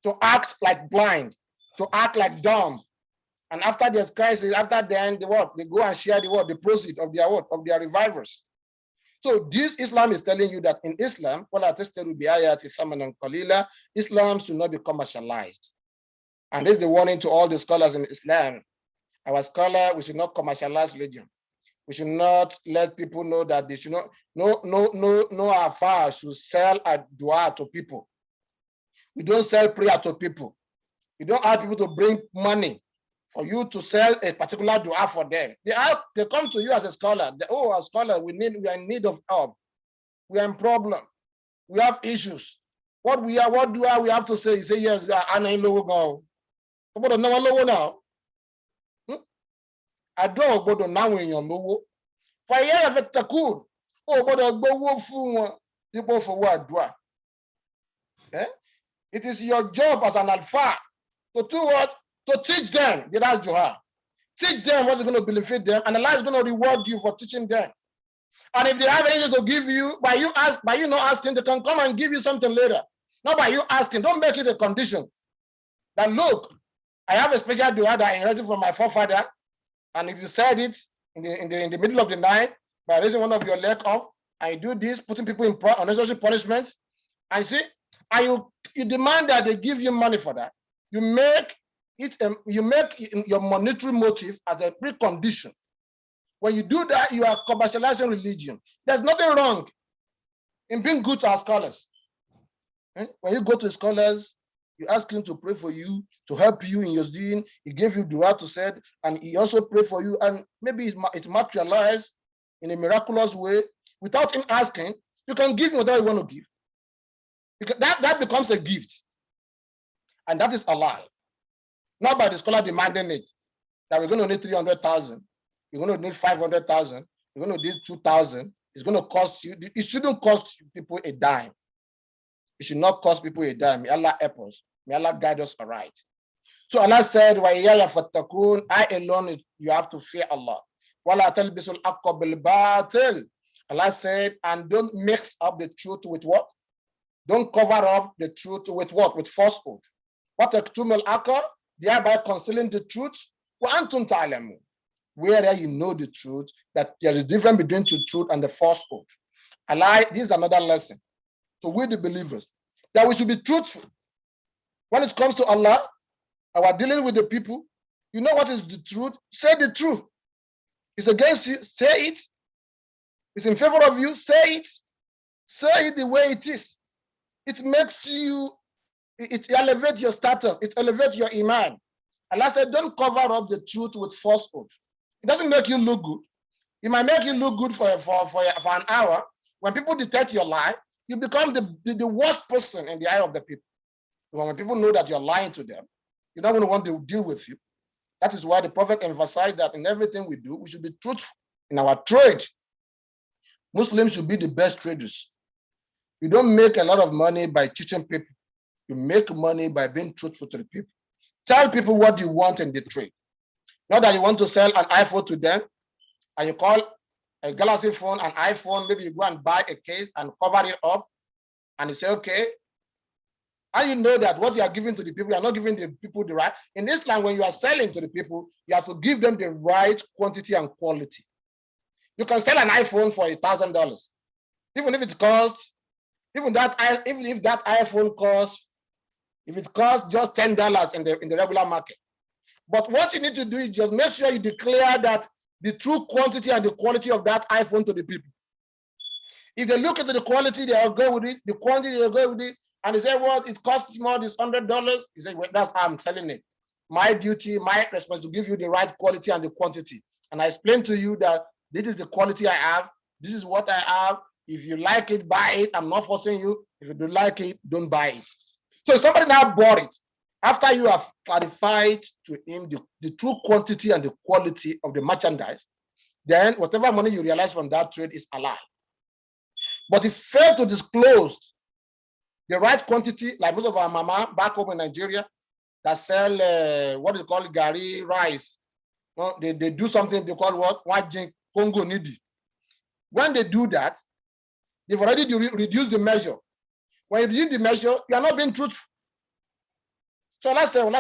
B: to act like blind, to act like dumb. And after their crisis, after then, they go and share the proceeds of their revivals. So this Islam is telling you that in Islam, Islam should not be commercialized. And this is the warning to all the scholars in Islam. Our scholar, we should not commercialize religion. We should not let people know that they should not, no affair should sell a dua to people. We don't sell prayer to people. We don't ask people to bring money for you to sell a particular dua for them. They come to you as a scholar. A scholar, we are in need of help. We are in problem. We have issues. What do we have to say? You say, yes, I know logo now. I don't go to now in your logo. For a year of it, takun. Oh, but I go for people for what dua. It is your job as an alpha to do what? To teach them the right dua. Teach them what's going to benefit them, and Allah is going to reward you for teaching them. And if they have anything to give you, by you not asking, they can come and give you something later. Not by you asking. Don't make it a condition. That look, I have a special dua that I inherited from my forefather, and if you said it in the middle of the night by raising one of your leg up, and you do this, putting people in unnecessary punishment, and see, and you demand that they give you money for that. You make your monetary motive as a precondition. When you do that, you are commercializing religion. There's nothing wrong in being good to our scholars. When you go to scholars, you ask him to pray for you, to help you in your deen. He gave you dua to say, and he also pray for you, and maybe it's materialized in a miraculous way. Without him asking, you can give him whatever you want to give. Because that becomes a gift. And that is Allah. Not by the scholar demanding it, that we're going to need 300,000, you're going to need 500,000, you're going to need 2,000. It's going to cost you. It shouldn't cost people a dime. It should not cost people a dime. May Allah help us. May Allah guide us aright. So Allah said, I alone, you have to fear Allah. وَلَا تَلْبِسُوا الْحَقَّ بِالْبَاطِلِ. Allah said, and don't mix up the truth with what? Don't cover up the truth with what? With falsehood. What aktumul akar, thereby concealing the truth. Wa antum ta'lamun. Where you know the truth, that there is a difference between the truth and the falsehood. Allah, this is another lesson. So we the believers, that we should be truthful. When it comes to Allah, our dealing with the people, you know what is the truth? Say the truth. It's against you, say it. It's in favor of you, say it. Say it the way it is. It makes you, it elevates your status, it elevates your iman. Allah said, don't cover up the truth with falsehood. It doesn't make you look good. It might make you look good for an hour. When people detect your lie, you become the worst person in the eye of the people. When people know that you're lying to them, you're not going to want to deal with you. That is why the Prophet emphasized that in everything we do, we should be truthful in our trade. Muslims should be the best traders. You don't make a lot of money by cheating people. You make money by being truthful to the people. Tell people what you want in the trade. Not that you want to sell an iPhone to them, and you call a Galaxy phone an iPhone, maybe you go and buy a case and cover it up, and you say, okay. And you know that what you are giving to the people, you are not giving the people the right. In Islam, when you are selling to the people, you have to give them the right quantity and quality. You can sell an iPhone for $1,000, even if it costs, even if that iPhone costs, if it costs just $10 in the regular market. But what you need to do is just make sure you declare that the true quantity and the quality of that iPhone to the people. If they look at the quality, they'll go with it, the quantity, they'll go with it, and they say, well, it costs more, this $100. You say, well, that's how I'm selling it. My duty, my responsibility to give you the right quality and the quantity. And I explain to you that this is the quality I have, this is what I have. If you like it, buy it. I'm not forcing you. If you don't like it, don't buy it. So if somebody now bought it, after you have clarified to him the true quantity and the quality of the merchandise, then whatever money you realize from that trade is halal. But if you fail to disclose the right quantity, like most of our mama back home in Nigeria that sell what do you call it, gari rice. No, they do something they call what? Wajin Congo Nidi. When they do that, they've already reduced the measure. When you reduce the measure, you are not being truthful. So let's say, don't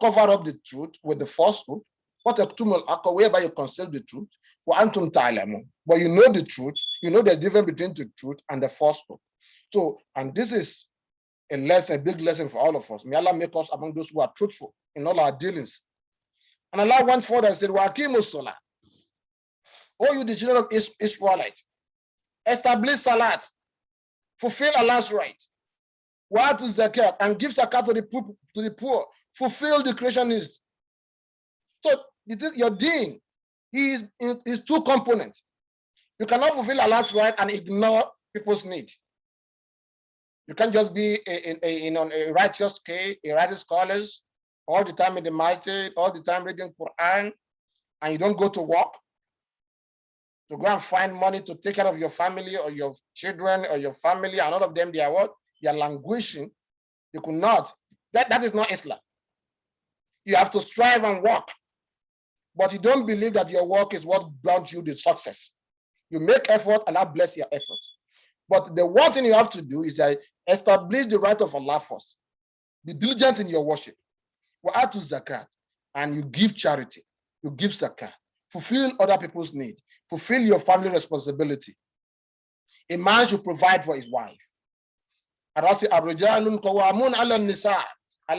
B: cover up the truth with the falsehood. Whereby you conceal the truth. But you know the truth. You know the difference between the truth and the falsehood. So, and this is a lesson, a big lesson for all of us. May Allah make us among those who are truthful in all our dealings. And Allah went forward and said, Waqimus Salah. O you the children of Israelites, establish salat, fulfill Allah's right. Wa to zakat, and give zakat to the poor, fulfill the creation needs. So your deen is two components. You cannot fulfill Allah's right and ignore people's need. You can't just be a righteous scholars all the time in the masjid, all the time reading Quran, and you don't go to work to go and find money to take care of your family or your children or your family, and all of them, they are what? They are languishing. You could not. That is not Islam. You have to strive and work, but you don't believe that your work is what grants you the success. You make effort, and Allah bless your effort. But the one thing you have to do is that establish the right of Allah first. Be diligent in your worship. Wa'atu zakat, and you give charity. You give zakat. Fulfill other people's needs. Fulfill your family responsibility. A man should provide for his wife. Allah says, Allah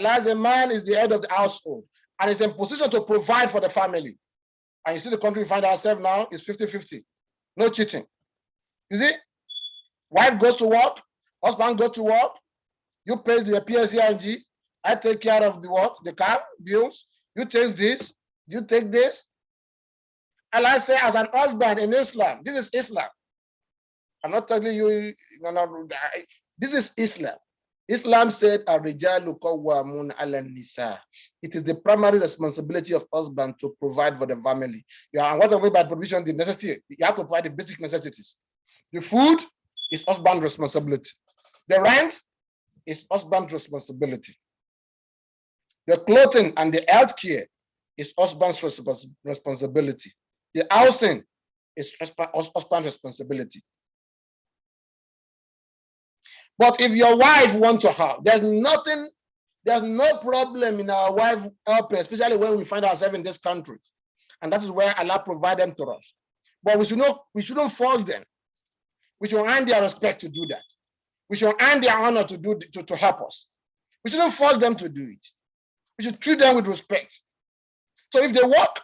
B: as a man is the head of the household and is in position to provide for the family. And you see the country we find ourselves now is 50-50. No cheating. You see? Wife goes to work, husband goes to work, you pay the PSERG, I take care of the what? The car, bills, you take this, you take this. Allah say, as an husband in Islam, this is Islam. I'm not telling you, no, this is Islam. Islam said, "Ar-rijalu qawwamun 'ala an-nisa." It is the primary responsibility of husband to provide for the family. Yeah, and what I mean by provision, the necessity, you have to provide the basic necessities. The food is husband's responsibility. The rent is husband's responsibility. The clothing and the health care is husband's responsibility. The housing is husband's responsibility. But if your wife wants to help, there's no problem in our wife helping, especially when we find ourselves in this country. And that is where Allah provides them to us. But we shouldn't force them. We should earn their respect to do that. We should earn their honor to help us. We shouldn't force them to do it. We should treat them with respect. So if they work,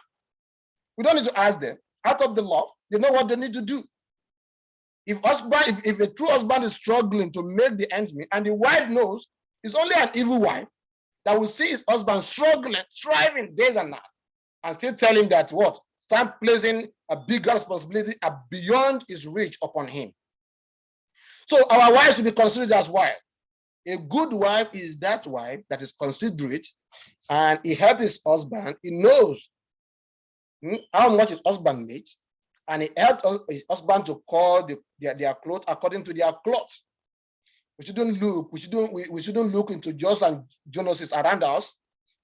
B: we don't need to ask them. Out of the love, they know what they need to do. If a true husband is struggling to make the ends meet, and the wife knows it's only an evil wife that will see his husband struggling, striving days and nights, and still tell him that what? Start placing a bigger responsibility beyond his reach upon him. So our wives should be considered as wives. A good wife is that wife that is considerate, and he helps his husband. He knows how much his husband makes, and he helps his husband to call their clothes according to their clothes. We shouldn't look into Joes and Jonases around us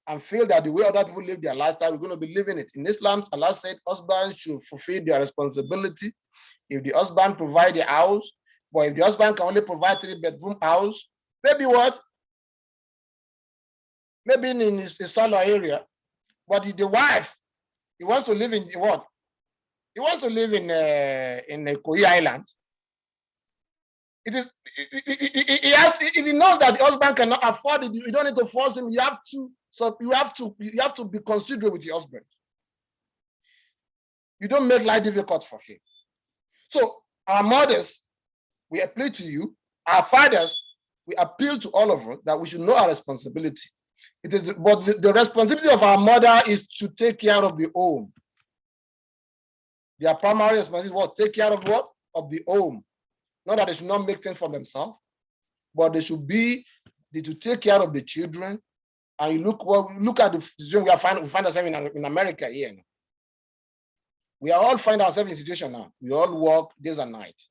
B: and feel that the way other people live their lifestyle, we're going to be living it. In Islam, Allah said husbands should fulfill their responsibility. If the husband provide the house, but if the husband can only provide 3-bedroom house, maybe what? Maybe in his solo area, but the wife, he wants to live in what? He wants to live in a Koi Island. If he knows that the husband cannot afford it, you don't need to force him. You have to be considerate with your husband. You don't make life difficult for him. So our mothers, we appeal to you. Our fathers, we appeal to all of us that we should know our responsibility. But the responsibility of our mother is to take care of the home. Their primary responsibility is what? Take care of what? Of the home. Not that they should not make things for themselves, but they should take care of the children. And you look at the situation we find ourselves in America here now. We all find ourselves in a situation now. We all work days and nights.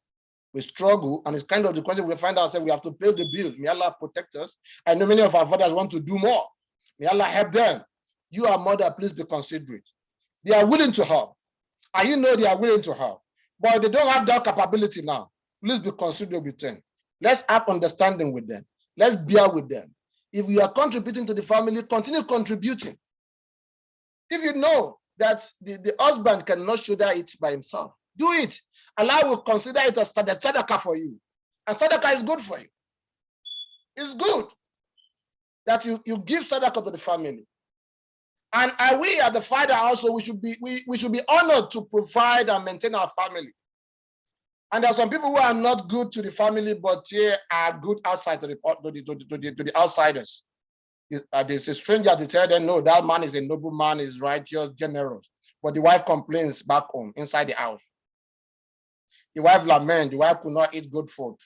B: We struggle, and it's kind of the country we find ourselves. We have to pay the bill. May Allah protect us. I know many of our fathers want to do more. May Allah help them. You, our mother, please be considerate. They are willing to help. And you know they are willing to help. But they don't have that capability now. Please be considerate with them. Let's have understanding with them. Let's bear with them. If you are contributing to the family, continue contributing. If you know that the husband cannot shoulder it by himself, do it. Allah will consider it as sadaqah for you. And sadaqah is good for you. It's good that you give sadaqah to the family. And we as the father also, we should be honored to provide and maintain our family. And there are some people who are not good to the family, but here are good outside to the outsiders. There's a stranger to tell them, no, that man is a noble man, is righteous, generous. But the wife complains back home, inside the house. The wife laments, the wife could not eat good food.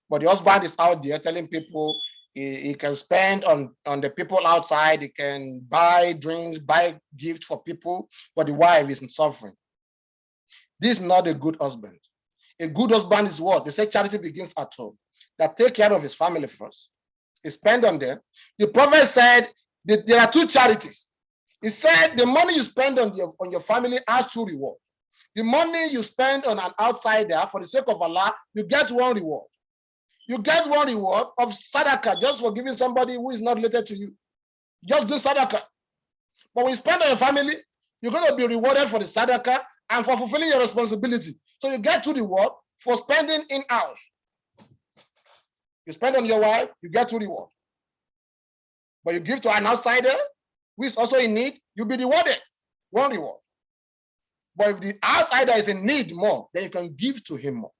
B: But the husband is out there telling people he can spend on the people outside, he can buy drinks, buy gifts for people, but the wife isn't suffering. This is not a good husband. A good husband is what? They say charity begins at home. That take care of his family first. He spend on them. The prophet said that there are two charities. He said the money you spend on your family has two rewards. The money you spend on an outsider for the sake of Allah, you get one reward. You get one reward of sadaqah just for giving somebody who is not related to you. Just do sadaqah. But when you spend on your family, you're going to be rewarded for the sadaqah and for fulfilling your responsibility. So you get to the reward for spending in-house. You spend on your wife, you get to reward. But you give to an outsider who is also in need, you'll be rewarded. One reward. But if the outsider is in need more, then you can give to him more.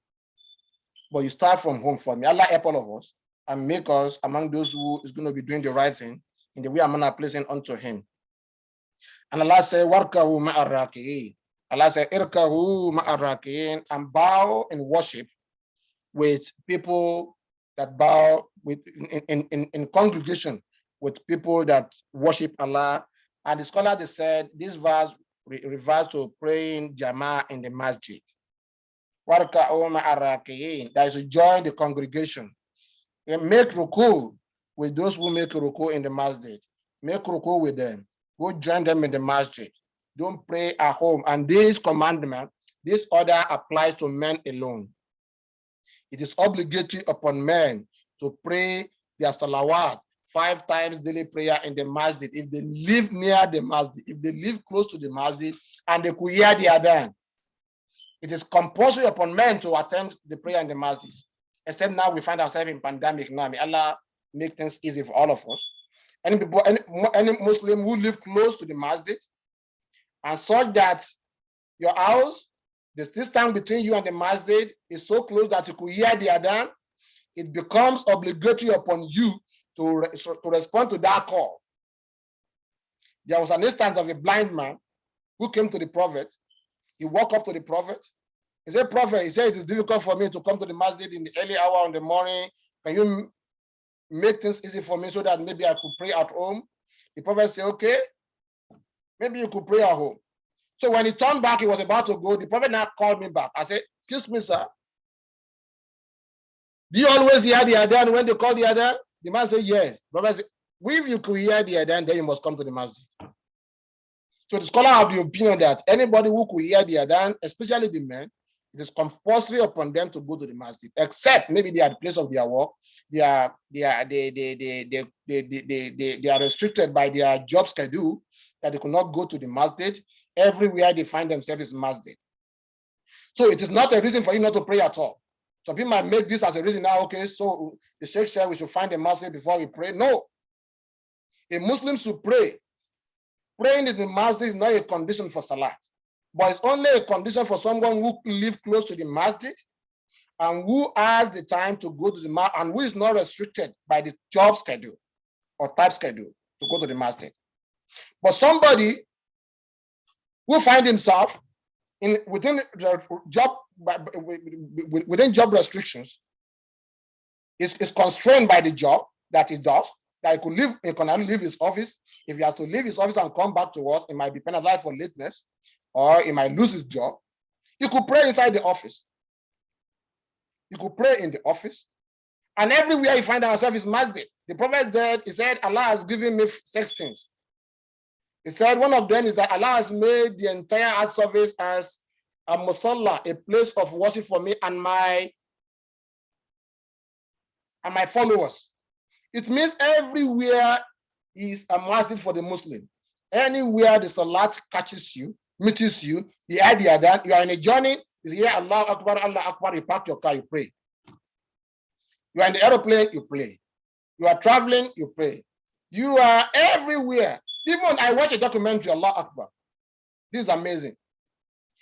B: But you start from home for me. Allah help all of us and make us among those who is going to be doing the right thing in the way I'm not placing unto him. And Allah said, Warkahu ma'arraki'in. Allah said, Irkahu ma'arraki'in, and bow in worship with people that bow with in congregation with people that worship Allah. And the scholar they said this verse refers to praying Jama'ah in the masjid. That is to join the congregation and make ruku with those who make ruku in the masjid. Make ruku with them. Go join them in the masjid. Don't pray at home. And this commandment, this order applies to men alone. It is obligatory upon men to pray their salawat 5 times daily prayer in the masjid if they live near the masjid, if they live close to the masjid and they could hear the adhan. It is compulsory upon men to attend the prayer in the masjid. Except now we find ourselves in pandemic now. May Allah make things easy for all of us. Any people, any Muslim who live close to the masjid and such that your house, the distance between you and the masjid is so close that you could hear the adhan, it becomes obligatory upon you to respond to that call. There was an instance of a blind man who came to the prophet. He walked up to the prophet. He said, Prophet, he said, it is difficult for me to come to the masjid in the early hour in the morning. Can you make things easy for me so that maybe I could pray at home? The prophet said, okay, maybe you could pray at home. So when he turned back, he was about to go. The prophet now called me back. I said, excuse me, sir. Do you always hear the adhan when they call the adhan? The man said, yes. The prophet said, if you could hear the adhan, then you must come to the masjid. So the scholar have the opinion that anybody who could hear the adhan, especially the men, it is compulsory upon them to go to the masjid, except maybe they are at the place of their work. They are restricted by their job schedule that they could not go to the masjid. Everywhere they find themselves is masjid. So it is not a reason for you not to pray at all. Some people might make this as a reason now, okay, so the Sheikh said we should find a masjid before we pray. No. A Muslim should pray. Praying in the masjid is not a condition for salat, but it's only a condition for someone who lives close to the masjid and who has the time to go to the masjid and who is not restricted by the job schedule or type schedule to go to the masjid. But somebody who finds himself within job restrictions is constrained by the job that he does, that he cannot leave his office. If he has to leave his office and come back to work, he might be penalized for lateness, or he might lose his job. He could pray inside the office. He could pray in the office. And everywhere he finds himself is masjid. The prophet said, he said, Allah has given me 6 things. He said one of them is that Allah has made the entire earth surface as a musalla, a place of worship for me and my followers. It means everywhere is a masjid for the Muslim. Anywhere the salat catches you, meets you, the idea that you are in a journey, is here, Allah Akbar, you park your car, you pray. You are in the aeroplane, you pray. You are traveling, you pray. You are everywhere. Even I watch a documentary, Allah Akbar. This is amazing.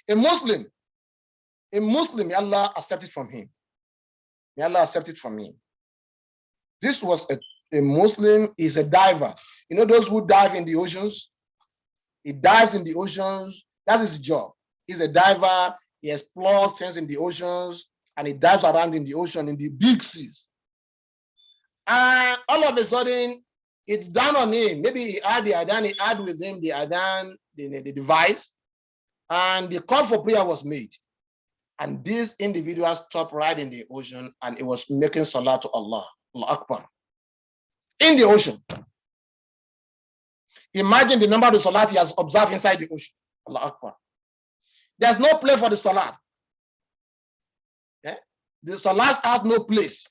B: A Muslim, may Allah accept it from him. May Allah accept it from him. This was a Muslim, is a diver. You know those who dive in the oceans? He dives in the oceans. That is his job. He's a diver. He explores things in the oceans and he dives around in the ocean, in the big seas. And all of a sudden, it's down on him. Maybe he had the adhan, he had with him the adhan, the device, and the call for prayer was made. And this individual stopped right in the ocean and he was making salah to Allah, Allah Akbar, in the ocean. Imagine the number of the salat he has observed inside the ocean, Allah Akbar. There's no place for the salat. Yeah? The salat has no place.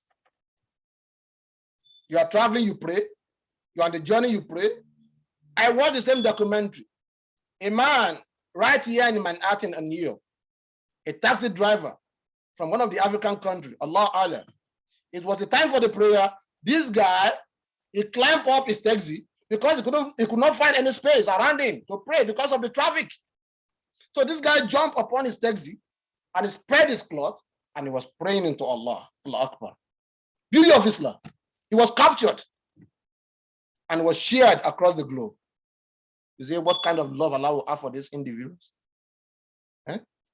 B: You are traveling, you pray. You are on the journey, you pray. I watched the same documentary. A man right here in Manhattan and New York, a taxi driver from one of the African countries, Allah Allah. It was the time for the prayer. This guy, he climbed up his taxi because he could not find any space around him to pray because of the traffic. So this guy jumped upon his taxi and he spread his cloth and he was praying into Allah, Allah Akbar. Beauty of Islam. He was captured and was shared across the globe. You see what kind of love Allah will have for these individuals?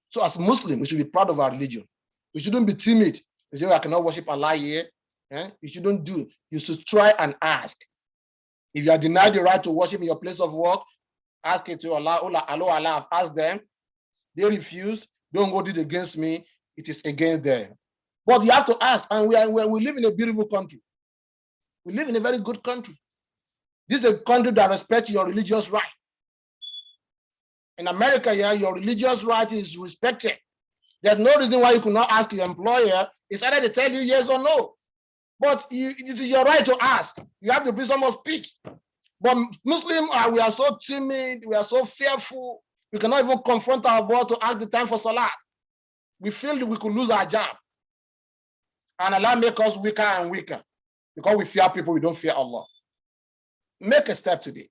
B: So as Muslims, we should be proud of our religion. We shouldn't be timid. You say, I cannot worship Allah here. You shouldn't do. You should try and ask. If you are denied the right to worship in your place of work, ask it to Allah. Allah, I've asked them. They refused. Don't hold it against me. It is against them. But you have to ask. And we live in a beautiful country. We live in a very good country. This is a country that respects your religious right. In America, yeah, your religious right is respected. There's no reason why you could not ask your employer. It's either they tell you yes or no. But it is your right to ask. You have the wisdom of speech. But Muslims, we are so timid, we are so fearful, we cannot even confront our boss to ask the time for salah. We feel that we could lose our job. And Allah make us weaker and weaker because we fear people, we don't fear Allah. Make a step today.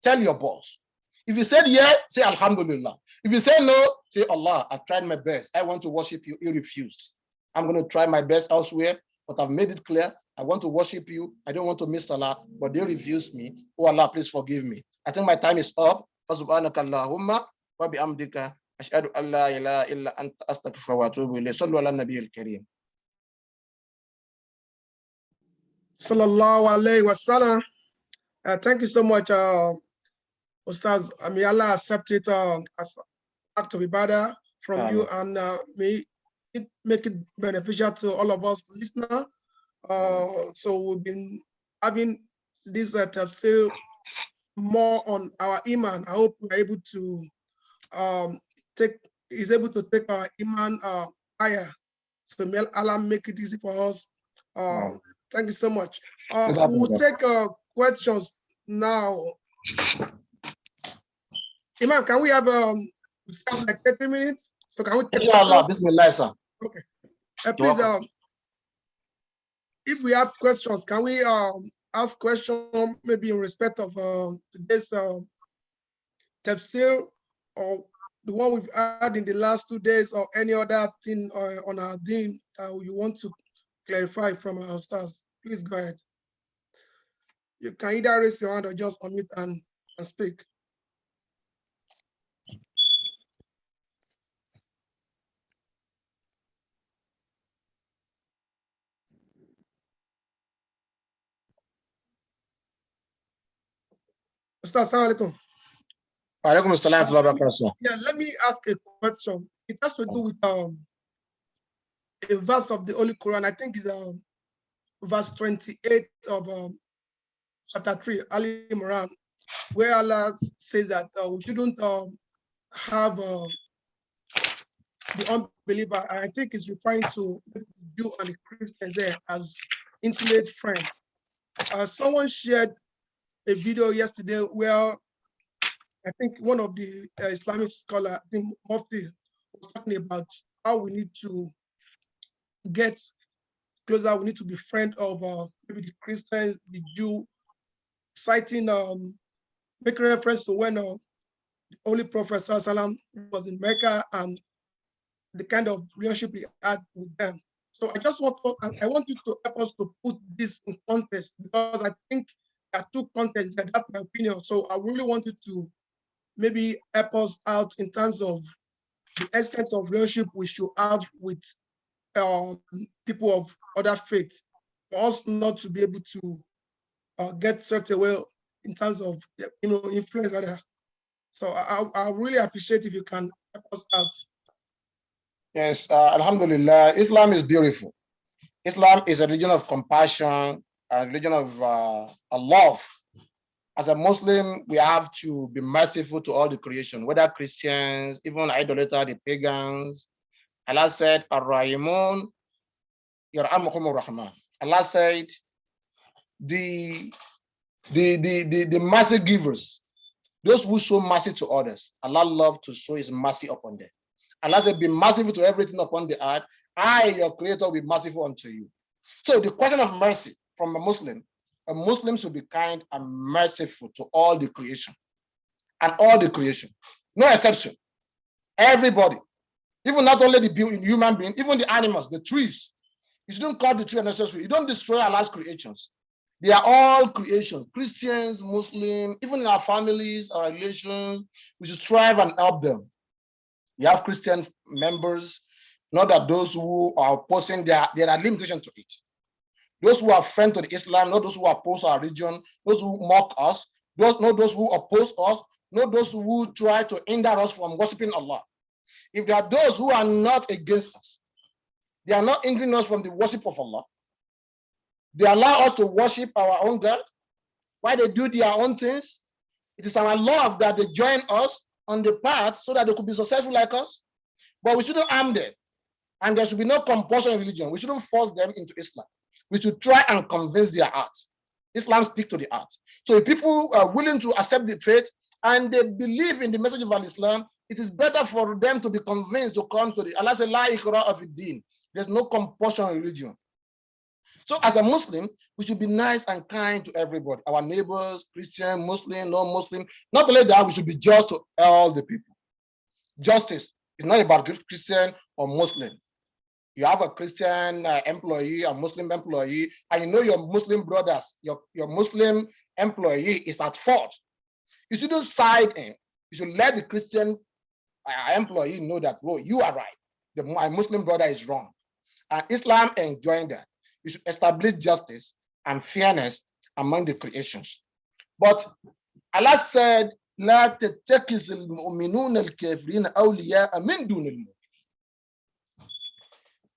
B: Tell your boss. If you said yes, say Alhamdulillah. If you say no, say Allah, I tried my best. I want to worship you. You refused. I'm going to try my best elsewhere, but I've made it clear. I want to worship you. I don't want to miss salah, but they refused me. Oh Allah, please forgive me. I think my time is up. Subhanaka Allahumma wa bihamdika ashhadu an la ilaha illa anta astaghfiruka wa atubu ilayk. Sallu ala nabiyil kareem.
D: Sallallahu alayhi wa sallam. Thank you so much, Ustaz. May Allah accept it as act of ibadah from you, and may it make it beneficial to all of us listeners. So we've been having this tafsir more on our iman. I hope we're able to take our iman higher. So may Allah make it easy for us. Thank you so much. We'll take questions now. Imam, can we have like 30 minutes? So can we take questions?
B: Bismillah, sir.
D: Okay. Please, if we have questions, can we ask questions maybe in respect of today's tafsir, or the one we've had in the last 2 days, or any other thing on our deen you want to clarify from our stars? Please go ahead. You can either raise your hand or just unmute and speak. Assalamu alaikum.
B: Alaikum assalam wa rahmatullah.
D: Yeah, let me ask a question. It has to do with a verse of the Holy Quran. I think it's verse 28 of chapter 3, Ali Imran, where Allah says that we shouldn't have the unbeliever, and I think it's referring to the Jew and the Christians there as intimate friend. Someone shared a video yesterday where I think one of the Islamic scholars, I think Mufti, was talking about how we need to get closer. We need to be friend of maybe the Christians, the Jew, citing, making reference to when the Holy Prophet ﷺ was in Mecca and the kind of relationship he had with them. So I just want you to help us to put this in context, because I think there are two contexts there. That's my opinion. So I really want you to maybe help us out in terms of the extent of relationship we should have with people of other faiths, for us not to be able to get swept away in terms of influence other. So I really appreciate if you can help us out.
B: Yes, Alhamdulillah, Islam is beautiful. Islam is a religion of compassion, a religion of love. As a Muslim, we have to be merciful to all the creation, whether Christians, even idolaters, the pagans. Allah said, Ar-Rahimun, Yar'amuhumur Rahman. Allah said, the mercy givers, those who show mercy to others, Allah loves to show his mercy upon them. Allah said, be merciful to everything upon the earth. I, your creator, will be merciful unto you. So the question of mercy from a Muslim should be kind and merciful to all the creation. And all the creation. No exception. Everybody. Even not only the human being, even the animals, the trees. You shouldn't cut the tree unnecessarily. You don't destroy Allah's creations. They are all creations. Christians, Muslims, even in our families, our relations, we should strive and help them. You have Christian members, not that those who are opposing, there are limitations to it. Those who are friends to the Islam, not those who oppose our religion, those who mock us, not those who oppose us, not those who try to hinder us from worshiping Allah. If there are those who are not against us, they are not hindering us from the worship of Allah. They allow us to worship our own God while they do their own things. It is our love that they join us on the path so that they could be successful like us. But we shouldn't harm them. And there should be no compulsion in religion. We shouldn't force them into Islam. We should try and convince their hearts. Islam speaks to the heart. So if people are willing to accept the faith and they believe in the message of Islam, it is better for them to be convinced to come to the Allah says, La ikrah of din. There's no compulsion in religion. So as a Muslim, we should be nice and kind to everybody, our neighbors, Christian, Muslim, non-Muslim. Not only that, we should be just to all the people. Justice is not about Christian or Muslim. You have a Christian employee, a Muslim employee, and you know your Muslim brothers, your Muslim employee is at fault. You shouldn't side in. You should let the Christian employee know that, well, you are right. My Muslim brother is wrong. And Islam enjoying that. You should establish justice and fairness among the creations. But Allah said, لا تتخذ المؤمنون الكافرين أولياء من دون المؤمنين.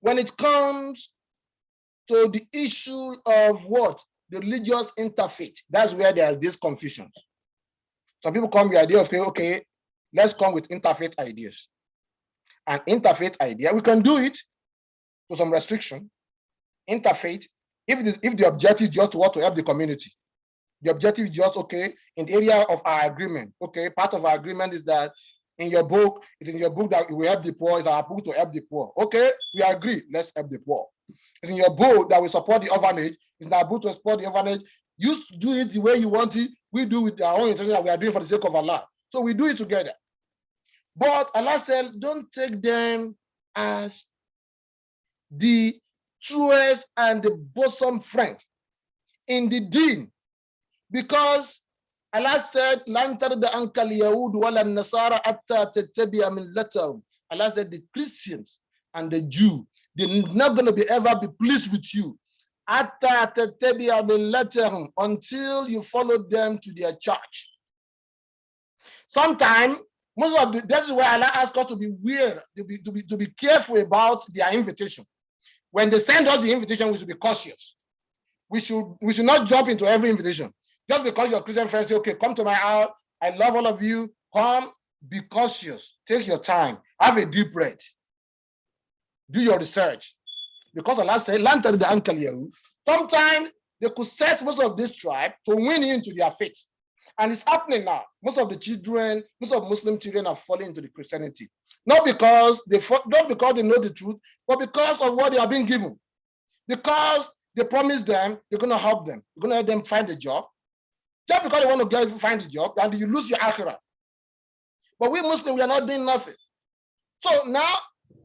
B: When it comes to the issue of what? The religious interfaith, that's where there is this confusion. Some people come with the idea of, okay, let's come with interfaith ideas. An interfaith idea, we can do it to some restriction. Interfaith, if the objective is just to help the community. The objective is just, okay, in the area of our agreement, okay, part of our agreement is that it's in your book that we help the poor, it's our book to help the poor. Okay, we agree, let's help the poor. It's in your book that we support the orphanage, it's in our book to support the orphanage. You do it the way you want it, we do it with our own intention that we are doing for the sake of Allah. So we do it together. But Allah said, don't take them as the truest and the bosom friend in the deen. Because Allah said, "Lan tarda anka al-yahud wala an-nasara hatta tattabi'a millatahum." Allah said, the Christians and the Jew, they're not going to be ever be pleased with you hatta tattabi'a millatahum, until you follow them to their church. Sometimes, that is why Allah asks us to be aware, to be careful about their invitation. When they send us the invitation, we should be cautious. We should not jump into every invitation. Just because your Christian friends say, okay, come to my house, I love all of you, come, be cautious, take your time, have a deep breath, do your research. Because Allah said, sometimes they could set most of this tribe to win into their faith. And it's happening now. Most of Muslim children are falling into the Christianity. Not because they know the truth, but because of what they are being given. Because they promised them, they're going to help them. They're going to help them find a job. Just because they want to find a job, and you lose your akhirah. But we Muslims, we are not doing nothing. So now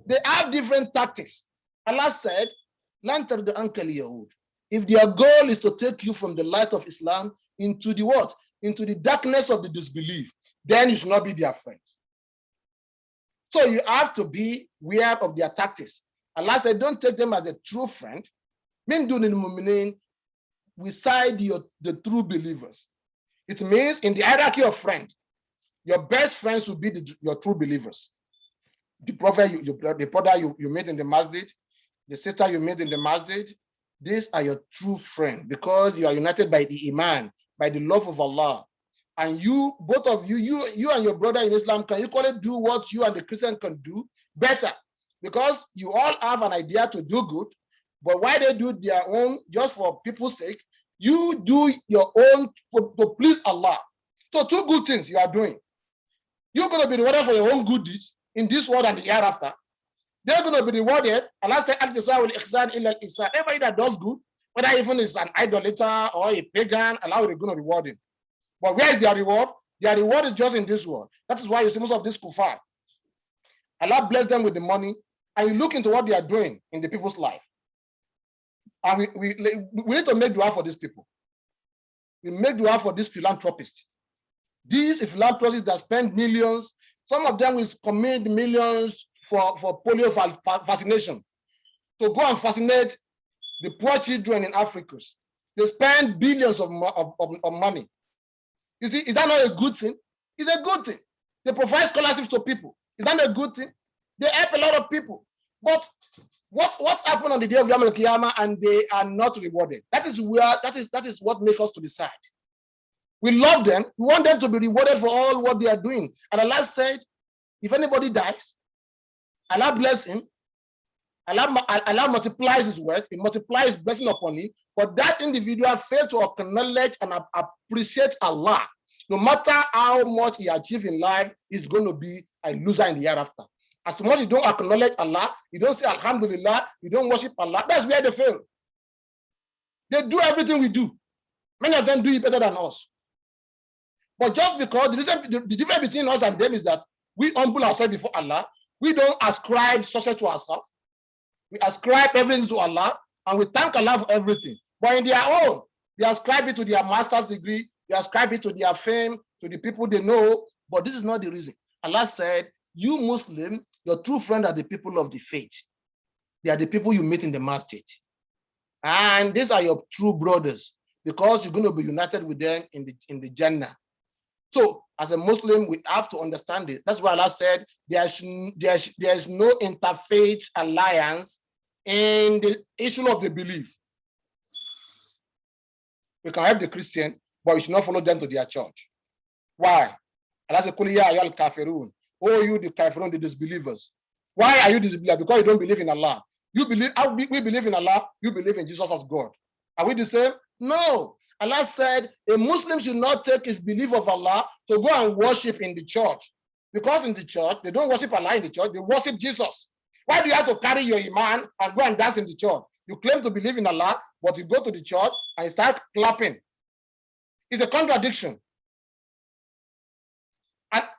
B: they have different tactics. Allah said, "Lantar the uncle Yahud." If their goal is to take you from the light of Islam into the what? Into the darkness of the disbelief, then you should not be their friend. So you have to be aware of their tactics. Allah said, don't take them as a true friend. Min dunil mu'minin, beside the true believers. It means in the hierarchy of friends, your best friends will be your true believers. The brother you meet in the masjid, the sister you meet in the masjid, these are your true friends because you are united by the iman, by the love of Allah. And you, both of you, you and your brother in Islam can equally do what you and the Christian can do better. Because you all have an idea to do good, but why they do their own just for people's sake, you do your own to please Allah. So two good things you are doing. You're going to be rewarded for your own good deeds in this world and the hereafter. They're going to be rewarded. Allah said, everybody that does good, whether even is an idolater or a pagan, Allah is going to reward him. But where is their reward? Their reward is just in this world. That is why you see most of this kuffar. Allah bless them with the money, and you look into what they are doing in the people's life. And we need to make dua for these people. We make dua for these philanthropists. These philanthropists that spend millions, some of them will commit millions for polio vaccination, to go and vaccinate the poor children in Africa. They spend billions of money. You see, is that not a good thing? It's a good thing. They provide scholarships to people. Is that not a good thing? They help a lot of people. But what's happened on the day of Yom Kippur, and they are not rewarded? That is what makes us to decide. We love them. We want them to be rewarded for all what they are doing. And Allah said, if anybody dies, Allah bless him, Allah multiplies his wealth, he multiplies his blessing upon him, but that individual fails to acknowledge and appreciate Allah. No matter how much he achieves in life, he's going to be a loser in the hereafter. As much as you don't acknowledge Allah, you don't say Alhamdulillah, you don't worship Allah, that's where they fail. They do everything we do. Many of them do it better than us. But just because the difference between us and them is that we humble ourselves before Allah, we don't ascribe success to ourselves. We ascribe everything to Allah, and we thank Allah for everything. But in their own, they ascribe it to their master's degree, they ascribe it to their fame, to the people they know, but this is not the reason. Allah said, you Muslim, your true friends are the people of the faith. They are the people you meet in the masjid. And these are your true brothers, because you're going to be united with them in the Jannah. So, as a Muslim, we have to understand it. That's why Allah said there's no interfaith alliance in the issue of the belief. We can help the Christian, but we should not follow them to their church. Why? Allah said, "Qul ya ayyuhal kafirun." Oh, you the kafirun, the disbelievers. Why are you disbelievers? Because you don't believe in Allah. We believe in Allah, you believe in Jesus as God. Are we the same? No. Allah said a Muslim should not take his belief of Allah to go and worship in the church. Because in the church, they don't worship Allah in the church, they worship Jesus. Why do you have to carry your iman and go and dance in the church? You claim to believe in Allah, but you go to the church and you start clapping. It's a contradiction.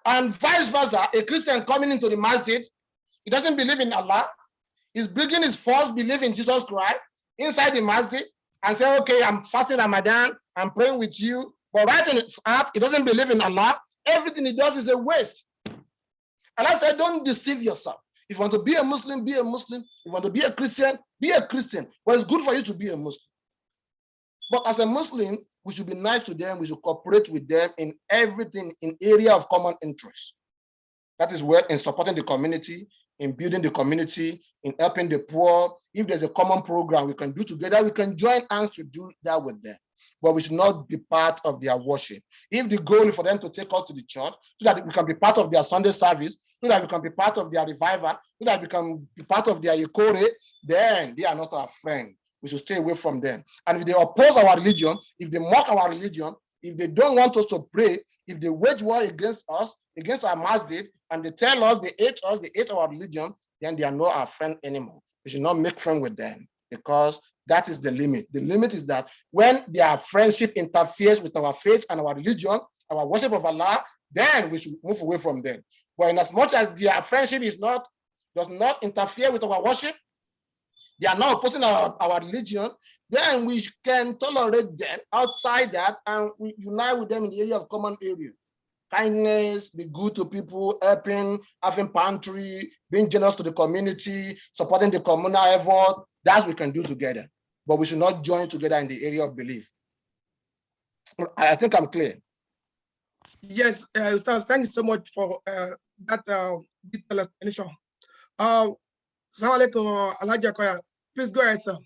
B: And vice versa, a Christian coming into the masjid, he doesn't believe in Allah, he's bringing his false belief in Jesus Christ inside the masjid and say, okay, I'm fasting Ramadan, I'm praying with you, but right in his heart, he doesn't believe in Allah. Everything he does is a waste. Allah said, don't deceive yourself. If you want to be a Muslim, be a Muslim. If you want to be a Christian, be a Christian. Well, it's good for you to be a Muslim. But as a Muslim, we should be nice to them. We should cooperate with them in everything, in area of common interest. That is where in supporting the community, in building the community, in helping the poor. If there's a common program we can do together, we can join hands to do that with them. But we should not be part of their worship. If the goal is for them to take us to the church, so that we can be part of their Sunday service, so that we can be part of their revival, so that we can be part of their Ikore, then they are not our friend. We should stay away from them. And if they oppose our religion, if they mock our religion, if they don't want us to pray, if they wage war against us, against our masjid, and they tell us, they hate our religion, then they are not our friend anymore. We should not make friends with them, because that is the limit. The limit is that when their friendship interferes with our faith and our religion, our worship of Allah, then we should move away from them. But in as much as their friendship does not interfere with our worship, they are not opposing our religion, then we can tolerate them outside that, and we unite with them in the area of common area. Kindness, be good to people, helping, having pantry, being generous to the community, supporting the communal effort. That's what we can do together. But we should not join together in the area of belief. I think I'm clear.
D: Yes, Ustaz, thank you so much for that detailed explanation. Assalamu alaikum, Alhaji Akoya. Please go ahead, sir.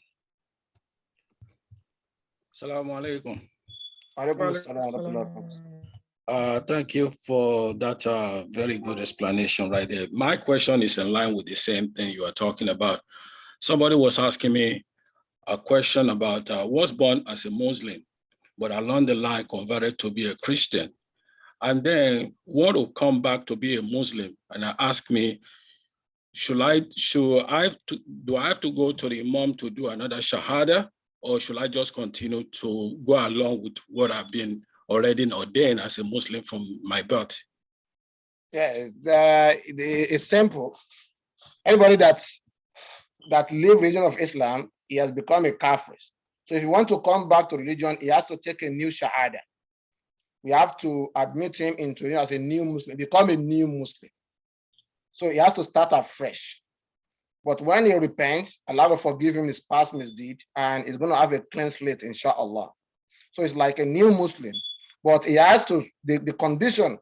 E: Assalamu alaikum.
B: Thank
E: you for that very good explanation right there. My question is in line with the same thing you are talking about. Somebody was asking me a question about was born as a Muslim, but along the line converted to be a Christian, and then want to come back to be a Muslim, and ask me, do I have to go to the Imam to do another Shahada, or should I just continue to go along with what I've been already ordained as a Muslim from my birth?
B: Yeah, it's simple. Anybody that live religion of Islam, he has become a kafir. So if you want to come back to religion, he has to take a new Shahada. We have to admit him into as a new Muslim, become a new Muslim. So he has to start afresh. But when he repents, Allah will forgive him his past misdeed, and he's going to have a clean slate, inshallah. So it's like a new Muslim. But he has to, the condition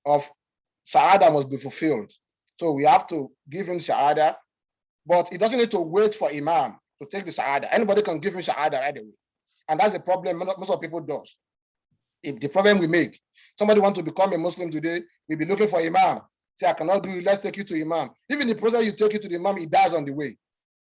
B: of Shahada must be fulfilled. So we have to give him Shahada, but he doesn't need to wait for Imam to take the Shahada. Anybody can give him Shahada right away. And that's the problem most of people do. If the problem we make, somebody wants to become a Muslim today, we'll be looking for Imam. say, I cannot do it, let's take you to Imam. Even the process you take it to the Imam, he dies on the way.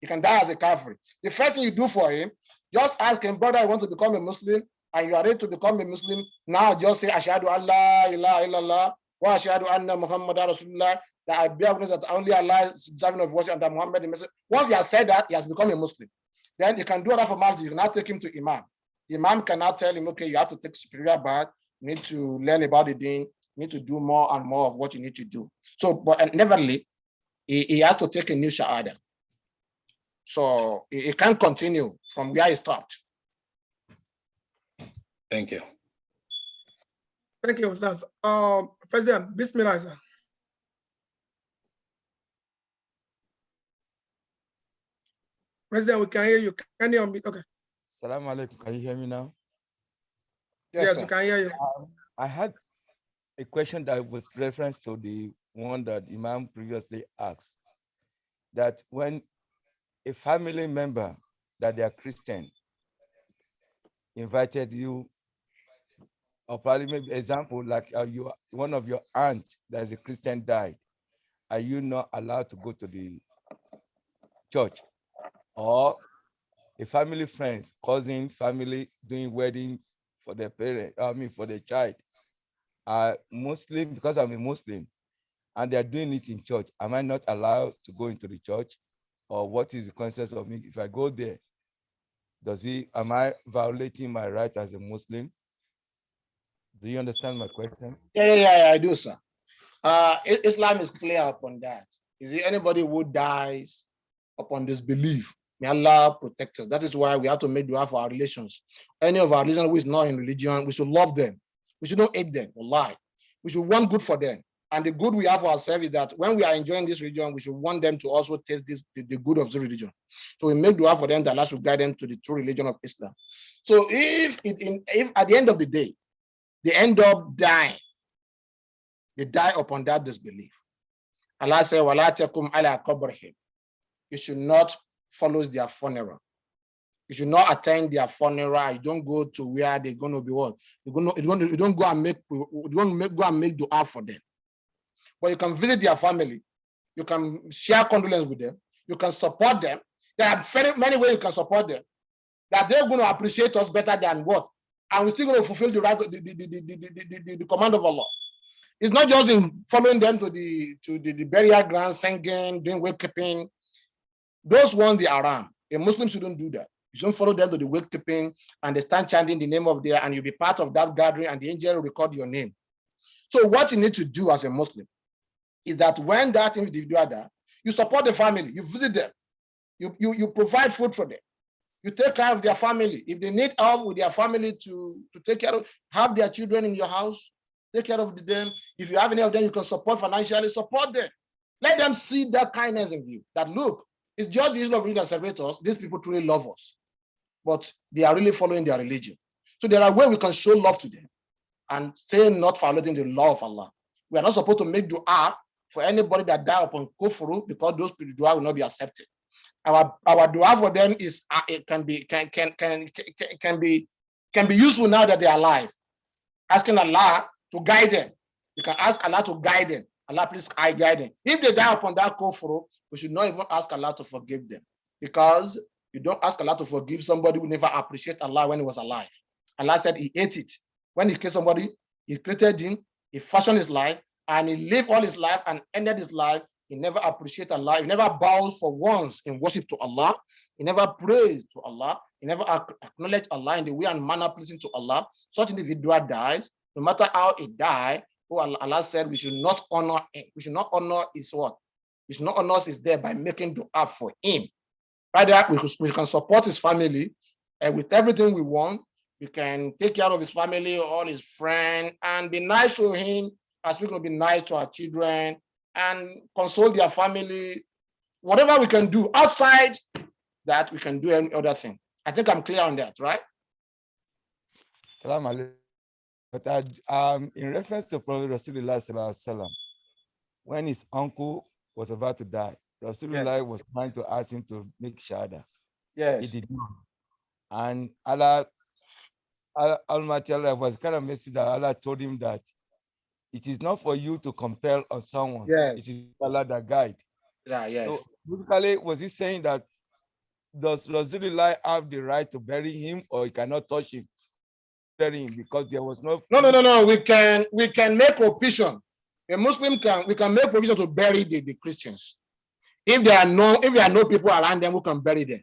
B: He can die as a kafir. The first thing you do for him, just ask him, brother, I want to become a Muslim, and you are ready to become a Muslim. Now just say, Ashhadu Allah ilaha illallah, wa ashhadu anna Muhammadan Rasulullah, that I bear witness that only Allah is deserving of worship and that Muhammad is Messiah. Once he has said that, he has become a Muslim. Then you can do other formalities. You can now take him to Imam. The Imam can now tell him, okay, you have to take superior bath, you need to learn about the deen, you need to do more and more of what you need to do. So, but nevertheless, he has to take a new shahada. So he can't continue from where he stopped.
E: Thank you.
D: Thank you, Ustaz. President, Bismillah, sir. President, we can hear you. Can you hear me? Okay.
F: Assalamu alaikum. Can you hear me now?
D: Yes, we can hear you.
F: I had a question that was reference to the one that Imam previously asked. That when a family member that they are Christian invited you, or probably maybe example like one of your aunts that is a Christian died, are you not allowed to go to the church? Or a family friends, cousin, family doing wedding for their parent, for their child, are Muslim because I'm a Muslim, and they're doing it in church. Am I not allowed to go into the church? Or what is the consequence of me if I go there? Am I violating my right as a Muslim? Do you understand my question?
B: Yeah, I do, sir. Islam is clear upon that. Is there anybody who dies upon this belief? May Allah protect us. That is why we have to make dua for our relations. Any of our religion who is not in religion, we should love them. We should not hate them or lie. We should want good for them. And the good we have for ourselves is that when we are enjoying this religion, we should want them to also taste the good of the religion. So we make dua for them that Allah should guide them to the true religion of Islam. So if at the end of the day, they end up dying, they die upon that disbelief. Allah said, "Wala takum ala qabrihim." You should not follow their funeral. You should not attend their funeral. You don't go to where they're going to be what? You don't go and make dua for them. But you can visit their family. You can share condolence with them. You can support them. There are many ways you can support them. That they're going to appreciate us better than what? And we're still going to fulfill the right, the command of Allah. It's not just in following them to the burial ground, singing, doing wake keeping. Those ones they are around. A Muslim shouldn't do that. You shouldn't follow them to the wake keeping and they start chanting the name of their, and you'll be part of that gathering and the angel will record your name. So what you need to do as a Muslim is that when that individual dies, you support the family, you visit them, you provide food for them, you take care of their family. If they need help with their family to take care of, have their children in your house, take care of them. If you have any of them, you can support financially, support them. Let them see that kindness in you. That look, it's just the issue of religion that separates us. These people truly love us, but they are really following their religion. So there are ways we can show love to them and say not violating the law of Allah. We are not supposed to make dua for anybody that died upon kufru because those dua will not be accepted. Our dua for them is can be useful now that they are alive. Asking Allah to guide them. You can ask Allah to guide them. Allah, please guide them. If they die upon that kufru, we should not even ask Allah to forgive them, because you don't ask Allah to forgive somebody who never appreciated Allah when he was alive. Allah said he ate it. When he killed somebody, he created him, he fashioned his life, and he lived all his life and ended his life. He never appreciated Allah. He never bowed for once in worship to Allah. He never praised to Allah. He never acknowledged Allah in the way and manner pleasing to Allah. Such individual dies, no matter how he died. Allah said we should not honor him. We should not honor his what? We should not honor his death by making dua for him. Rather, we can support his family with everything we want. We can take care of his family, all his friends, and be nice to him as we can be nice to our children and console their family. Whatever we can do outside that, we can do any other thing. I think I'm clear on that, right?
F: Salam alaikum. But in reference to Prophet Rasulullah sallallahu alaihi wasallam, when his uncle was about to die, Rasulullah was trying to ask him to make shahada.
B: Yes.
F: He did not. And Almighty Allah was kind of messy that Allah told him that It is not for you to compel on someone.
B: Yes.
F: It is Allah that guide.
B: Yeah, yes.
F: So basically, was he saying that does Rasulullah have the right to bury him, or he cannot touch him, bury him, because there was no?
B: No. We can make provision. A Muslim we can make provision to bury the Christians. If there are no people around them who can bury them.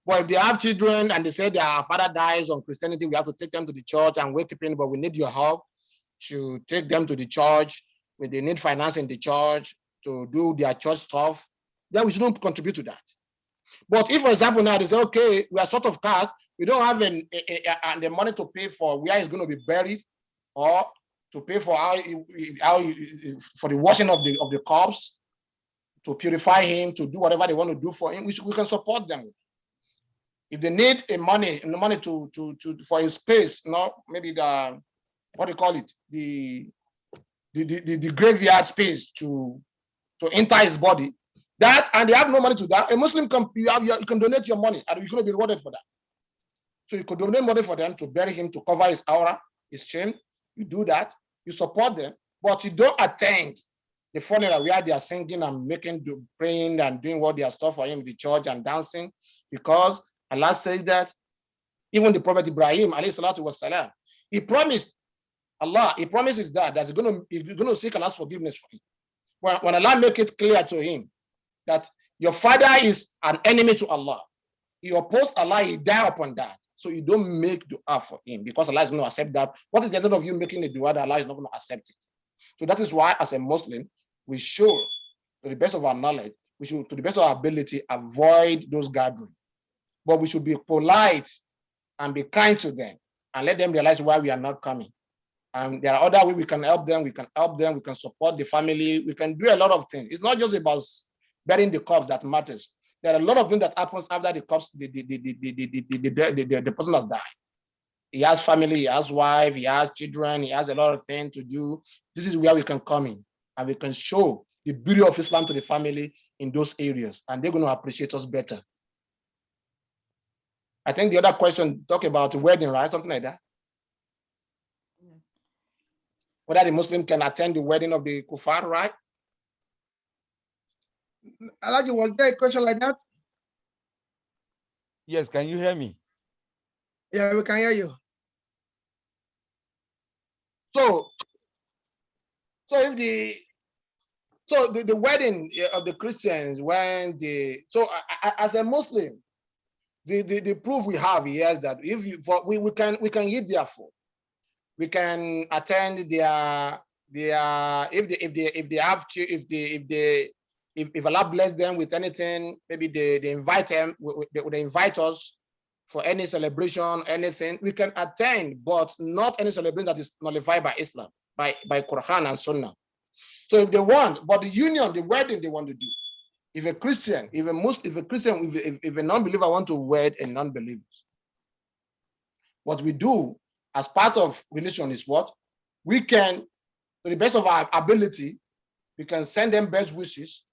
B: But if they have children and they say their father dies on Christianity, we have to take them to the church and wake up in, but we need your help to take them to the church. When they need finance in the church to do their church stuff, then we shouldn't contribute to that. But if, for example, now they say, okay, we are short of cash, we don't have the money to pay for where he's going to be buried, or to pay for for the washing of the corpse, to purify him, to do whatever they want to do for him, we can support them. If they need money to for his space, maybe the what do you call it, the graveyard space to enter his body, that, and they have no money to that, a Muslim you can donate your money and you're going to be rewarded for that. So you could donate money for them to bury him, to cover his aura, his shame. You do that, you support them, but you don't attend the funeral where they are singing and praying and doing what they are stuff for him in the church and dancing, because Allah says that even the Prophet Ibrahim, alayhi salatu wasalam, he promises that he's going to seek Allah's forgiveness for him. When Allah make it clear to him that your father is an enemy to Allah, he opposed Allah, he died upon that. So you don't make dua for him, because Allah is going to accept that. What is the essence of you making a dua that Allah is not going to accept it? So that is why, as a Muslim, we should, to the best of our knowledge, we should, to the best of our ability, avoid those gatherings. But we should be polite and be kind to them and let them realize why we are not coming. And there are other ways we can help them. We can support the family. We can do a lot of things. It's not just about burying the corpse that matters. There are a lot of things that happens after the corpse, the person has died. He has family, he has wife, he has children, he has a lot of things to do. This is where we can come in and we can show the beauty of Islam to the family in those areas, and they're going to appreciate us better. I think the other question talk about wedding, right? Something like that.
G: Yes.
B: Whether the Muslim can attend the wedding of the kuffar, right?
D: Elijah, was there a question like that?
F: Yes, can you hear me?
D: Yeah, we can hear you.
B: So if the wedding of the Christians, when as a Muslim, the proof we have here is that if we can eat their food, we can attend their if Allah bless them with anything, maybe they invite them, they invite us for any celebration, anything, we can attend, but not any celebration that is nullified by Islam, by Quran and Sunnah. So if they want, but the union, the wedding they want to do, if a Christian, if a Muslim, if a non-believer want to wed a non-believer, what we do as part of religion is what? We can, to the best of our ability, we can send them best wishes,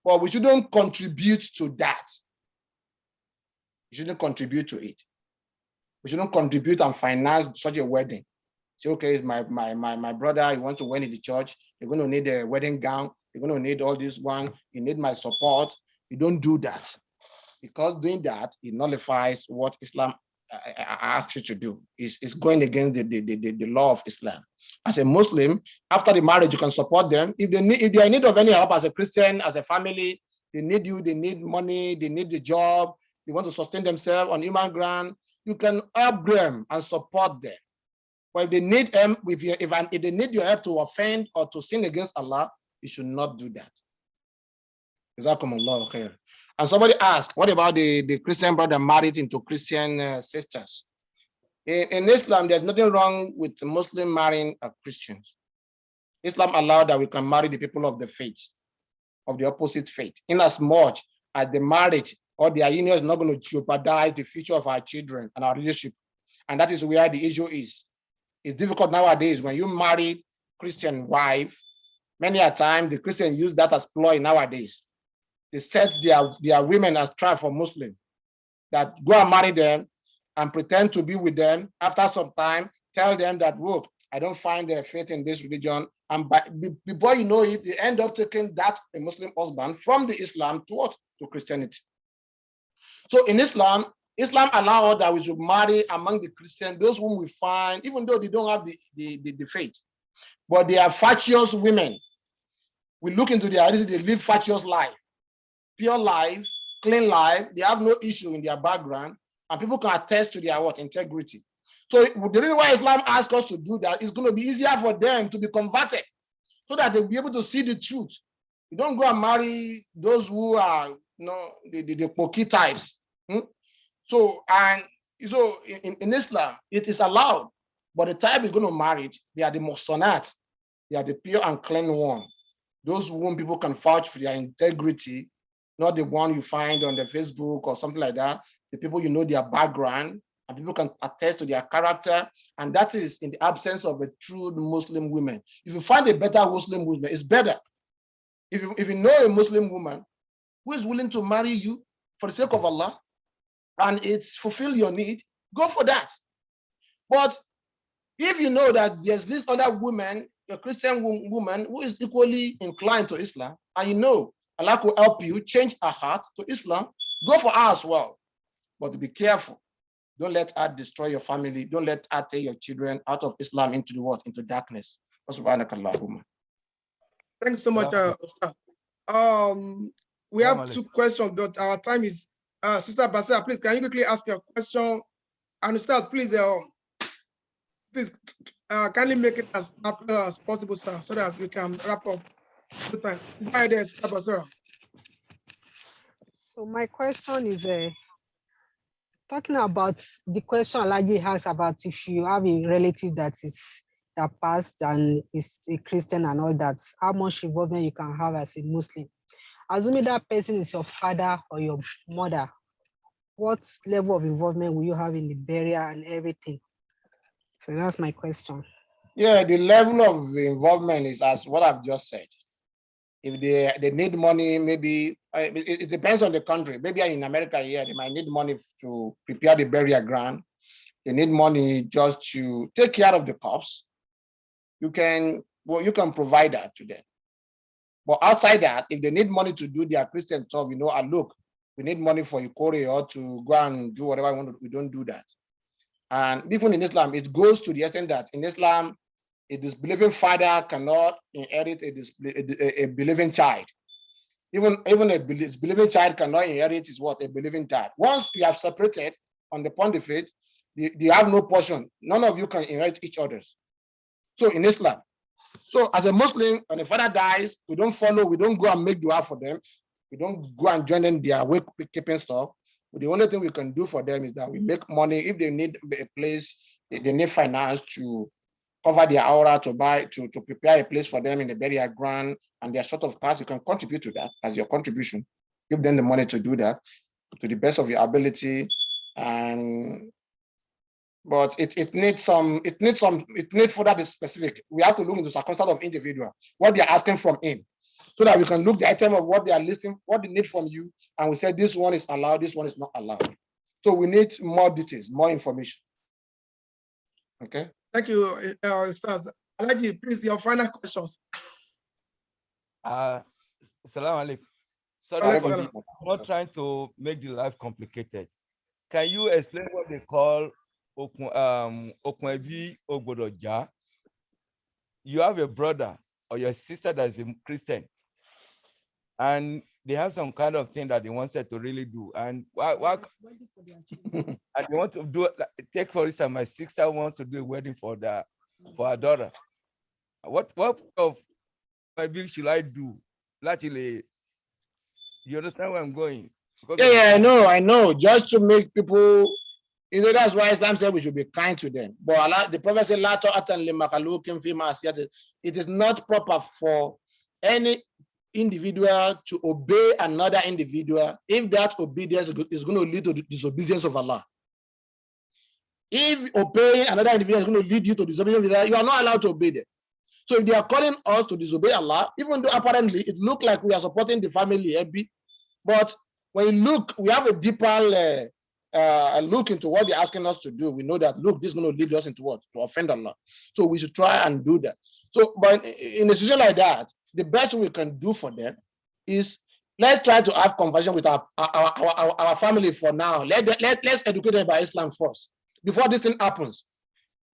B: but we shouldn't contribute to that. We shouldn't contribute to it. We shouldn't contribute and finance such a wedding. Say, okay, my brother, you want to wed in the church, you're going to need a wedding gown, you're going to need all this one, you need my support. You don't do that, because doing that, it nullifies what Islam asks you to do. It's going against the law of Islam. As a Muslim, after the marriage, you can support them. If they are in need of any help as a Christian, as a family, they need you, they need money, they need the job, they want to sustain themselves on human ground, you can help them and support them. But if they need if they need your help to offend or to sin against Allah, you should not do that. Jazakumullahu khair. And somebody asked, what about the Christian brother married into Christian sisters? In Islam, there's nothing wrong with Muslim marrying Christians. Islam allowed that we can marry the people of the faith, of the opposite faith, in as much as the marriage or their union is not going to jeopardize the future of our children and our relationship. And that is where the issue is. It's difficult nowadays when you marry Christian wife. Many a time the Christians use that as ploy nowadays. They set their women as trap for Muslim, that go and marry them and pretend to be with them. After some time, tell them that, look, I don't find their faith in this religion. And before you know it, they end up taking that a Muslim husband from the Islam to what? To Christianity. So in Islam, Islam allows that we should marry among the Christians, those whom we find, even though they don't have the faith, but they are virtuous women. We look into their identity, they live virtuous life, pure life, clean life. They have no issue in their background, and people can attest to their what? Integrity. So the reason why Islam asks us to do that is going to be easier for them to be converted so that they'll be able to see the truth. You don't go and marry those who are, the pokey types. So in Islam, it is allowed, but the type you're going to marry, they are the muhsanat, they are the pure and clean one. Those whom people can vouch for their integrity, not the one you find on the Facebook or something like that. The people you know their background, and people can attest to their character, and that is in the absence of a true Muslim woman. If you find a better Muslim woman, it's better. If you know a Muslim woman who is willing to marry you for the sake of Allah, and it's fulfill your need, go for that. But if you know that there's this other woman, a Christian woman who is equally inclined to Islam, and you know Allah will help you change her heart to Islam, go for her as well. But be careful. Don't let her destroy your family. Don't let her take your children out of Islam into the what? Into darkness.
D: Thanks so much, Ustaz. We have 2 questions, but our time is Sister Basira, please, can you quickly ask your question? And Ustaz, please, kindly make it as rapid as possible, sir, so that we can wrap up the time. Go ahead, Sister Basira.
G: So my question is talking about the question Alaji has about if you have a relative that passed and is a Christian and all that, how much involvement you can have as a Muslim. Assuming that person is your father or your mother, what level of involvement will you have in the burial and everything? So that's my question.
B: Yeah, the level of involvement is as what I've just said. If they need money, maybe it depends on the country. Maybe in America here, they might need money to prepare the burial ground. They need money just to take care of the corpse. You can provide that to them. But outside that, if they need money to do their Christian stuff, look, we need money for Ikore or to go and do whatever I want to do, we don't do that. And even in Islam, it goes to the extent that in Islam, a disbelieving father cannot inherit a believing child. Even a believing child cannot inherit a believing child. Once you have separated on the point of faith, they have no portion. None of you can inherit each other's. So in Islam, so as a Muslim, when a father dies, we don't follow, we don't go and make dua for them. We don't go and join in their wake-keeping stuff. But the only thing we can do for them is that we make money. If they need a place, they need finance to cover their aura, to prepare a place for them in the burial ground, and they're short of cash, you can contribute to that as your contribution. Give them the money to do that to the best of your ability. But it needs further specific. We have to look into circumstance of individual, what they're asking from him, so that we can look the item of what they are listing, what they need from you, and we say this one is allowed, this one is not allowed. So we need more details, more information. Okay.
D: Thank you, Ustaz. Alaji, please, your final questions.
F: Salam alaikum. Sorry,
D: Alaikum.
F: I'm not trying to make the life complicated. Can you explain what they call Okwebi Ogbodoja? You have a brother or your sister that is a Christian, and they have some kind of thing that they wanted to really do, and and they want to do. Take for instance, my sister wants to do a wedding for her daughter. What of maybe should I do? Actually, you understand where I'm going?
B: Yeah, I know. Just to make people, that's why Islam said we should be kind to them. But Allah, the Prophet said, it is not proper for any individual to obey another individual if that obedience is going to lead to the disobedience of Allah. If obeying another individual is going to lead you to disobedience of Allah, you are not allowed to obey them. So if they are calling us to disobey Allah, even though apparently it looks like we are supporting the family, but when you look, we have a deeper look into what they're asking us to do, we know that, look, this is going to lead us into what? To offend Allah. So we should try and do that. So, but in a situation like that, the best we can do for them is let's try to have conversation with our family for now. Let's educate them about Islam first before this thing happens.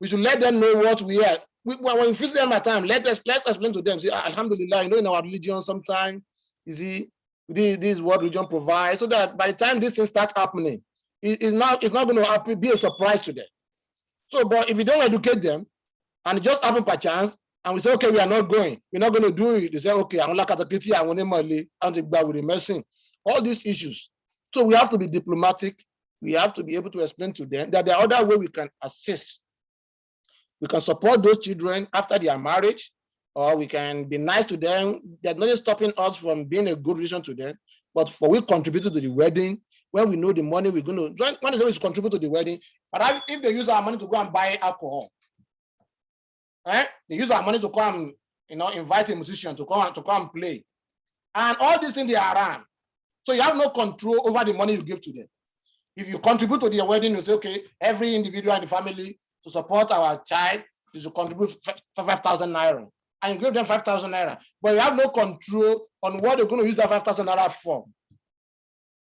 B: We should let them know what we are. When we visit them at time, let's explain to them. Say, Alhamdulillah, you know, in our religion, sometimes you see this is what religion provides, so that by the time this thing starts happening, it's not going to be a surprise to them. So, but if we don't educate them, and it just happen by chance, and we say, okay, we are not going, we're not going to do it. They say, okay, I'm like at the I want to go with the messing. All these issues. So we have to be diplomatic. We have to be able to explain to them that there are other ways we can assist. We can support those children after their marriage, or we can be nice to them. There's nothing stopping us from being a good relation to them. But for we contribute to the wedding, when we know the money we're going to, when they say we contribute to the wedding, but if they use our money to go and buy alcohol, they use our money to come, invite a musician to come and play, and all these things they are around. So you have no control over the money you give to them. If you contribute to their wedding, you say, okay, every individual in the family to support our child is to contribute 5,000 naira, and you give them 5,000 naira, but you have no control on what they're going to use that 5,000 naira for.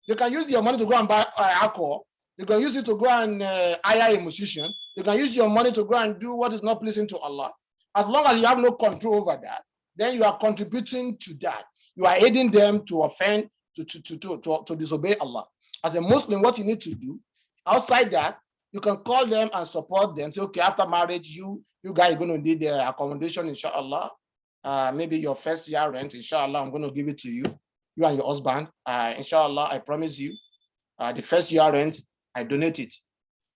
B: You can use your money to go and buy alcohol. You can use it to go and hire a musician. You can use your money to go and do what is not pleasing to Allah. As long as you have no control over that, then you are contributing to that. You are aiding them to offend, to disobey Allah. As a Muslim, what you need to do, outside that, you can call them and support them. Say, okay, after marriage, you guys are going to need the accommodation, inshallah. Maybe your first year rent, inshallah, I'm going to give it to you. You and your husband, inshallah, I promise you, the first year rent, I donate it.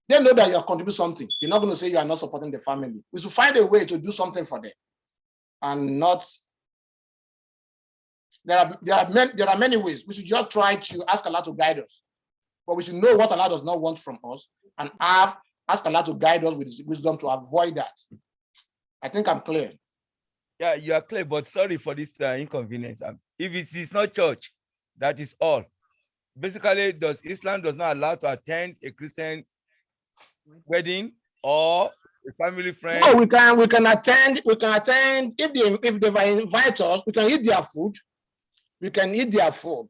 B: They know that you are contributing something. You're not going to say you are not supporting the family. We should find a way to do something for them, and not. There are many ways. We should just try to ask Allah to guide us, but we should know what Allah does not want from us, and ask Allah to guide us with His wisdom to avoid that. I think I'm clear.
F: Yeah, you are clear, but sorry for this inconvenience. If it is not church, that is all. Basically, Islam does not allow to attend a Christian wedding or a family friend?
B: No, we can attend. We can attend if they invite us. We can eat their food. We can eat their food,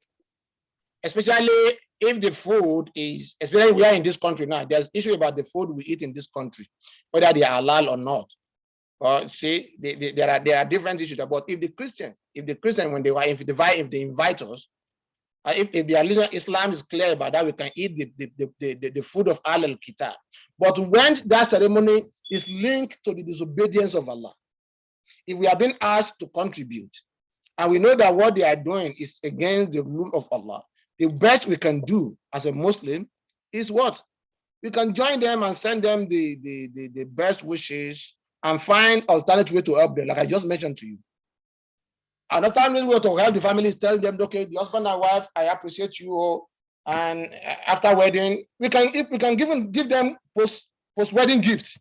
B: especially if the food is, especially we are in this country now. There's issue about the food we eat in this country, whether they are halal or not. See, there are different issues. But if the Christians when they invite us, if their religion Islam is clear about that, we can eat the food of Al Kitab. But when that ceremony is linked to the disobedience of Allah, if we are being asked to contribute, and we know that what they are doing is against the rule of Allah, the best we can do as a Muslim is what? We can join them and send them the best wishes and find alternative way to help them, like I just mentioned to you. Another way to help the family is tell them, okay, the husband and wife, I appreciate you, and after wedding, we can give them post-wedding gifts,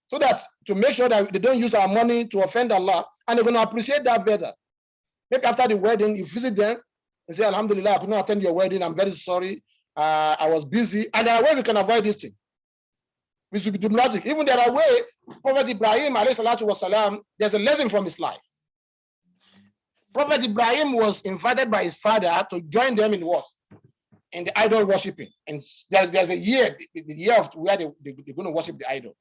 B: so that to make sure that they don't use our money to offend Allah, and they're going to appreciate that better. Maybe after the wedding, you visit them and say, Alhamdulillah, I could not attend your wedding. I'm very sorry. I was busy. And there are ways we can avoid this thing. We should be diplomatic. Even there are ways, Prophet Ibrahim, والسلام, there's a lesson from his life. Prophet Ibrahim was invited by his father to join them in what? In the idol worshiping. And there's a year, the year of where they're going to worship the idol.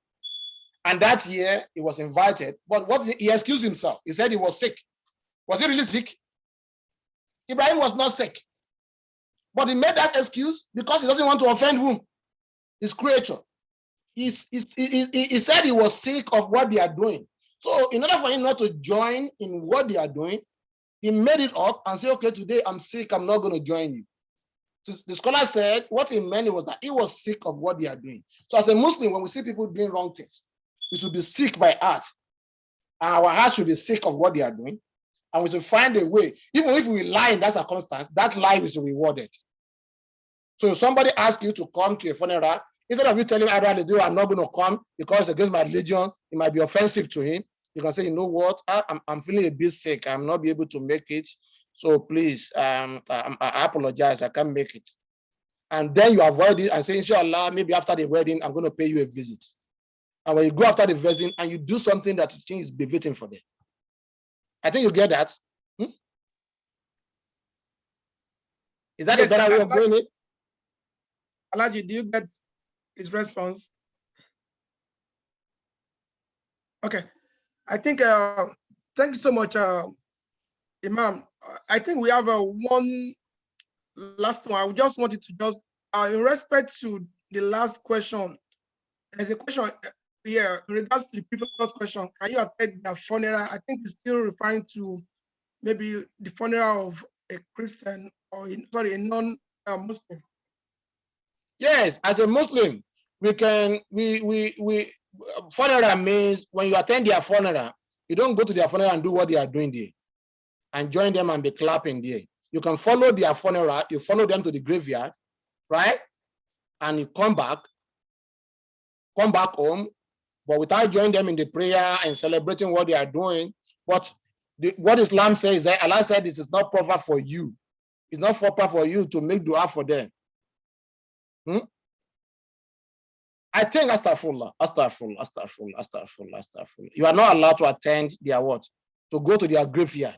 B: And that year he was invited, but he excused himself. He said he was sick. Was he really sick? Ibrahim was not sick. But he made that excuse because he doesn't want to offend whom? His creator. He said he was sick of what they are doing. So in order for him not to join in what they are doing, he made it up and said, okay, today I'm sick, I'm not going to join you. So the scholar said what he meant was that he was sick of what they are doing. So as a Muslim, when we see people doing wrong things, we should be sick by heart. And our heart should be sick of what they are doing. And we should find a way, even if we lie in that circumstance, that lie is rewarded. So if somebody asks you to come to a funeral, instead of you telling everybody, "Do I'm not going to come because it's against my religion," it might be offensive to him. You can say, "You know what? I'm feeling a bit sick. I'm not be able to make it. So please, I apologize. I can't make it."
H: And then you avoid it and say, inshallah, maybe after the wedding, I'm going to pay you a visit. And when you go after the wedding and you do something that you think is befitting for them. I think you get that. Is that a better way of doing it?
D: Alaji, do you get his response? Okay. I think, thank you so much, Imam. I think we have one last one. I just wanted to just, in respect to the last question, there's a question here in regards to the previous question. Can you attend the funeral? I think it's still referring to maybe the funeral of a Christian or a non-Muslim.
H: Yes, as a Muslim, funeral means when you attend their funeral, you don't go to their funeral and do what they are doing there and join them and be clapping there. You can follow their funeral, you follow them to the graveyard, right? And you come back home, but without joining them in the prayer and celebrating what they are doing. But what Islam says is that Allah said this is not proper for you. It's not proper for you to make dua for them. I think astaghfirullah. You are not allowed to attend their what? To go to their graveyard,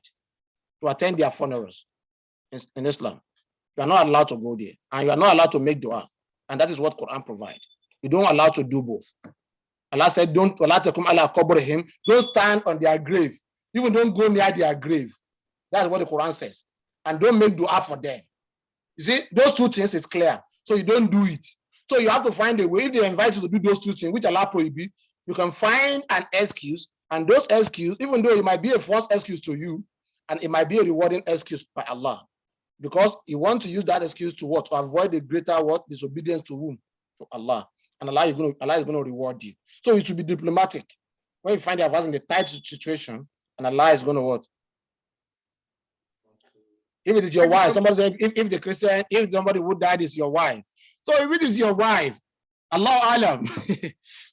H: to attend their funerals in Islam. You are not allowed to go there, and you are not allowed to make dua. And that is what Quran provides. You don't allow to do both. Allah said, don't stand on their grave. Even don't go near their grave. That's what the Quran says. And don't make dua for them. You see, those two things is clear. So you don't do it. So you have to find a way. If they invite you to do those two things, which Allah prohibit, you can find an excuse. And those excuses, even though it might be a false excuse to you, and it might be a rewarding excuse by Allah. Because you want to use that excuse to what? To avoid the greater what? Disobedience to whom? To Allah. And Allah is going to reward you. So it should be diplomatic. When you find yourself in a tight situation, and Allah is going to what? If it is your wife, somebody said, if somebody who died is your wife. So if it is your wife, Allah alam.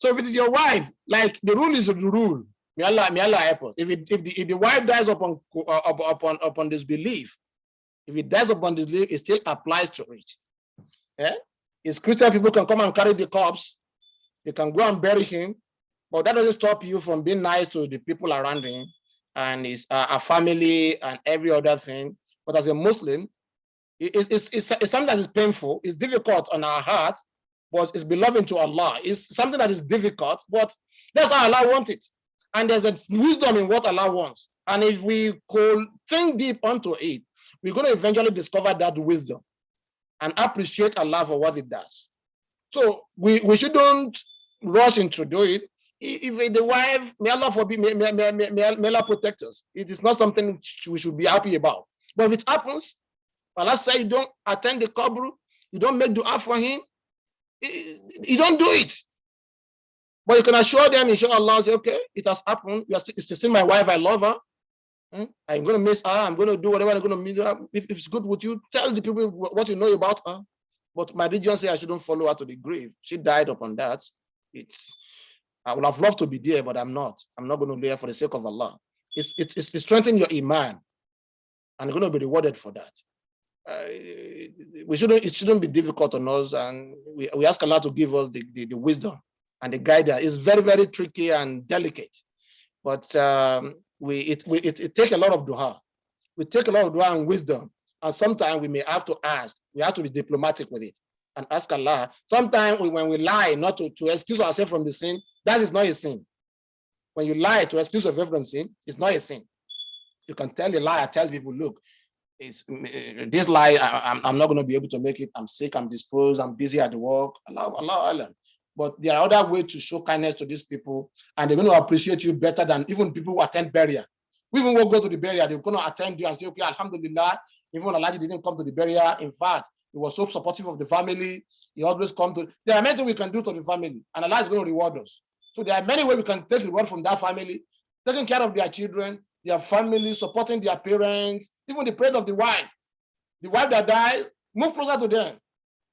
H: So if it is your wife, like the rule is the rule. May Allah help us. If the wife dies upon disbelief, if it dies upon disbelief, it still applies to it. Yeah? It's Christian people can come and carry the corpse. They can go and bury him, but that doesn't stop you from being nice to the people around him and his family and every other thing. But as a Muslim, it's something that is painful. It's difficult on our heart, but it's beloved to Allah. It's something that is difficult, but that's how Allah wants it. And there's a wisdom in what Allah wants. And if we could think deep onto it, we're going to eventually discover that wisdom and appreciate Allah for what it does. So we shouldn't rush into do it. If the wife, may Allah forbid, may Allah protect us. It is not something we should be happy about. But if it happens, Allah says you don't attend the qabr, you don't make dua for him, you don't do it. But you can assure them, inshallah, say, okay, it has happened. It's still my wife, I love her. I'm going to miss her. I'm going to do whatever I'm going to meet her. If it's good with you, tell the people what you know about her. But my religion says I shouldn't follow her to the grave. She died upon that. I would have loved to be there, but I'm not. I'm not going to be there for the sake of Allah. It's strengthening your iman, and you're going to be rewarded for that. It shouldn't be difficult on us, and we ask Allah to give us the wisdom and the guidance. It's very, very tricky and delicate, but it takes a lot of dua. We take a lot of dua and wisdom, and sometimes we may have to ask. We have to be diplomatic with it and ask Allah. Sometimes when we lie, not to excuse ourselves from the sin, that is not a sin. When you lie to excuse yourself from sin, it's not a sin. You can tell a lie. Tell people, look, this lie, I'm not going to be able to make it. I'm sick, I'm disposed, I'm busy at work. Allah. But there are other ways to show kindness to these people, and they're going to appreciate you better than even people who attend burial. We even won't go to the burial. They're going to attend you and say, okay, alhamdulillah, even when Allah didn't come to the burial, in fact, he was so supportive of the family. He always come to. There are many things we can do to the family, and Allah is going to reward us. So there are many ways we can take reward from that family, taking care of their children, their family, supporting their parents, even the parents of the wife. The wife that dies, move closer to them,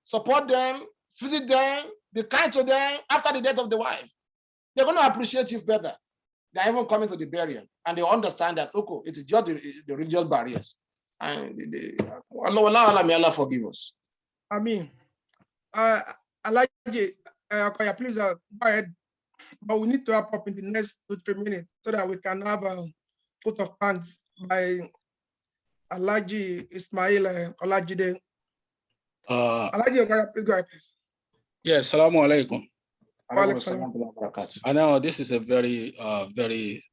H: support them, visit them, be kind to them after the death of the wife. They're going to appreciate you better. They're even coming to the burial, and they understand that, okay, it is just the religious barriers. And Allah, may Allah forgive us.
D: Ameen. Alaji, Okoya, please go ahead. But we need to wrap up in the next 2-3 minutes so that we can have a vote of thanks by Alaji Ismail Olajide. Alaji Okoya, please go ahead, please.
E: Yes, Assalamu alaikum.
B: Alaikum assalam wa barakatuh.
E: I know this is a very, very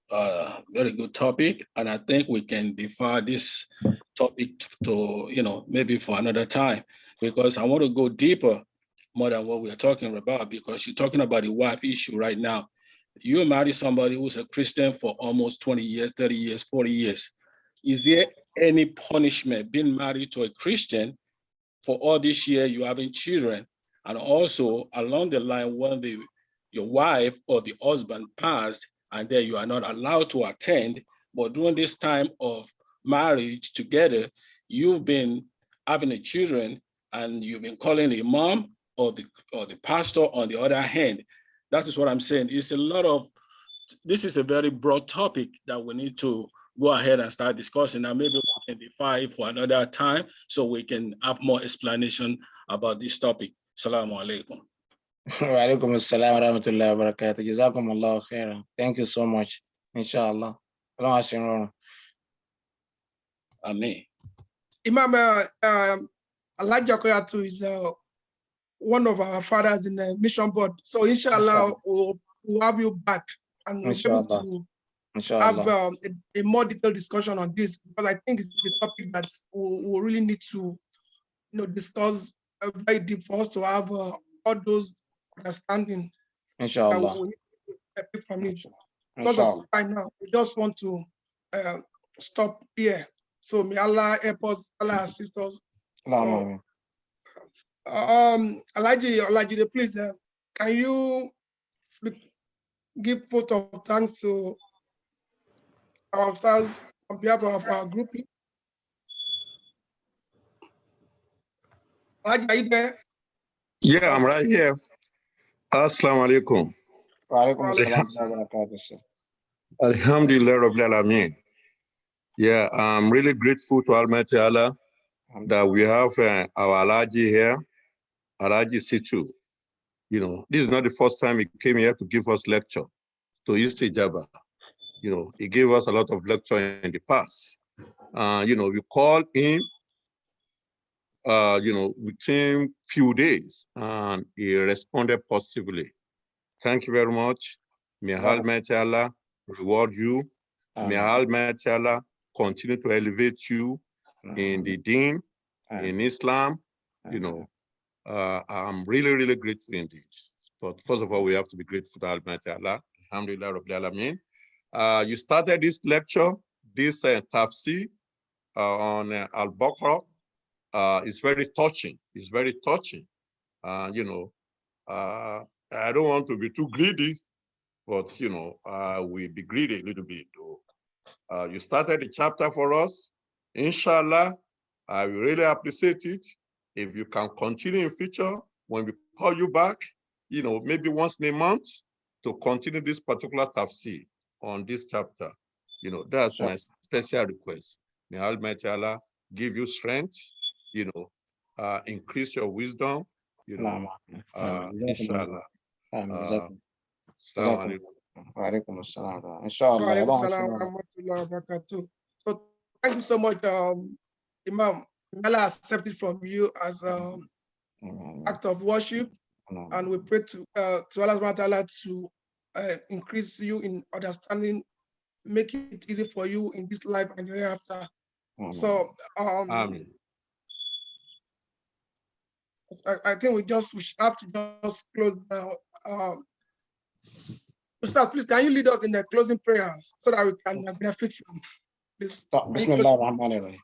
E: good topic, and I think we can defer this topic to, maybe for another time, because I want to go deeper more than what we are talking about, because you're talking about the wife issue right now. You marry somebody who's a Christian for almost 20 years, 30 years, 40 years. Is there any punishment being married to a Christian for all this year you having children? And also along the line, when your wife or the husband passed, and then you are not allowed to attend, but during this time of marriage together, you've been having the children and you've been calling the imam or the pastor on the other hand. That is what I'm saying. This is a very broad topic that we need to go ahead and start discussing. Now, maybe we can define it for another time so we can have more explanation about this topic. Assalamu alaikum.
B: Wa alaikum assalam wa rahmatullahi wa barakatuh. Jazakum Allah khairan. Thank you so much. Inshallah. Allah.
E: Amen.
D: Imam Alaji Okoya too is one of our fathers in the mission board. So inshallah, we'll have you back and we'll be able to have a more detailed discussion on this, because I think it's the topic that we really need to discuss very deep for us to have all those understanding.
B: Inshallah.
D: That we need to from it. Because of time now, we just want to stop here. So may Allah help us, Allah assist us. So, Alaji, please, can you give vote of thanks to our stars on behalf of our group? Alaji, are you there?
I: Yeah, I'm right here. Assalamu alaikum.
B: Wa alaikum assalam wa barakatuh.
I: Alhamdulillah Rabbil Alameen. Yeah, I'm really grateful to Almighty Allah that we have our Alaji here, Alaji Shittu. This is not the first time he came here to give us lecture to Istijabah. He gave us a lot of lecture in the past. We called him, within few days, and he responded positively. Thank you very much. May Almighty Allah reward you. May Almighty Allah continue to elevate you in the deen, in Islam. I'm really, really grateful indeed. But first of all, we have to be grateful to Almighty Allah. Alhamdulillah Rabbil Alameen. You started this lecture, this Tafseer on Al-Baqarah. It's very touching. It's very touching. I don't want to be too greedy, but we'll be greedy a little bit. You started the chapter for us. Inshallah, I will really appreciate it if you can continue in future when we call you back, maybe once in a month, to continue this particular tafsir on this chapter. That's my special request. May Almighty Allah give you strength, increase your wisdom, inshallah. Assalamu alaikum.
B: Wa alaikum assalam. Inshallah.
D: So thank you so much, Imam. Allah accept it from you as an act of worship, and we pray to Allah subhanahu wa ta'ala to increase you in understanding, make it easy for you in this life and the hereafter. So I think we have to just close now. Ustaz, please, can you lead us in the closing prayers so that we can benefit from this?
B: Bismillah ar-Rahman ar-Rahim.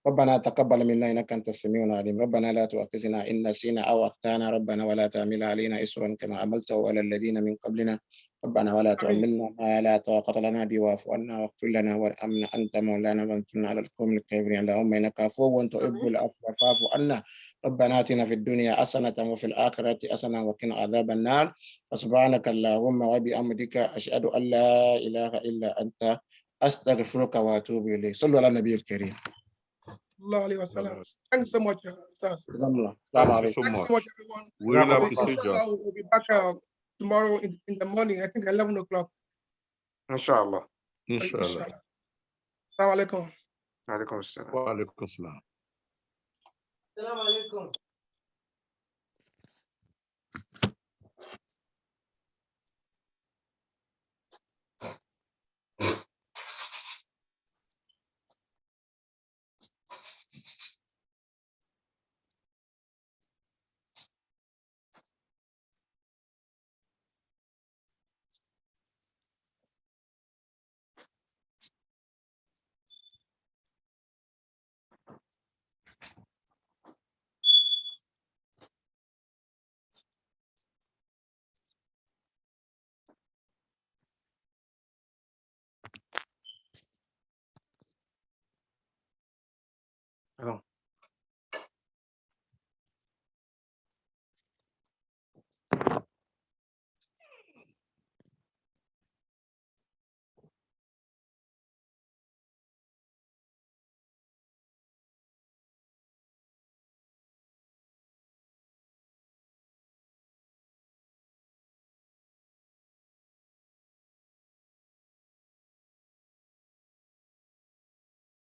B: ربنا تقبل منا انك انت السميع العليم ربنا لا تؤاخذنا ان نسينا او اخطانا ربنا ولا تحمل علينا اسرا كما عملته على الذين من قبلنا ربنا ولا تحملنا ما لا طاقه لنا به واعف عنا واغفر لنا وارحمنا انت مولانا وانصرنا على القوم الكافرين اللهم انك عفو تحب العفو فاعف عنا ربنا اتنا في الدنيا حسنه وفي الاخره حسنه وقنا عذاب النار سبحانك اللهم وبحمدك اشهد ان لا اله الا انت استغفرك واتوب اليك صلوا على النبي الكريم.
D: Sallallahu alaihi wasallam. Thanks so much, Ustaz.
I: Thank you so
D: Thanks
I: much.
D: so much, everyone.
I: We really
D: So,
I: appreciate
D: inshallah,
I: you.
D: we'll be back tomorrow in the morning, I think 11 o'clock.
H: Inshallah.
I: Inshallah.
D: Assalamu alaikum.
H: Alaikum assalam.
I: Wa alaikum salam.
C: Assalamu alaikum.